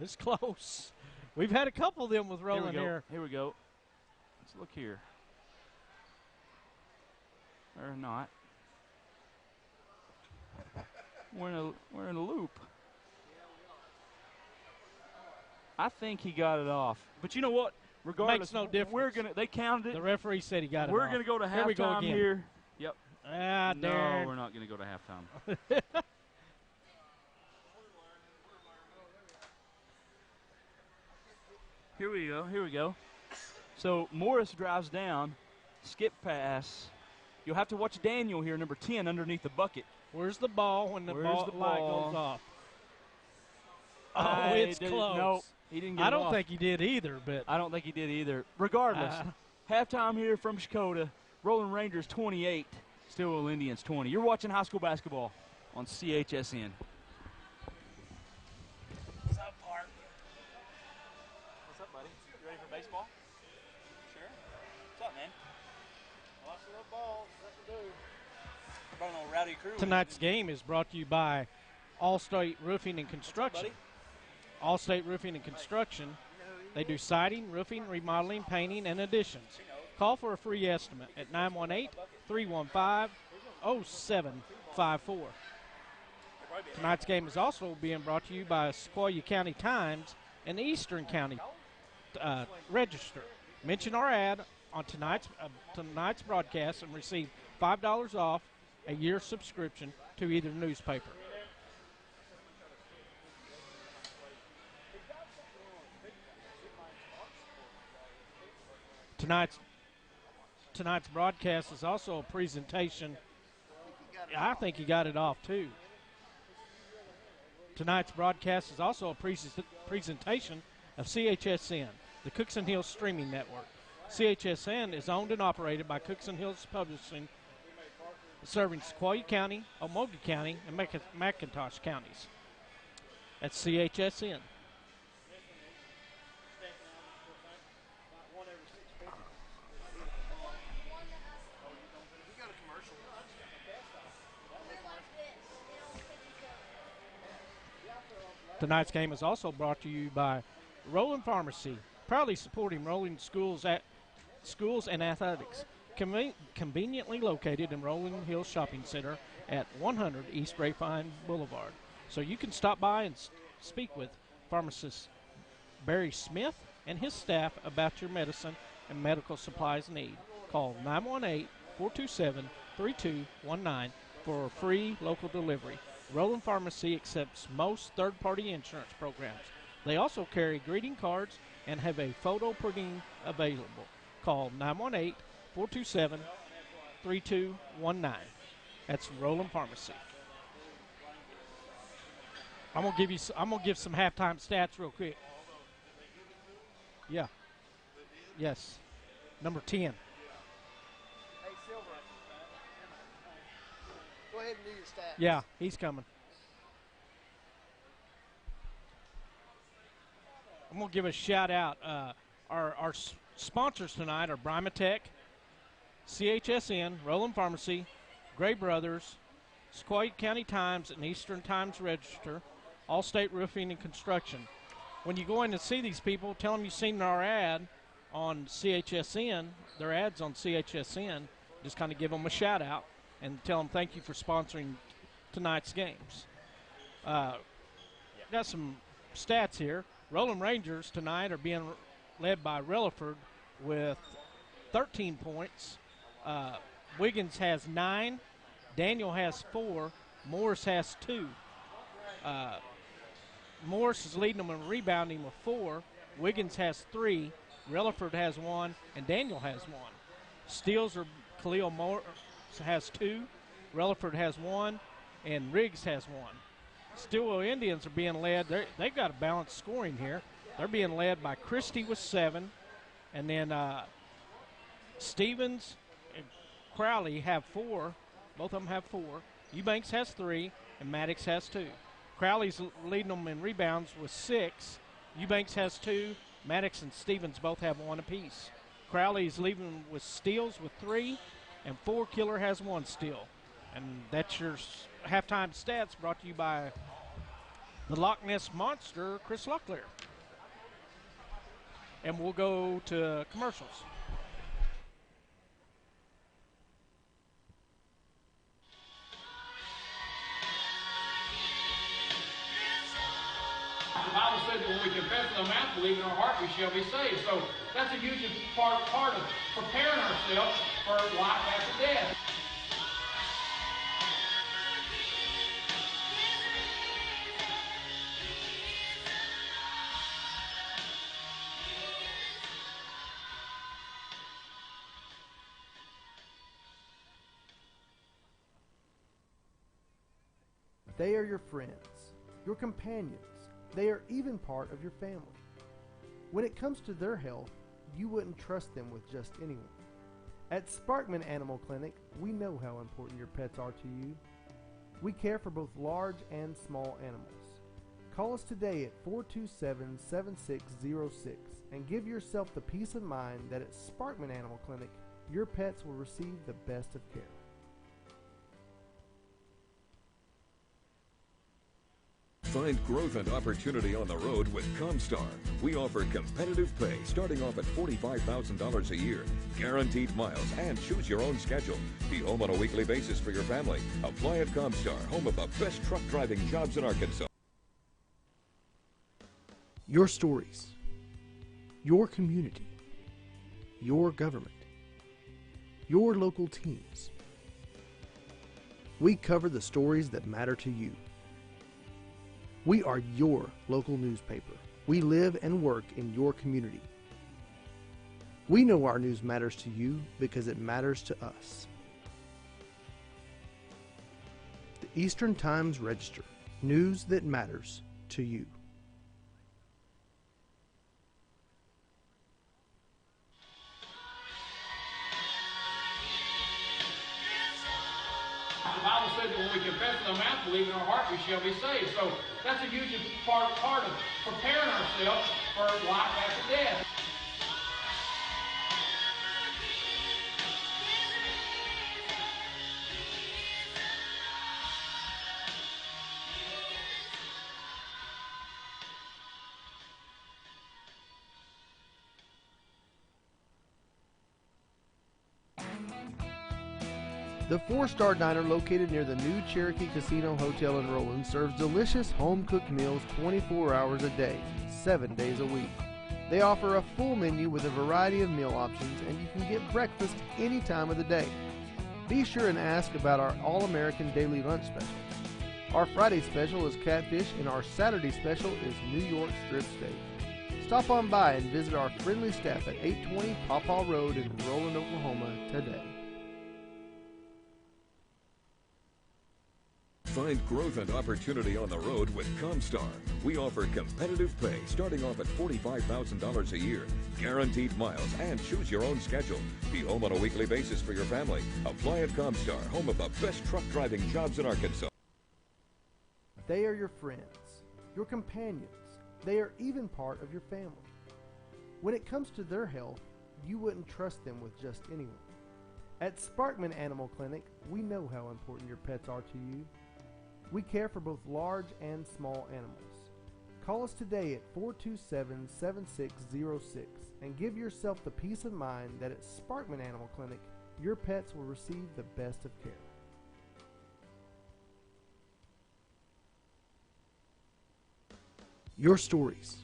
It's close. We've had a couple of them with Roland here. Here we go. Let's look here. Or not. We're in a loop. I think he got it off. But you know what? Regardless, makes no difference. They counted it. The referee said he got it off. We're going to go to halftime here. Yep. Darren. No, we're not going to go to halftime. Here we go. So Morris drives down, skip pass. You'll have to watch Daniel here, number 10, underneath the bucket. Where's the ball when the light goes off? Oh, it's close. No, he didn't get it off. I don't think he did either, but I don't think he did either. Regardless, halftime here from Shakota. Roland Rangers 28, Stilwell Indians 20. You're watching high school basketball on CHSN. What's up, Park? What's up, buddy? You ready for baseball? Sure. What's up, man? Watch the little balls. Nothing to do. About an old rowdy crew. Tonight's game is brought to you by All-State Roofing and Construction. All-State Roofing and Construction. They do siding, roofing, remodeling, painting, and additions. Call for a free estimate at 918-315-0754. Tonight's game is also being brought to you by Sequoyah County Times and the Eastern County Register. Mention our ad on tonight's broadcast and receive $5 off a year subscription to either newspaper. Tonight's broadcast is also a presentation. I think you got it off too. Tonight's broadcast is also a presentation of CHSN, the Cookson Hills Streaming Network. CHSN is owned and operated by Cookson Hills Publishing, serving Sequoyah County, Okmulgee County, and McIntosh counties. That's CHSN. Tonight's game is also brought to you by Roland Pharmacy, proudly supporting Roland schools and athletics. Conveniently located in Rolling Hills Shopping Center at 100 East Grapevine Boulevard. So you can stop by and speak with pharmacist Barry Smith and his staff about your medicine and medical supplies need. Call 918-427-3219 for a free local delivery. Roland Pharmacy accepts most third-party insurance programs. They also carry greeting cards and have a photo printing available. Call 918-427-3219. That's Roland Pharmacy. I'm gonna give some halftime stats real quick. Yeah. Yes. Number 10. Hey, Silver. Go ahead and do your stats. Yeah, he's coming. I'm going to give a shout out. Our sponsors tonight are Brimatech, CHSN, Roland Pharmacy, Gray Brothers, Sequoyah County Times, and Eastern Times Register, Allstate Roofing and Construction. When you go in and see these people, tell them you've seen our ad on CHSN, their ads on CHSN. Just kind of give them a shout out and tell them thank you for sponsoring tonight's games. Got some stats here. Roland Rangers tonight are being led by Relaford with 13 points. Wiggins has 9. Daniel has 4. Morris has 2. Morris is leading them in rebounding with 4. Wiggins has 3. Relaford has 1. And Daniel has 1. Steals are Khalil Morris has 2. Relaford has 1. And Riggs has 1. Stilwell Indians are being led. They've got a balanced scoring here. They're being led by Christie with 7. And then Stevens and Crowley have 4. Both of them have 4. Eubanks has 3. And Maddox has 2. Crowley's leading them in rebounds with 6. Eubanks has 2. Maddox and Stevens both have 1 apiece. Crowley's leading with steals with 3. And 4 Killer has 1 steal. And that's your halftime stats brought to you by the Loch Ness Monster, Chris Locklear. And we'll go to commercials. The Bible said that when we confess with our mouth, believe in our heart, we shall be saved. So that's a huge part of preparing ourselves for life after death. They are your friends, your companions. They are even part of your family. When it comes to their health, you wouldn't trust them with just anyone. At Sparkman Animal Clinic, we know how important your pets are to you. We care for both large and small animals. Call us today at 427-7606 and give yourself the peace of mind that at Sparkman Animal Clinic, your pets will receive the best of care. Find growth and opportunity on the road with Comstar. We offer competitive pay starting off at $45,000 a year, guaranteed miles, and choose your own schedule. Be home on a weekly basis for your family. Apply at Comstar, home of the best truck driving jobs in Arkansas. Your stories, your community, your government, your local teams. We cover the stories that matter to you. We are your local newspaper. We live and work in your community. We know our news matters to you because it matters to us. The Eastern Times Register, news that matters to you. The Bible said that when we confess with our mouth, believe in our heart, we shall be saved. So that's a huge part of preparing ourselves for life after death. The 4-Star Diner located near the new Cherokee Casino Hotel in Roland serves delicious home-cooked meals 24 hours a day, 7 days a week. They offer a full menu with a variety of meal options, and you can get breakfast any time of the day. Be sure and ask about our All-American Daily Lunch specials. Our Friday special is catfish, and our Saturday special is New York strip steak. Stop on by and visit our friendly staff at 820 Pawpaw Road in Roland, Oklahoma today. Find growth and opportunity on the road with Comstar. We offer competitive pay starting off at $45,000 a year, guaranteed miles, and choose your own schedule. Be home on a weekly basis for your family. Apply at Comstar, home of the best truck driving jobs in Arkansas. They are your friends, your companions. They are even part of your family. When it comes to their health, you wouldn't trust them with just anyone. At Sparkman Animal Clinic, we know how important your pets are to you. We care for both large and small animals. Call us today at 427-7606 and give yourself the peace of mind that at Sparkman Animal Clinic, your pets will receive the best of care. Your stories,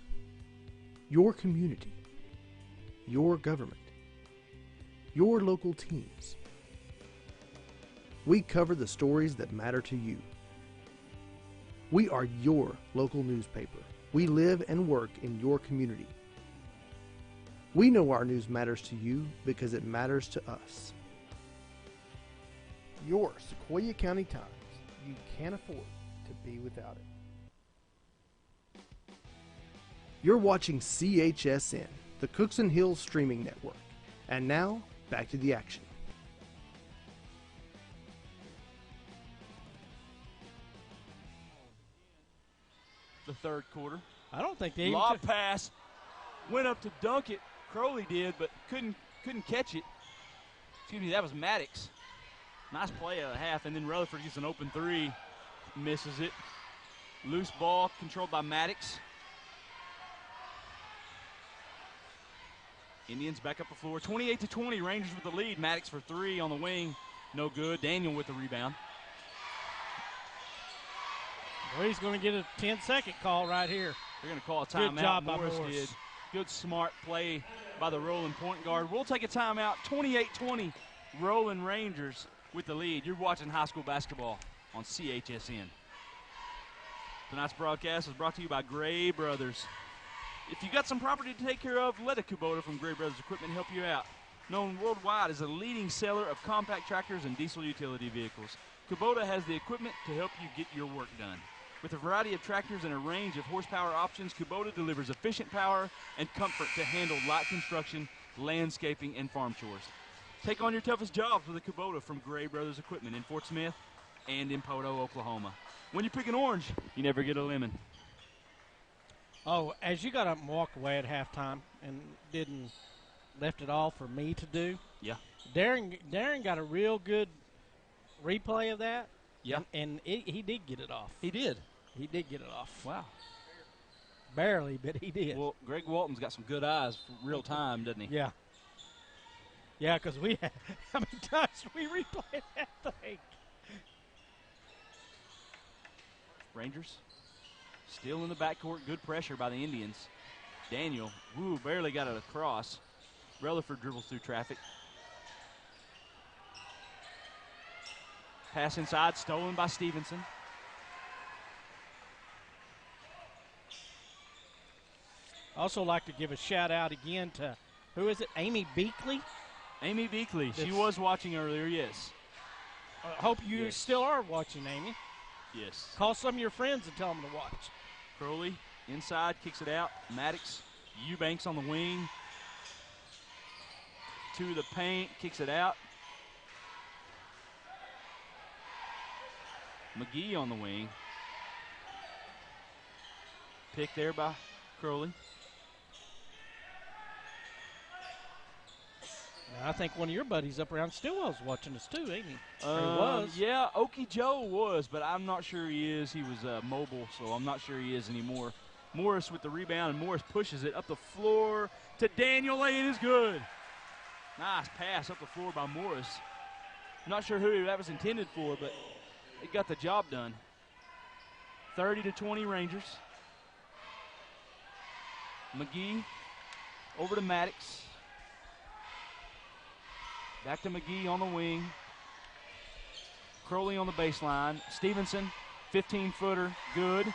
your community, your government, your local teams. We cover the stories that matter to you. We are your local newspaper. We live and work in your community. We know our news matters to you because it matters to us. Your Sequoyah County Times. You can't afford to be without it. You're watching CHSN, the Cookson Hills Streaming Network. And now, back to the action. The third quarter. I don't think they even Lob pass. Went up to dunk it. Crowley did, but couldn't catch it. Excuse me, that was Maddox. Nice play at the half, and then Rutherford gets an open three. Misses it. Loose ball controlled by Maddox. Indians back up the floor. 28-20, Rangers with the lead. Maddox for three on the wing. No good. Daniel with the rebound. Well, he's going to get a 10-second call right here. They're going to call a timeout. Good job by Morris did. Good, smart play by the Roland point guard. We'll take a timeout. 28-20, Roland Rangers with the lead. You're watching high school basketball on CHSN. Tonight's broadcast is brought to you by Gray Brothers. If you got some property to take care of, let a Kubota from Gray Brothers Equipment help you out. Known worldwide as a leading seller of compact tractors and diesel utility vehicles, Kubota has the equipment to help you get your work done. With a variety of tractors and a range of horsepower options, Kubota delivers efficient power and comfort to handle light construction, landscaping, and farm chores. Take on your toughest jobs with a Kubota from Gray Brothers Equipment in Fort Smith and in Poto, Oklahoma. When you pick an orange, you never get a lemon. Oh, as you got up and walked away at halftime and left it all for me to do. Yeah. Darren got a real good replay of that. Yeah. And he did get it off. He did. He did get it off. Wow. Barely, but he did. Well, Greg Walton's got some good eyes for real time, doesn't he? Yeah. Yeah, because we had, how many times we replayed that thing? Rangers still in the backcourt. Good pressure by the Indians. Daniel, barely got it across. Rutherford dribbles through traffic. Pass inside, stolen by Stevenson. Also like to give a shout out again to, who is it, Amy Beakley? Amy Beakley. She was watching earlier, yes. I hope you still are watching, Amy. Yes. Call some of your friends and tell them to watch. Crowley inside, kicks it out. Maddox, Eubanks on the wing. To the paint, kicks it out. McGee on the wing. Pick there by Crowley. Now, I think one of your buddies up around Stilwell's watching us too, ain't he? Or he was. Yeah, Okie Joe was, but I'm not sure he is. He was mobile, so I'm not sure he is anymore. Morris with the rebound, and Morris pushes it up the floor to Daniel. Lane is good. Nice pass up the floor by Morris. Not sure who that was intended for, but it got the job done. 30-20 Rangers. McGee over to Maddox. Back to McGee on the wing. Crowley on the baseline. Stevenson, 15-footer, good.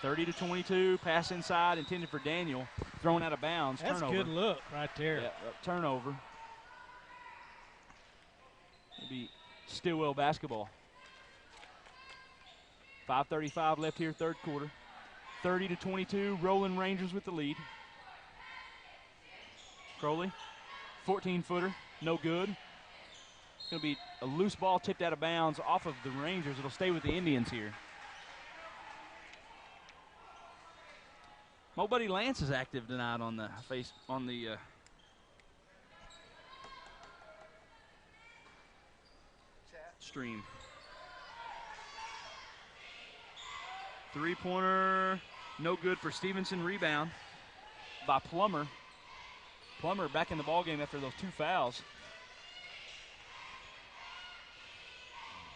30-22, pass inside, intended for Daniel, thrown out of bounds. That's turnover. a good look right there. Yeah, turnover. It'll be Stilwell basketball. 5:35 left here, third quarter. 30-22, Roland Rangers with the lead. Crowley, 14-footer, no good. It's going to be a loose ball tipped out of bounds off of the Rangers. It'll stay with the Indians here. My buddy Lance is active tonight on the stream. Three-pointer, no good for Stevenson. Rebound by Plummer. Plummer back in the ballgame after those 2 fouls.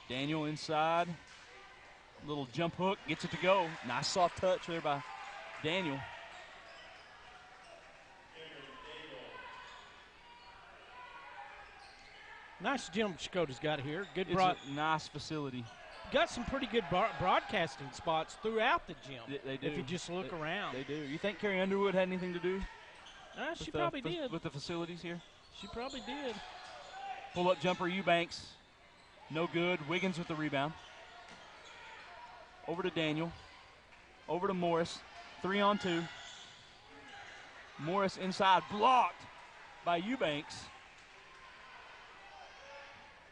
Daniel inside. Little jump hook, gets it to go. Nice soft touch there by Daniel. Nice gym Shakota's got here. Good It's a nice facility. got some pretty good broadcasting spots throughout the gym. They do. If you just look around. They do. You think Carrie Underwood had anything to do? She probably did. With the facilities here? She probably did. Pull-up jumper, Eubanks. No good. Wiggins with the rebound. Over to Daniel. Over to Morris. 3-on-2. Morris inside. Blocked by Eubanks.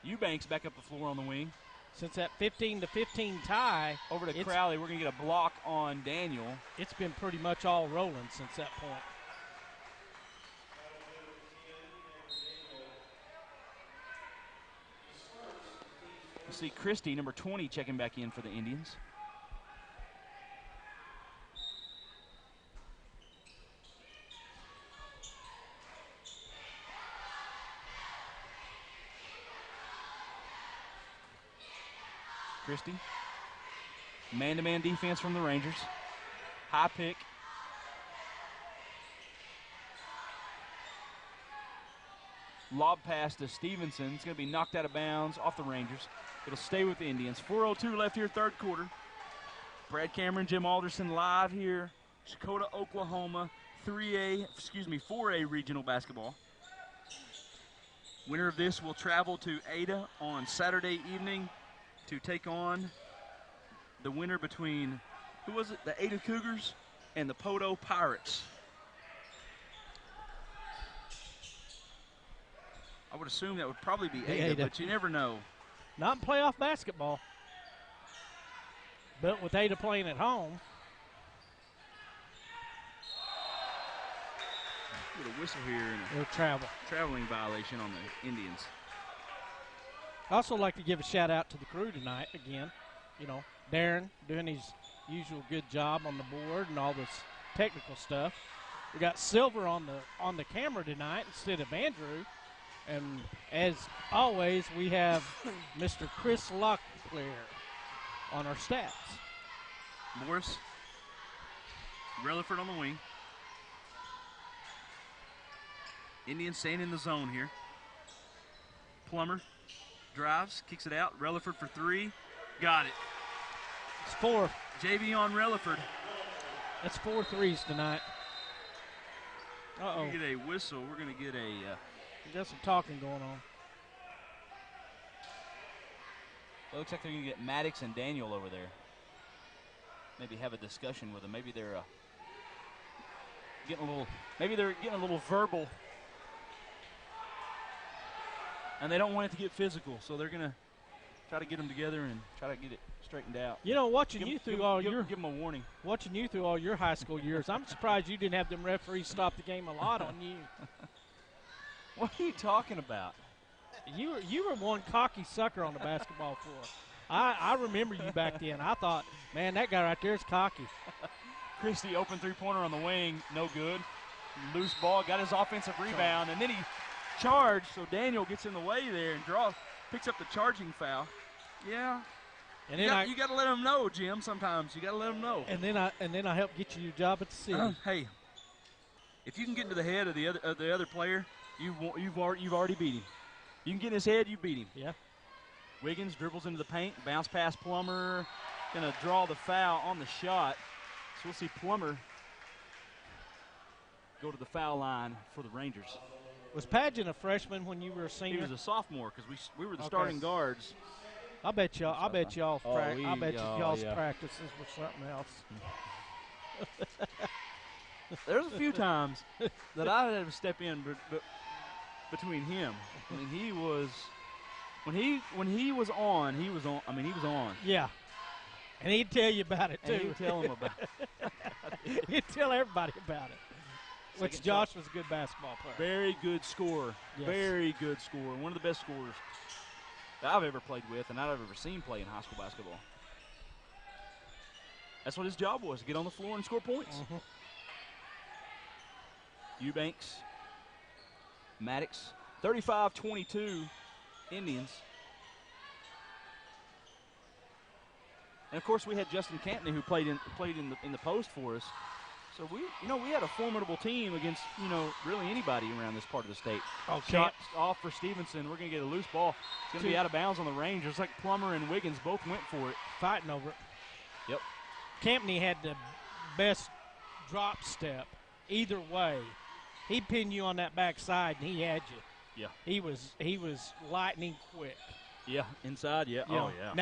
Eubanks back up the floor on the wing. Since that 15-15 tie. Over to Crowley. We're going to get a block on Daniel. It's been pretty much all Roland since that point. You see Christie, number 20, checking back in for the Indians. Christie. Man-to-man defense from the Rangers. High pick. Lob pass to Stevenson. It's going to be knocked out of bounds off the Rangers. It'll stay with the Indians. 4:02 left here, third quarter. Brad Cameron, Jim Alderson live here. Dakota, Oklahoma, 4A regional basketball. Winner of this will travel to Ada on Saturday evening to take on the winner between, who was it? The Ada Cougars and the Poto Pirates. I would assume that would probably be Ada, but you never know. Not in playoff basketball. But with Ada playing at home. Get a whistle here and a traveling violation on the Indians. I also like to give a shout out to the crew tonight again. You know, Darren doing his usual good job on the board and all this technical stuff. We got Silver on the camera tonight instead of Andrew. And as always, we have Mr. Chris Locklear on our stats. Morris, Rutherford on the wing. Indians staying in the zone here. Plummer drives, kicks it out. Rutherford for three. Got it. It's 4. JV on Rutherford. That's 4 threes tonight. Uh-oh. We get a whistle. We're going to get a... We got some talking going on. It looks like they're going to get Maddox and Daniel over there. Maybe have a discussion with them. Maybe they're getting a little verbal. And they don't want it to get physical, so they're going to try to get them together and try to get it straightened out. You know, watching you through all your give them a warning. Watching you through all your high school years, I'm surprised you didn't have them referees stop the game a lot on you. What are you talking about? You were one cocky sucker on the basketball floor. I remember you back then. I thought, man, that guy right there is cocky. Christie, open three-pointer on the wing, no good. Loose ball, got his offensive rebound, and then he charged, so Daniel gets in the way there and picks up the charging foul. Yeah. And then you got to let them know, Jim. Sometimes you got to let them know. And then I help get you your job at the city. Hey, if you can get into the head of the other player, you've already beat him. You can get in his head, you beat him. Yeah. Wiggins dribbles into the paint, bounce past Plummer, gonna draw the foul on the shot. So we'll see Plummer go to the foul line for the Rangers. Was Padgett a freshman when you were a senior? He was a sophomore because we were the starting guards. I bet y'all's practices were something else. There's a few times that I had to step in between him. I mean, he was when he was on. I mean, he was on. Yeah, and he'd tell you about it too. And he'd tell him about it. He'd tell everybody about it. Which Josh was a good basketball player. Very good scorer. Yes. Very good scorer. One of the best scorers that I've ever played with and I've ever seen play in high school basketball. That's what his job was, to get on the floor and score points. Mm-hmm. Eubanks, Maddox, 35-22 Indians. And of course we had Justin Campney who played in the post for us. So we had a formidable team against, really anybody around this part of the state. Oh, Shot off for Stevenson. We're going to get a loose ball. It's going to be out of bounds on the Rangers. Like Plummer and Wiggins both went for it. Fighting over it. Yep. Campney had the best drop step either way. He'd pin you on that backside, and he had you. Yeah. He was lightning quick. Yeah, inside, yeah. You know, oh, yeah.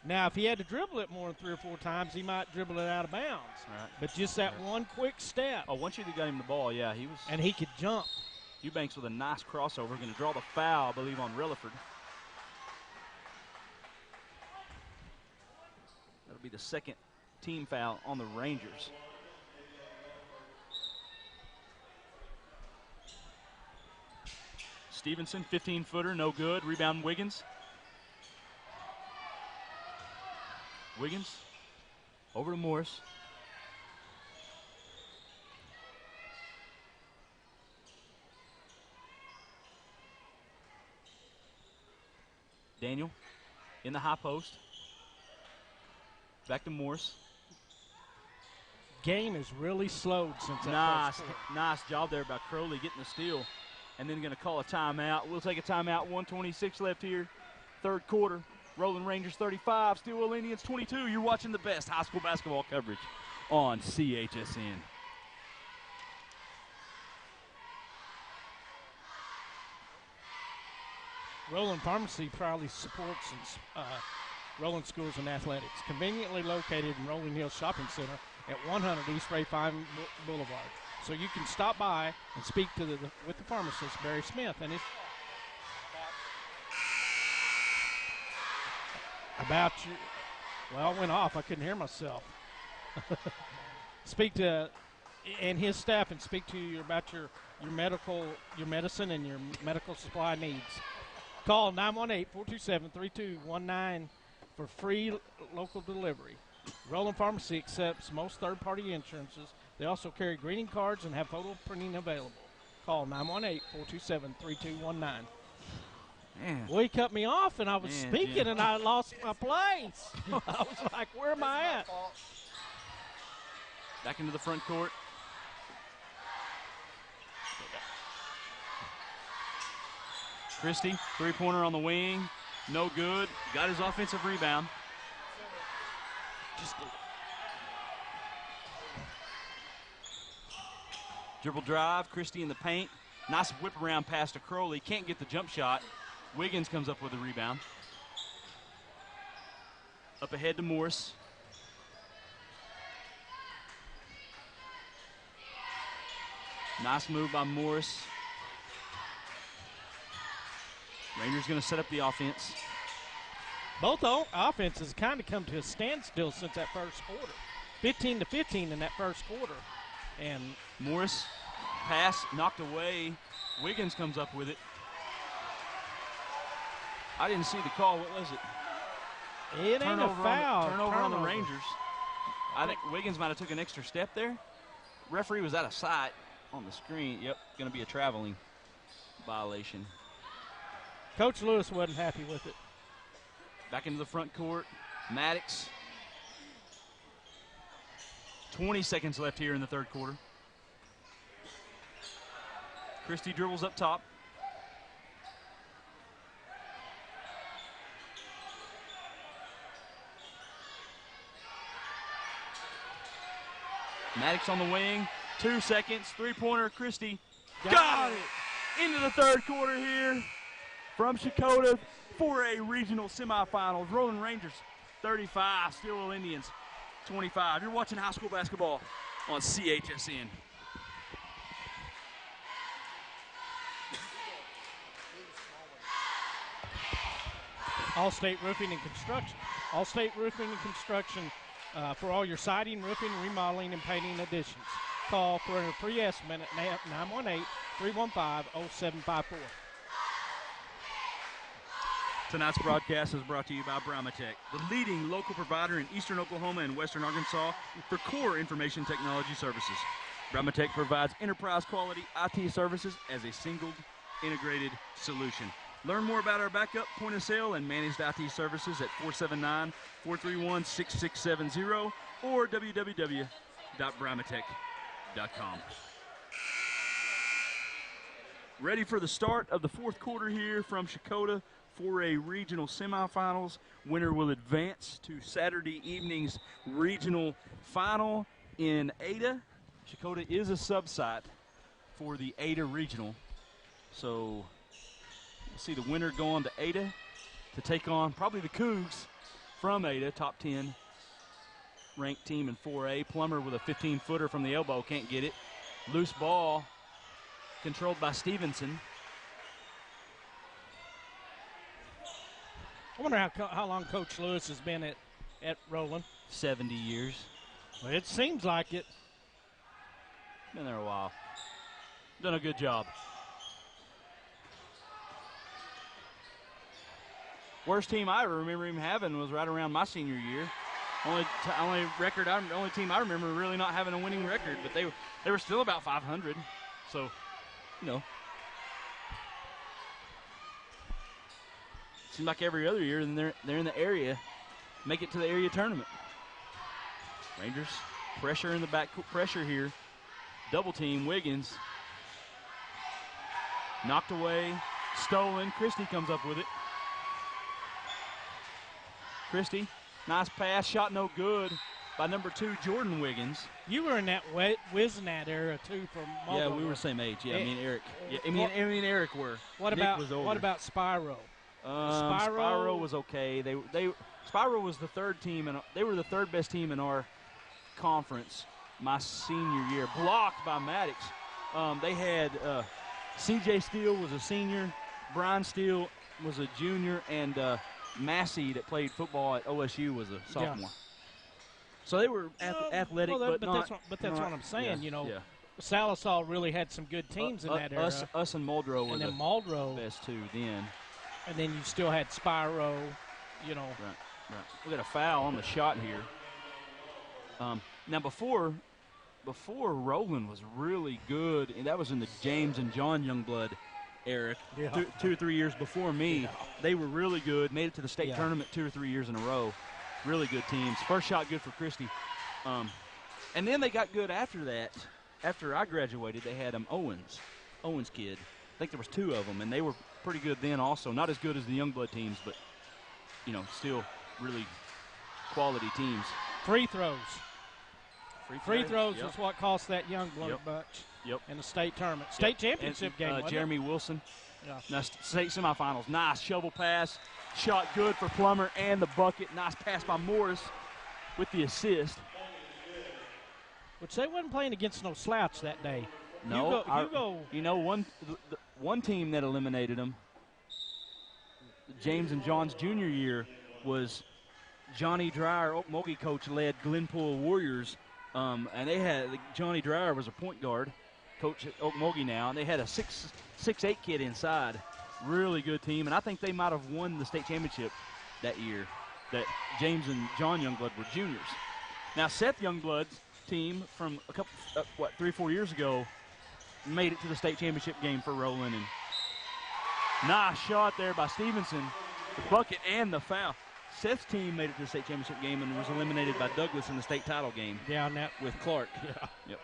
Now if he had to dribble it more than 3 or 4 times, he might dribble it out of bounds. Right. But just that one quick step. Oh, once you got him the ball, yeah, he was. And he could jump. Eubanks with a nice crossover, going to draw the foul, I believe, on Rilliford. That'll be the second team foul on the Rangers. Stevenson, 15-footer, no good. Rebound, Wiggins. Wiggins over to Morris. Daniel in the high post. Back to Morris. Game is really slowed since that first quarter. Nice job there by Crowley getting the steal. And then going to call a timeout. We'll take a timeout. 1:26 left here. Third quarter. Roland Rangers 35, Stilwell Indians 22. You're watching the best high school basketball coverage on CHSN. Roland Pharmacy proudly supports Roland Schools and Athletics. Conveniently located in Rolling Hills Shopping Center at 100 East Ray Fine Boulevard. So you can stop by and speak to with the pharmacist, Barry Smith, and his about you. Well, I went off. I couldn't hear myself. Speak to and his staff and speak to you about your medicine and your medical supply needs. Call 918-427-3219 for free local delivery. Roland Pharmacy accepts most third-party insurances. They also carry greeting cards and have photo printing available. Call 918-427-3219. Man. Well, he cut me off, and I was speaking, Jim. And I lost my place. I was like, where am I at? Back into the front court. Christie, three-pointer on the wing. No good. Got his offensive rebound. Dribble drive. Christie in the paint. Nice whip around pass to Crowley. Can't get the jump shot. Wiggins comes up with the rebound. Up ahead to Morris. Nice move by Morris. Rangers going to set up the offense. Both offenses kind of come to a standstill since that first quarter. 15-15 in that first quarter. And Morris, pass knocked away. Wiggins comes up with it. I didn't see the call. What was it? It ain't a foul. Turnover on the Rangers. I think Wiggins might have took an extra step there. Referee was out of sight. on the screen. Yep, going to be a traveling violation. Coach Lewis wasn't happy with it. Back into the front court. Maddox. 20 seconds left here in the third quarter. Christie dribbles up top. Maddox on the wing. 2 seconds. Three-pointer. Christie. Got it! Into the third quarter here from Sequoyah. 4A regional semifinals. Roland Rangers 35. Stilwell Indians 25. You're watching high school basketball on CHSN. All-State Roofing and Construction. All-State Roofing and Construction for all your siding, roofing, remodeling, and painting additions. Call for a free estimate at 918-315-0754. Tonight's broadcast is brought to you by Bramatech, the leading local provider in eastern Oklahoma and western Arkansas for core information technology services. Bramatech provides enterprise-quality IT services as a single integrated solution. Learn more about our backup, point-of-sale, and managed IT services at 479-431-6670 or www.bramatech.com. Ready for the start of the fourth quarter here from Sequoyah. 4A regional semifinals. Winner will advance to Saturday evening's regional final in Ada. Sequoyah is a sub-site for the Ada regional. So we'll see the winner go on to Ada to take on probably the Cougs from Ada, top 10 ranked team in 4A. Plummer with a 15-footer from the elbow, can't get it. Loose ball controlled by Stevenson. I wonder how long Coach Lewis has been at Roland. 70 years. Well, it seems like it. Been there a while. Done a good job. Worst team I ever remember him having was right around my senior year. Only team I remember really not having a winning record, but they were still about 500. So, you know. Seems like every other year, and they're in the area, make it to the area tournament. Rangers pressure in the back, pressure here. Double team Wiggins. Knocked away, stolen. Christie comes up with it. Christie, nice pass, shot no good by number 2 Jordan Wiggins. You were in that Wiznat era too from Mulder. Yeah, we were the same age. Yeah, me and Eric. Yeah, me and Eric were. What Nick was older. What about Spyro? Spyro was okay. Spyro was the third team, and they were the third best team in our conference my senior year. Blocked by Maddox. They had C.J. Steele was a senior, Brian Steele was a junior, and Massey that played football at OSU was a sophomore. Yeah. So they were athletic, but not. That's what I'm saying. Yeah, you know, yeah. Salisal really had some good teams in that era. Us and Muldrow were the best two then. And then you still had Spyro, you know. Right. We got a foul on the shot here. Now before Roland was really good, and that was in the James and John Youngblood era. Yeah. Two or 3 years before me, they were really good. Made it to the state tournament 2 or 3 years in a row. Really good teams. First shot good for Christie. And then they got good after that. After I graduated, they had Owens kid. I think there was 2 of them, and they were pretty good then also. Not as good as the Youngblood teams, but, you know, still really quality teams. Free throws. Free throws was what cost that Youngblood bunch in the state tournament. State championship game, wasn't Jeremy Wilson. Yeah. Now, state semifinals. Nice shovel pass. Shot good for Plummer and the bucket. Nice pass by Morris with the assist. Which they wasn't playing against no slouch that day. No. You know, one team that eliminated them, James and John's junior year, was Johnny Dreyer, Okmulgee coach, led Glenpool Warriors. And they had Johnny Dreyer was a point guard, coach at Okmulgee now, and they had a 6'8" kid inside. Really good team, and I think they might have won the state championship that year. That James and John Youngblood were juniors. Now Seth Youngblood's team from 3 or 4 years ago made it to the state championship game for Roland. And nice shot there by Stevenson. The bucket and the foul. Seth's team made it to the state championship game and was eliminated by Douglas in the state title game. Yeah, and that with Clark. Yeah. Yep.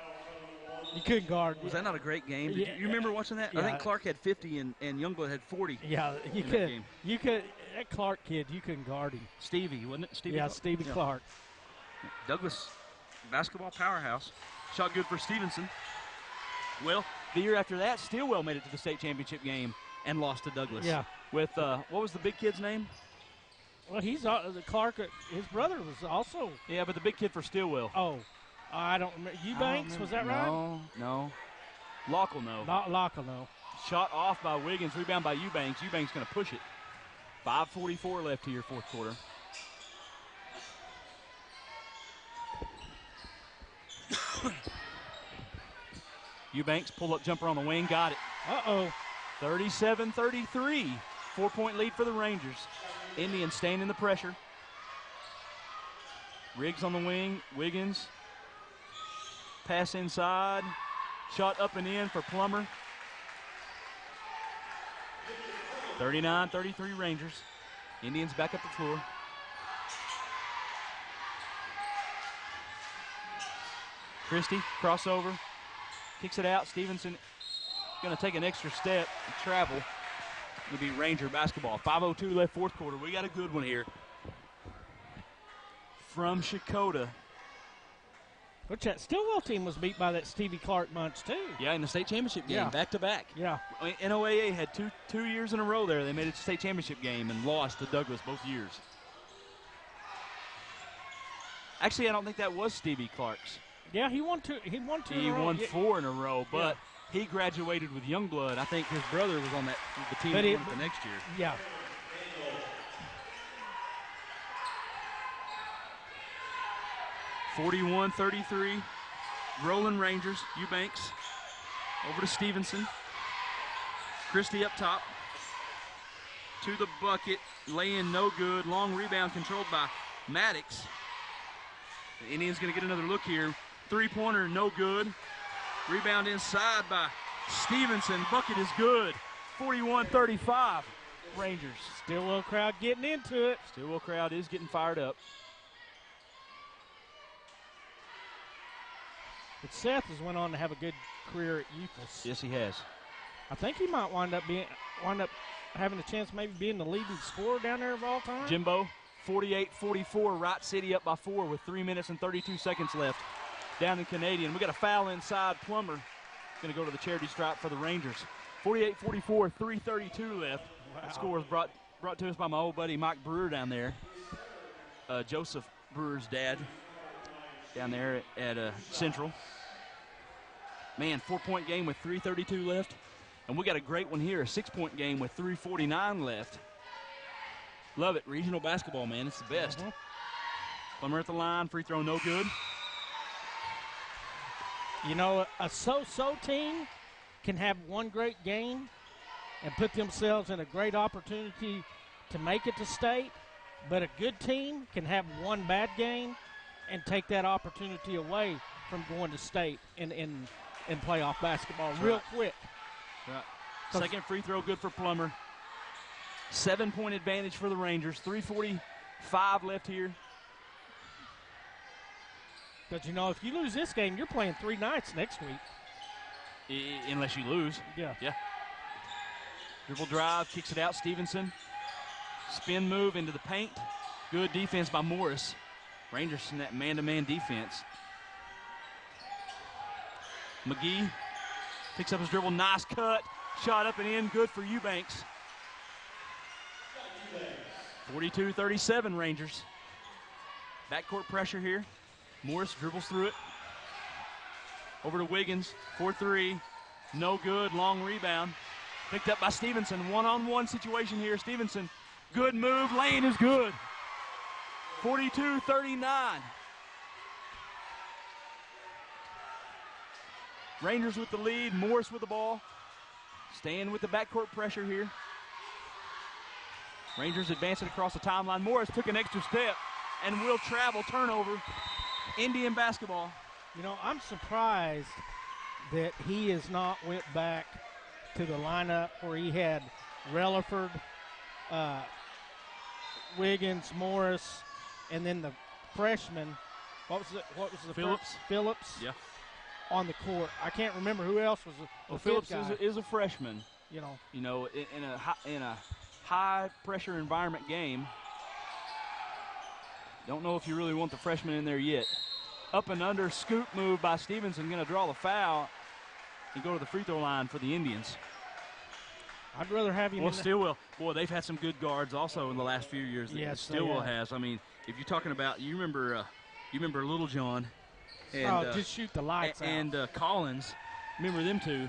You couldn't guard. Was that not a great game? Yeah. You remember watching that? Yeah. I think Clark had 50 and Youngblood had 40. Yeah, you could. That Clark kid, you couldn't guard him. Stevie, wasn't it? Stevie yeah, Clark? Stevie Clark. Douglas, basketball powerhouse. Shot good for Stevenson. Well, the year after that, Stilwell made it to the state championship game and lost to Douglas. Yeah. With, what was the big kid's name? Well, he's Clark. His brother was also. Yeah, but the big kid for Stilwell. Oh, I don't remember. Eubanks, was that right? No. Lockle, no. Not Lockle, no. Shot off by Wiggins, rebound by Eubanks. Eubanks going to push it. 5:44 left here, fourth quarter. Eubanks, pull-up jumper on the wing, got it. Uh-oh. 37-33. 4-point lead for the Rangers. Indians staying in the pressure. Riggs on the wing. Wiggins. Pass inside. Shot up and in for Plummer. 39-33 Rangers. Indians back up the floor. Christie, crossover. Kicks it out. Stevenson going to take an extra step and travel. It'll be Ranger basketball. 5:02 left, fourth quarter. We got a good one here. From Sequoyah. Which that Stilwell team was beat by that Stevie Clark bunch, too. Yeah, in the state championship game, back to back. Yeah. NOAA had two years in a row there. They made it to state championship game and lost to Douglas both years. Actually, I don't think that was Stevie Clark's. Yeah, he won two. He won two. He in a row. won 4 in a row, but he graduated with Youngblood. I think his brother was on the team that won it the next year. Yeah. (41-33), Roland Rangers. Eubanks over to Stevenson. Christie up top to the bucket, laying no good. Long rebound controlled by Maddox. The Indians going to get another look here. Three-pointer, no good. Rebound inside by Stevenson. Bucket is good. 41-35, Rangers. Stilwell crowd getting into it. Stilwell crowd is getting fired up. But Seth has went on to have a good career at Euclid. Yes, he has. I think he might wind up having a chance maybe being the leading scorer down there of all time. Jimbo, 48-44, Wright City up by 4 with 3 minutes and 32 seconds left. Down in Canadian. We got a foul inside. Plummer going to go to the charity stripe for the Rangers. 48-44, 3:32 left. Wow. That score was brought to us by my old buddy Mike Brewer down there. Joseph Brewer's dad down there at Central. Man, 4-point game with 3:32 left. And we got a great one here, a 6-point game with 3:49 left. Love it. Regional basketball, man. It's the best. Plummer at the line. Free throw, no good. You know, a so-so team can have one great game and put themselves in a great opportunity to make it to state, but a good team can have one bad game and take that opportunity away from going to state in playoff basketball real quick. Right. Second free throw good for Plummer. 7-point advantage for the Rangers. 3:45 left here. Because, you know, if you lose this game, you're playing 3 nights next week. Unless you lose. Yeah. Dribble drive, kicks it out. Stevenson. Spin move into the paint. Good defense by Morris. Rangers in that man-to-man defense. McGee picks up his dribble. Nice cut. Shot up and in. Good for Eubanks. 42-37 Rangers. Backcourt pressure here. Morris dribbles through it. Over to Wiggins. 4-3. No good. Long rebound. Picked up by Stevenson. One-on-one situation here. Stevenson. Good move. Lane is good. 42-39. Rangers with the lead. Morris with the ball. Staying with the backcourt pressure here. Rangers advancing across the timeline. Morris took an extra step and will travel. Turnover. Indian basketball. You know, I'm surprised that he has not went back to the lineup where he had Relaford, Wiggins, Morris, and then the freshman. What was the Phillips? Phillips. Yeah. On the court. I can't remember who else was the Phillips guy. is a freshman. You know, in a high pressure environment game. Don't know if you really want the freshman in there yet. Up and under, scoop move by Stevenson, going to draw the foul and go to the free throw line for the Indians. I'd rather have him. Well, Stilwell, boy, they've had some good guards also in the last few years. Yes, Stilwell has. I mean, if you're talking about, you remember Little John. And, just shoot the lights out. And Collins, remember them two?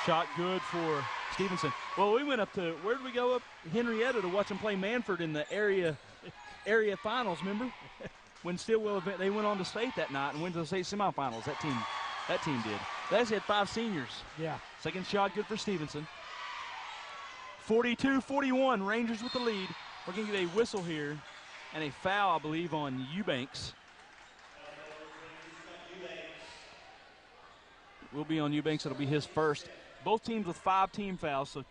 Shot good for Stevenson. Well, we went up to, where did we go up? Henrietta to watch them play Manford in the area finals, remember? When Stilwell, they went on to state that night and went to the state semifinals. That team did. They actually had 5 seniors. Yeah. Second shot good for Stevenson. 42-41, Rangers with the lead. We're going to get a whistle here and a foul, I believe, on Eubanks. Will be on Eubanks. It'll be his first. Both teams with 5 team fouls, so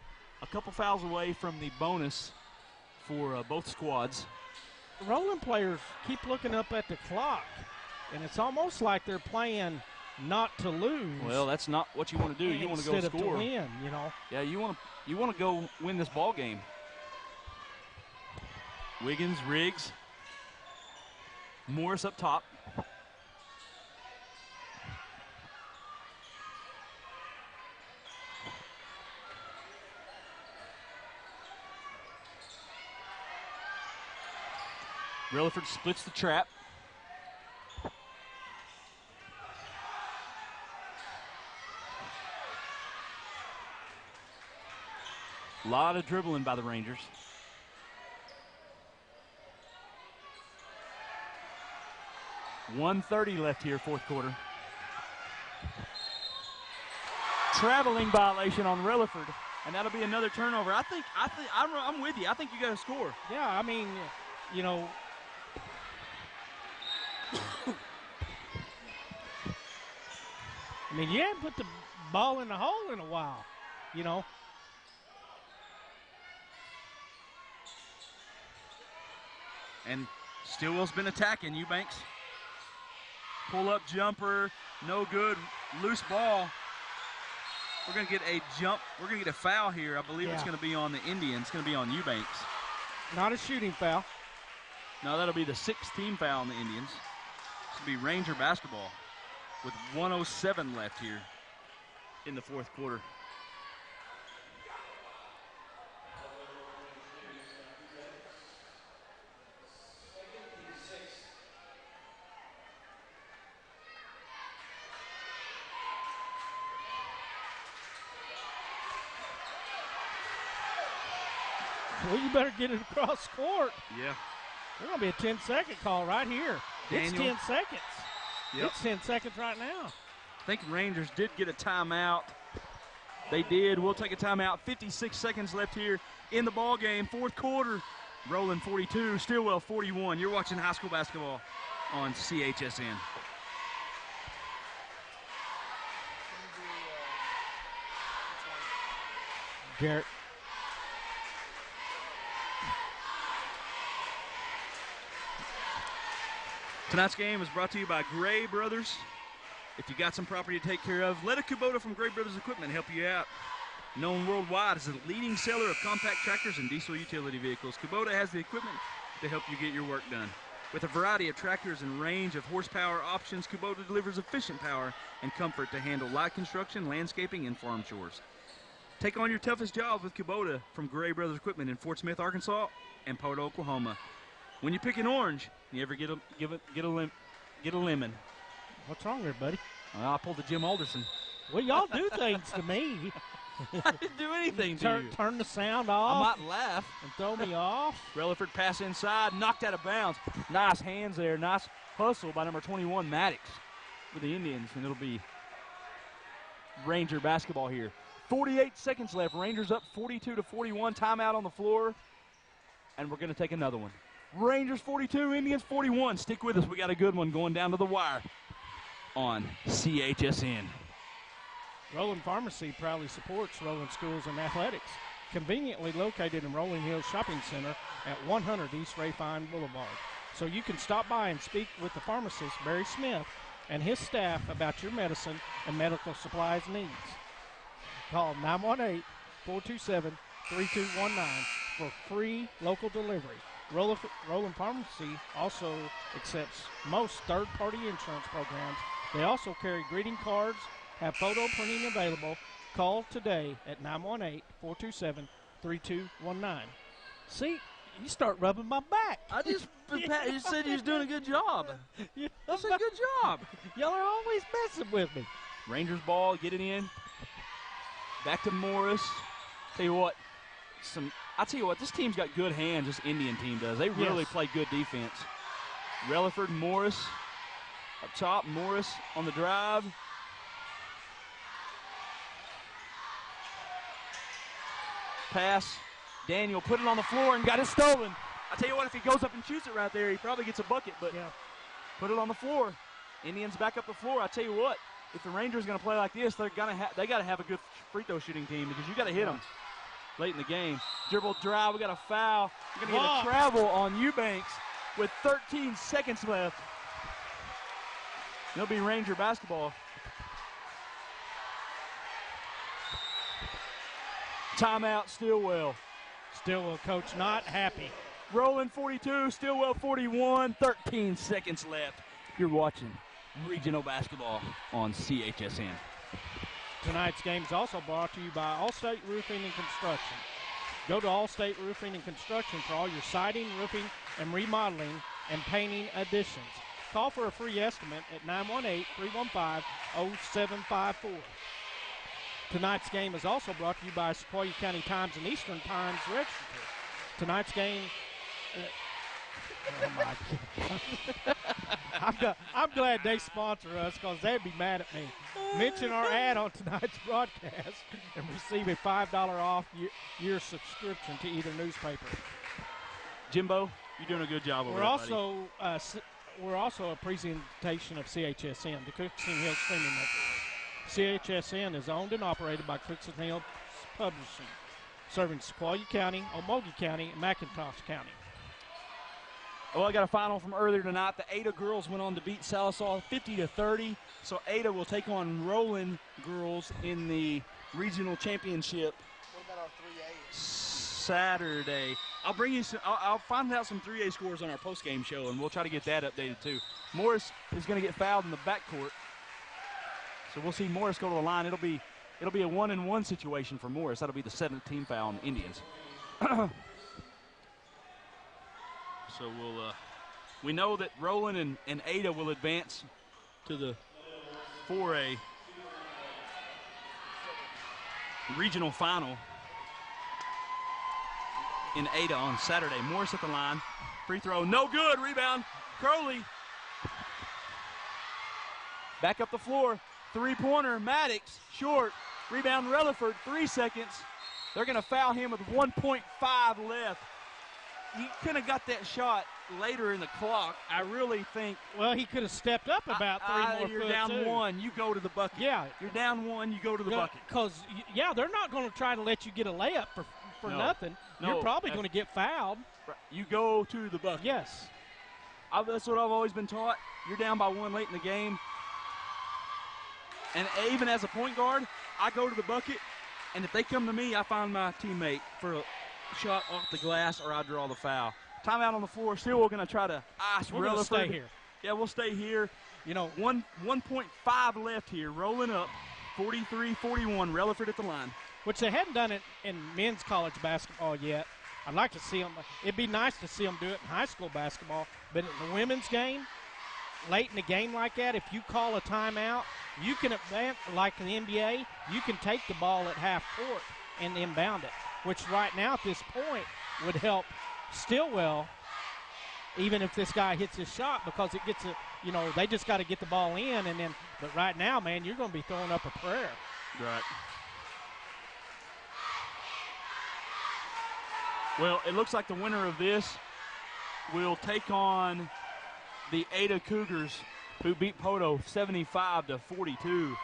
a couple fouls away from the bonus for both squads. The Roland players keep looking up at the clock, and it's almost like they're playing not to lose. Well, that's not what you want to do. You want to go instead score. of to win, you know. Yeah, you want to go win this ball game. Wiggins, Riggs, Morris up top. Relaford splits the trap. A lot of dribbling by the Rangers. .130 left here, fourth quarter. Traveling violation on Relaford, and that'll be another turnover. I'm with you. I think you got to score. Yeah, I mean, you know. I mean, you haven't put the ball in the hole in a while, you know. And Stilwell's been attacking Eubanks. Pull-up jumper, no good, loose ball. We're going to get a jump. We're going to get a foul here. I believe it's going to be on the Indians. It's going to be on Eubanks. Not a shooting foul. No, that'll be the 6th team foul on the Indians. This will be Ranger basketball with 1:07 left here in the fourth quarter. Well, you better get it across court. Yeah. There's going to be a 10-second call right here. It's 10 seconds. Yep. It's 10 seconds right now. I think Rangers did get a timeout. They did. We'll take a timeout. 56 seconds left here in the ball game. Fourth quarter. Roland 42, Stilwell 41. You're watching high school basketball on CHSN. Garrett. Tonight's game is brought to you by Gray Brothers. If you got some property to take care of, let a Kubota from Gray Brothers Equipment help you out. Known worldwide as the leading seller of compact tractors and diesel utility vehicles, Kubota has the equipment to help you get your work done. With a variety of tractors and range of horsepower options, Kubota delivers efficient power and comfort to handle light construction, landscaping, and farm chores. Take on your toughest jobs with Kubota from Gray Brothers Equipment in Fort Smith, Arkansas, and Poda, Oklahoma. When you pick an orange, you ever get a lemon. What's wrong there, buddy? Well, I pulled the Jim Alderson. Well, y'all do things to me. I didn't do anything to you. Turn the sound off. I might laugh. And throw me off. Relaford pass inside, knocked out of bounds. Nice hands there. Nice hustle by number 21, Maddox, for the Indians, and it'll be Ranger basketball here. 48 seconds left. Rangers up 42-41. Timeout on the floor, and we're going to take another one. Rangers 42, Indians 41. Stick with us. We got a good one going down to the wire on CHSN. Roland Pharmacy proudly supports Roland Schools and Athletics. Conveniently located in Rolling Hills Shopping Center at 100 East Rayfine Boulevard. So you can stop by and speak with the pharmacist, Barry Smith, and his staff about your medicine and medical supplies needs. Call 918-427-3219 for free local delivery. Roland Pharmacy also accepts most third-party insurance programs. They also carry greeting cards, have photo printing available. Call today at 918-427-3219. See, you start rubbing my back. You said you was doing a good job. That's a good job. Y'all are always messing with me. Rangers ball, get it in. Back to Morris. Tell you what, this team's got good hands, this Indian team does. They really play good defense. Relaford, Morris up top. Morris on the drive. Pass. Daniel put it on the floor and got it stolen. I tell you what, if he goes up and shoots it right there, he probably gets a bucket, but put it on the floor. Indians back up the floor. I tell you what, if the Rangers going to play like this, they got to have a good free throw shooting team because you got to hit them late in the game. Dribble drive, we got a foul. We're going to get a travel on Eubanks with 13 seconds left. It'll be Ranger basketball. Timeout, Stilwell. Stilwell, coach, not happy. Roland 42, Stilwell 41, 13 seconds left. You're watching regional basketball on CHSN. Tonight's game is also brought to you by Allstate Roofing and Construction. Go to Allstate Roofing and Construction for all your siding, roofing, and remodeling and painting additions. Call for a free estimate at 918-315-0754. Tonight's game is also brought to you by Sequoyah County Times and Eastern Times Register. Tonight's game, oh my God. I'm glad they sponsor us because they'd be mad at me. Mention our ad on tonight's broadcast and receive a $5 off year subscription to either newspaper. Jimbo, you're doing a good job over there, buddy. We're also a presentation of CHSN, the Cookson Hills Streaming Network. CHSN is owned and operated by Cookson Hills Publishing, serving Sequoyah County, Okmulgee County, and McIntosh County. Well, I got a final from earlier tonight. The Ada girls went on to beat Salisaw 50-30. So Ada will take on Roland girls in the regional championship. What about our 3A? Saturday. I'll bring you some. I'll find out some 3A scores on our post-game show, and we'll try to get that updated too. Morris is going to get fouled in the backcourt, so we'll see Morris go to the line. It'll be a 1-and-1 situation for Morris. That'll be the 7th foul on the Indians. So we know that Roland and Ada will advance to the 4A regional final in Ada on Saturday. Morris at the line. Free throw, no good. Rebound, Crowley. Back up the floor. Three-pointer, Maddox, short. Rebound, Relaford, 3 seconds. They're going to foul him with 1.5 left. He could have got that shot later in the clock. I really think. Well, he could have stepped up about three more You're foot, down too. one, you go to the bucket. Yeah. You're down one, you go to the bucket. Because, they're not going to try to let you get a layup for nothing. No, You're probably going to get fouled. You go to the bucket. Yes. That's what I've always been taught. You're down by one late in the game. And even as a point guard, I go to the bucket, and if they come to me, I find my teammate for a shot off the glass or I draw the foul. Timeout on the floor. Still we're going to try to ice We're going to stay here. Yeah, we'll stay here. 1.5 left here. Rolling up. 43-41. Relaford at the line. Which they hadn't done it in men's college basketball yet. I'd like to see them. It'd be nice to see them do it in high school basketball. But in the women's game, late in the game like that, if you call a timeout, you can advance, like in the NBA, you can take the ball at half court and inbound it, which right now at this point would help Stilwell, even if this guy hits his shot, because it gets they just got to get the ball in, but right now, man, you're going to be throwing up a prayer. Right. Well, it looks like the winner of this will take on the Ada Cougars who beat Poto 75-42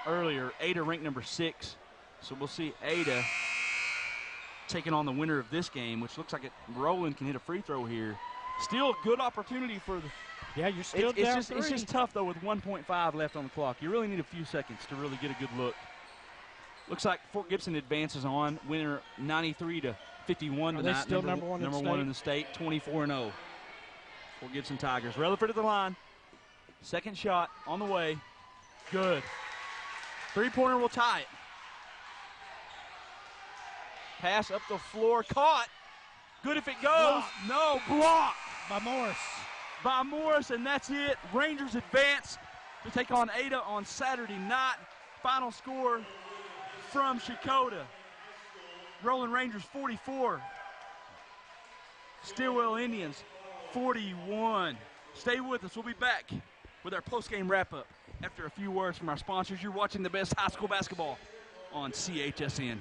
earlier. Ada ranked number 6. So we'll see Ada taking on the winner of this game, which looks like Roland can hit a free throw here. Still a good opportunity for the. Yeah, you're still down it's 3. just tough, though, with 1.5 left on the clock. You really need a few seconds to really get a good look. Looks like Fort Gibson advances on, winner 93-51 tonight. Are they still number one in the state, 24-0. Fort Gibson Tigers. Rutherford at the line. Second shot on the way. Good. Three-pointer will tie it. Pass up the floor, caught. Good if it goes. No, block by Morris, and that's it. Rangers advance to take on Ada on Saturday night. Final score from Sequoyah. Roland Rangers 44. Stilwell Indians 41. Stay with us. We'll be back with our post-game wrap-up after a few words from our sponsors. You're watching the best high school basketball on CHSN.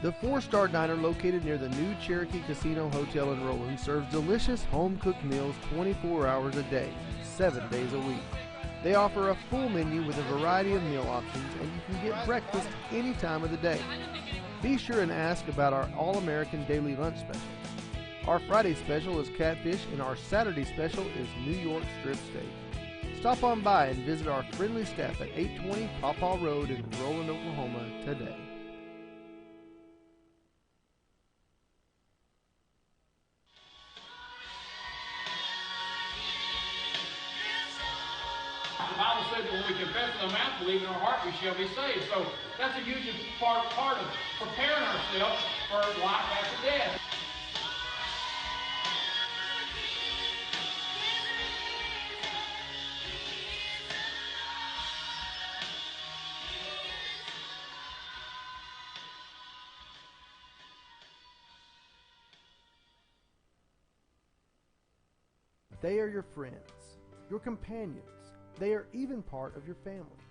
The 4-Star Diner, located near the new Cherokee Casino Hotel in Roland, serves delicious home-cooked meals 24 hours a day, 7 days a week. They offer a full menu with a variety of meal options, and you can get breakfast any time of the day. Be sure and ask about our All-American Daily Lunch Special. Our Friday special is catfish, and our Saturday special is New York strip steak. Stop on by and visit our friendly staff at 820 Pawpaw Road in Roland, Oklahoma today. The Bible says that when we confess with our mouth, believe in our heart, we shall be saved. So that's a huge part of preparing ourselves for life after death. They are your friends, your companions. They are even part of your family.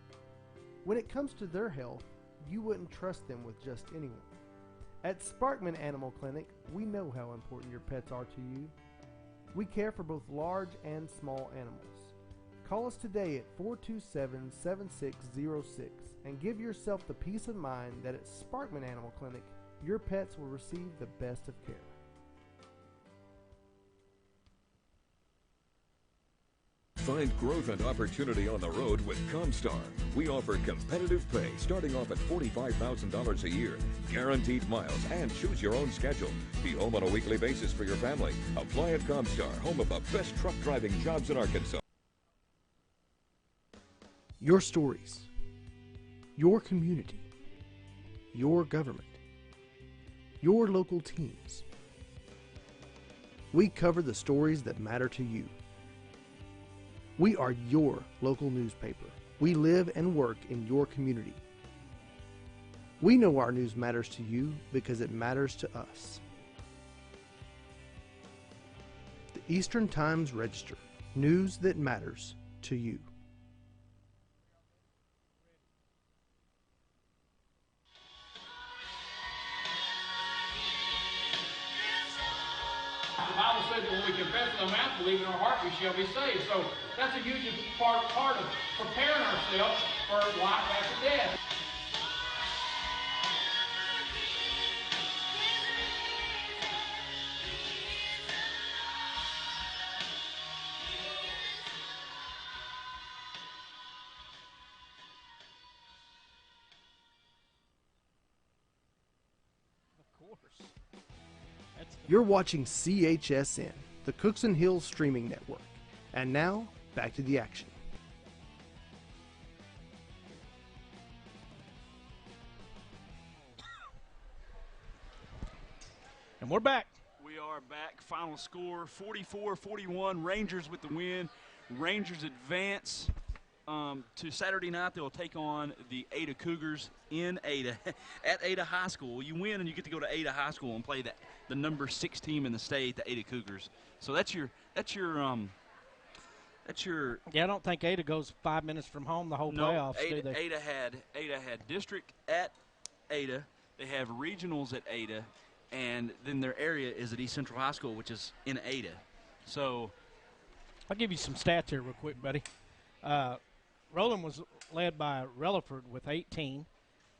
When it comes to their health, you wouldn't trust them with just anyone. At Sparkman Animal Clinic, we know how important your pets are to you. We care for both large and small animals. Call us today at 427-7606 and give yourself the peace of mind that at Sparkman Animal Clinic, your pets will receive the best of care. Find growth and opportunity on the road with Comstar. We offer competitive pay starting off at $45,000 a year, guaranteed miles, and choose your own schedule. Be home on a weekly basis for your family. Apply at Comstar, home of the best truck driving jobs in Arkansas. Your stories, your community, your government, your local teams. We cover the stories that matter to you. We are your local newspaper. We live and work in your community. We know our news matters to you because it matters to us. The Eastern Times Register, news that matters to you. The Bible says that when we confess with our mouth, believe in our heart, we shall be saved. So that's a huge part of preparing ourselves for life after death. You're watching CHSN, the Cookson Hills Streaming Network. And now, back to the action. And we're back. We are back. Final score, 44-41. Rangers with the win. Rangers advance to Saturday night. They'll take on the Ada Cougars in Ada at Ada High School. You win and you get to go to Ada High School and play the number 6 team in the state, the Ada Cougars. So that's your. Yeah, I don't think Ada goes 5 minutes from home the whole playoffs, do they? Ada had district at Ada. They have regionals at Ada, and then their area is at East Central High School, which is in Ada. So I'll give you some stats here real quick, buddy. Roland was led by Relaford with 18.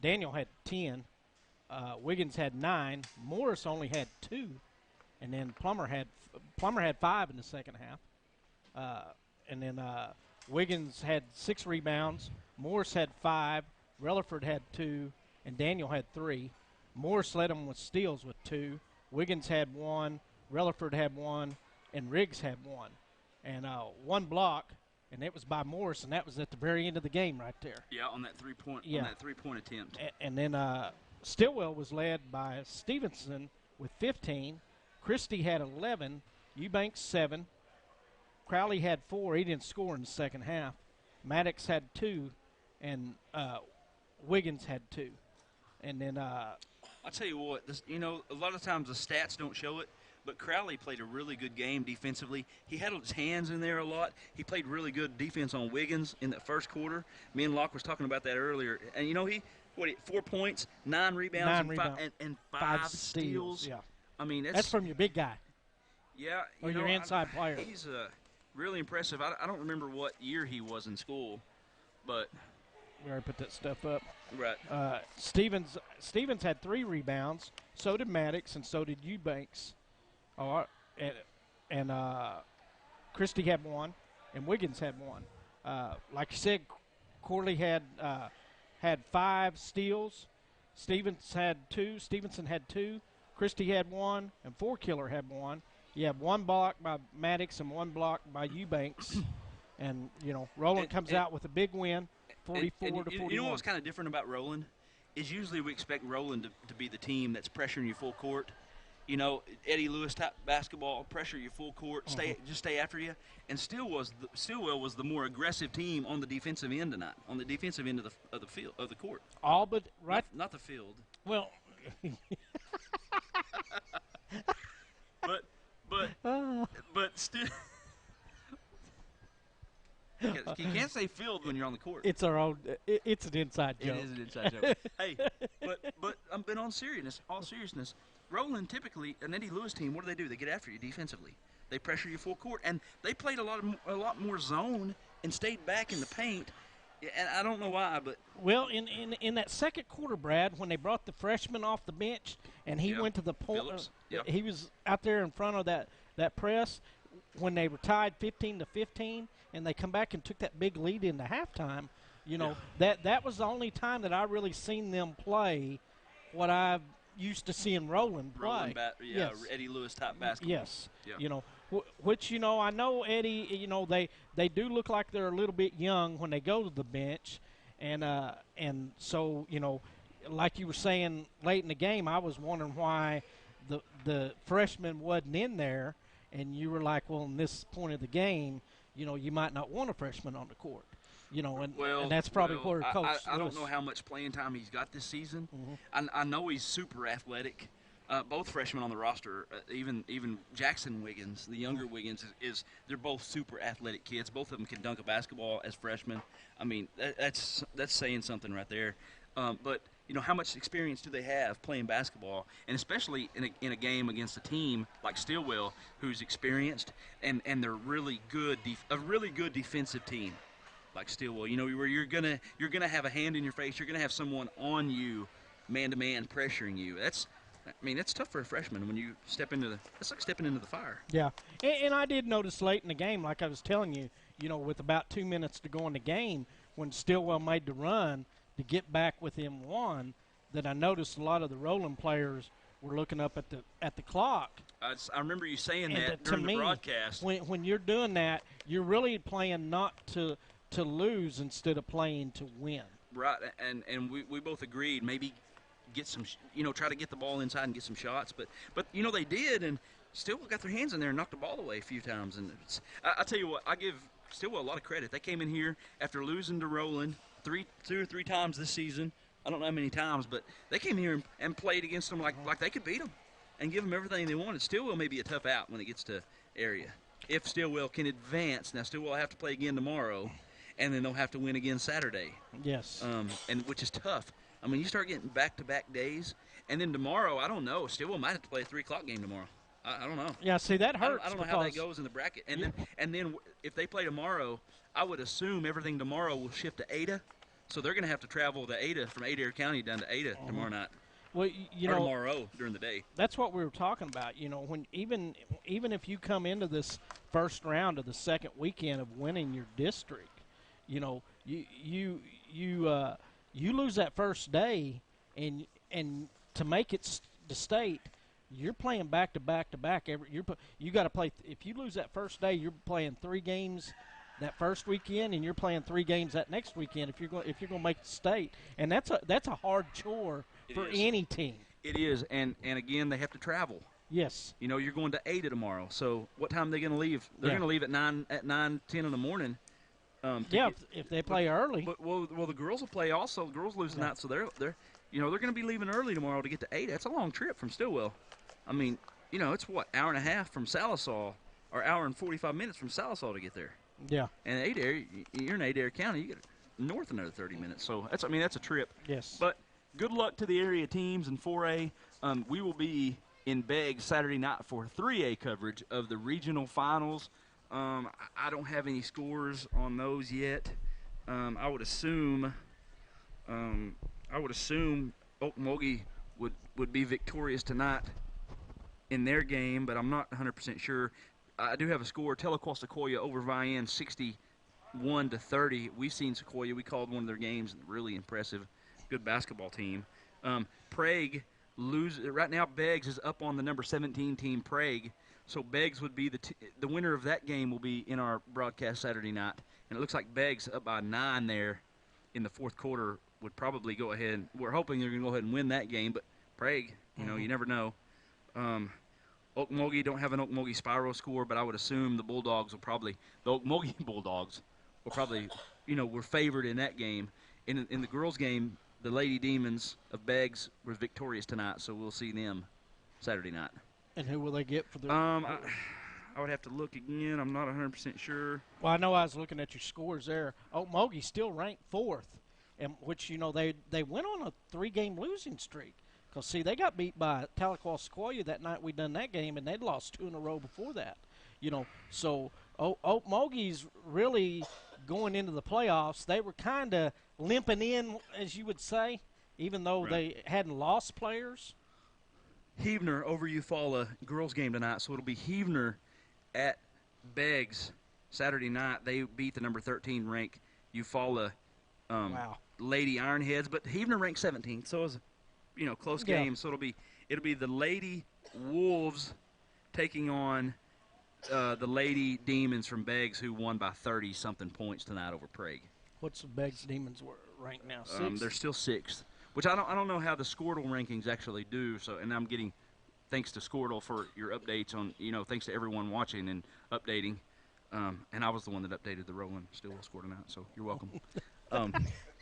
Daniel had 10. Wiggins had 9. Morris only had 2. And then Plummer had 5 in the second half. And then Wiggins had 6 rebounds. Morris had 5. Relaford had 2. And Daniel had 3. Morris led them with steals with 2. Wiggins had 1. Relaford had 1. And Riggs had 1. And 1 block, and it was by Morris, and that was at the very end of the game right there. Yeah, on that three-point attempt. And then Stilwell was led by Stevenson with 15. Christie had 11. Eubanks 7. Crowley had 4. He didn't score in the second half. Maddox had 2, and Wiggins had 2. And then I'll tell you what, a lot of times the stats don't show it, but Crowley played a really good game defensively. He had his hands in there a lot. He played really good defense on Wiggins in that first quarter. Me and Locke was talking about that earlier. And, he 4 points, 9 rebounds, and 5 steals. Yeah. I mean, that's from your big guy. Yeah. Or your inside player. He's really impressive. I don't remember what year he was in school, but we already put that stuff up. Right. Stevens had 3 rebounds. So did Maddox, and so did Eubanks. And Christie had 1, and Wiggins had 1. Like you said, Corley had 5 steals. Stevenson had 2. Christie had 1, and Fourkiller had 1. You have 1 block by Maddox and 1 block by Eubanks. And, Roland comes out with a big win, 44 to 41. You know what's kind of different about Roland? Is usually we expect Roland to be the team that's pressuring you full court. Eddie Lewis type basketball, pressure you full court, stay after you. And Stilwell was the more aggressive team on the defensive end tonight, on the defensive end of the field of the court. All but right, not the field. Well, but still, you can't say field when you're on the court. It's our own. It's an inside joke. It is an inside joke. Hey, but I'm been all seriousness. Roland typically, an Eddie Lewis team, what do? They get after you defensively. They pressure you full court, and they played a lot more zone and stayed back in the paint. And I don't know why, but in that second quarter, Brad, when they brought the freshman off the bench and he went to the point, he was out there in front of that press when they were tied 15-15, and they come back and took that big lead into halftime. That was the only time that I really seen them play what I've used to seeing Roland play. Yes. Eddie Lewis type basketball. Yes. Yeah. Which I know Eddie. They do look like they're a little bit young when they go to the bench, and so like you were saying late in the game, I was wondering why the freshman wasn't in there, and you were like, well, in this point of the game, you might not want a freshman on the court. And that's probably where Coach I don't know how much playing time he's got this season. Mm-hmm. I know he's super athletic. Both freshmen on the roster, even Jackson Wiggins, the younger Wiggins, they're both super athletic kids. Both of them can dunk a basketball as freshmen. I mean, that's saying something right there. But how much experience do they have playing basketball, and especially in a game against a team like Stilwell, who's experienced and they're really good, a really good defensive team. Like Stilwell, where you're gonna have a hand in your face, you're gonna have someone on you, man to man, pressuring you. That's tough for a freshman when you it's like stepping into the fire. Yeah, and I did notice late in the game, like I was telling you, with about 2 minutes to go in the game, when Stilwell made the run to get back within 1, that I noticed a lot of the Roland players were looking up at the clock. I remember you saying that during the broadcast. When you're doing that, you're really playing not to lose instead of playing to win. Right, and we both agreed maybe get some, try to get the ball inside and get some shots. But they did, and Stilwell got their hands in there and knocked the ball away a few times. And I tell you what, I give Stilwell a lot of credit. They came in here after losing to Roland 2 or 3 times this season. I don't know how many times, but they came here and played against them like they could beat them and give them everything they wanted. Stillwell may be a tough out when it gets to area. If Stillwell can advance, now Stillwell will have to play again tomorrow, and then they'll have to win again Saturday. Yes. And which is tough. I mean, you start getting back-to-back days, And then tomorrow, I don't know. Stilwell might have to play a 3 o'clock game tomorrow. I don't know. Yeah, see, that hurts. I don't know how that goes in the bracket. And then if they play tomorrow, I would assume everything tomorrow will shift to Ada. So they're going to have to travel to Ada from Adair County down to Ada tomorrow night. Well, or tomorrow during the day. That's what we were talking about. When even if you come into this first round of the second weekend of winning your district, you lose that first day, and to make it the state, you're playing back to back to back. You got to play. If you lose that first day, you're playing 3 games that first weekend, and you're playing 3 games that next weekend. If you're going to make the state, and that's a hard chore for any team. It is, and again, they have to travel. Yes. You're going to Ada tomorrow. So what time are they going to leave? They're going to leave at 9, 10 in the morning. If they play early. But the girls will play also. The girls lose tonight, so they're going to be leaving early tomorrow to get to Ada. That's a long trip from Stilwell. I mean, it's what, hour and a half from Salisaw, or hour and 45 minutes from Salisaw to get there. Yeah. And Adair, you're in Adair County, you get north another 30 minutes. So that's a trip. Yes. But good luck to the area teams in 4A. We will be in Beggs Saturday night for 3A coverage of the regional finals. I don't have any scores on those yet. I would assume Okmulgee would be victorious tonight in their game, but I'm not 100% sure. I do have a score. Telequa Sequoyah over Vian 61-30. We've seen Sequoyah. We called one of their games. Really impressive. Good basketball team. Prague loses. Right now, Beggs is up on the number 17 team, Prague. So Beggs would be the winner of that game will be in our broadcast Saturday night. And it looks like Beggs up by 9 there in the fourth quarter would probably go ahead. We're hoping they're going to go ahead and win that game. But Prague, you never know. Okmulgee don't have an Okmulgee Spiral score, but I would assume the Okmulgee Bulldogs will probably, were favored in that game. In the girls' game, the Lady Demons of Beggs were victorious tonight, so we'll see them Saturday night. And who will they get for the? I would have to look again. I'm not 100% sure. Well, I know I was looking at your scores there. Okmulgee still ranked 4th, and which they went on a 3-game losing streak. Because, see, they got beat by Tahlequah Sequoyah that night we done that game, and they'd lost 2 in a row before that. So Okmulgee's really going into the playoffs. They were kind of limping in, as you would say, even though they hadn't lost players. Heavener over Eufaula girls game tonight, so it'll be Heavener at Beggs Saturday night. They beat the number 13 ranked Eufaula Lady Ironheads, but Heavener ranked 17th, so it was close game. So it'll be the Lady Wolves taking on the Lady Demons from Beggs, who won by 30-something points tonight over Prague. What's the Beggs Demons ranked now? 6th? They're still 6th, which I don't know how the Squirtle rankings actually do. So, and I'm getting thanks to Squirtle for your updates on. Thanks to everyone watching and updating. And I was the one that updated the Roland Stilwell score tonight, so you're welcome.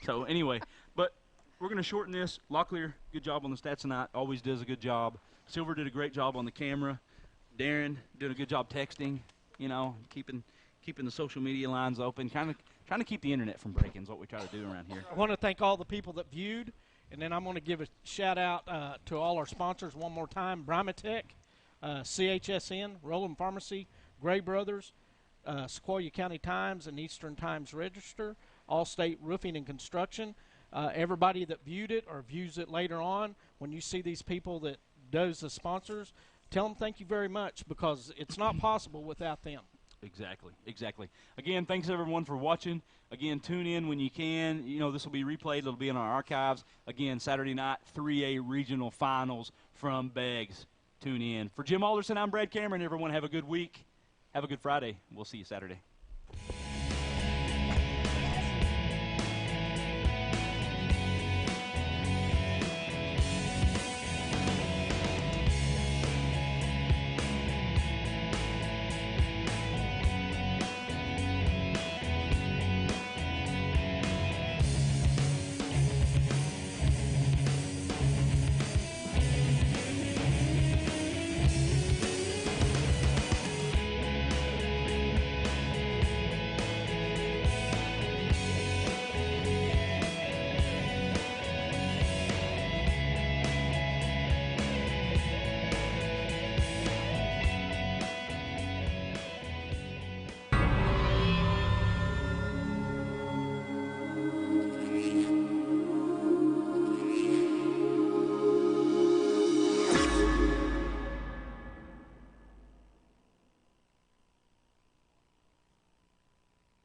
So anyway, but we're going to shorten this. Locklear, good job on the stats tonight. Always does a good job. Silver did a great job on the camera. Darren did a good job texting, keeping the social media lines open, kind of trying to keep the internet from breaking is what we try to do around here. I want to thank all the people that viewed, and then I'm going to give a shout-out to all our sponsors one more time. Brimatech, CHSN, Roland Pharmacy, Gray Brothers, Sequoyah County Times, and Eastern Times Register, Allstate Roofing and Construction. Everybody that viewed it or views it later on, when you see these people that does the sponsors, tell them thank you very much, because it's not possible without them. Exactly. Again, thanks everyone for watching. Again, tune in when you can. This will be replayed. It'll be in our archives. Again, Saturday night, 3A regional finals from Beggs. Tune in. For Jim Alderson, I'm Brad Cameron. Everyone have a good week. Have a good Friday. We'll see you Saturday.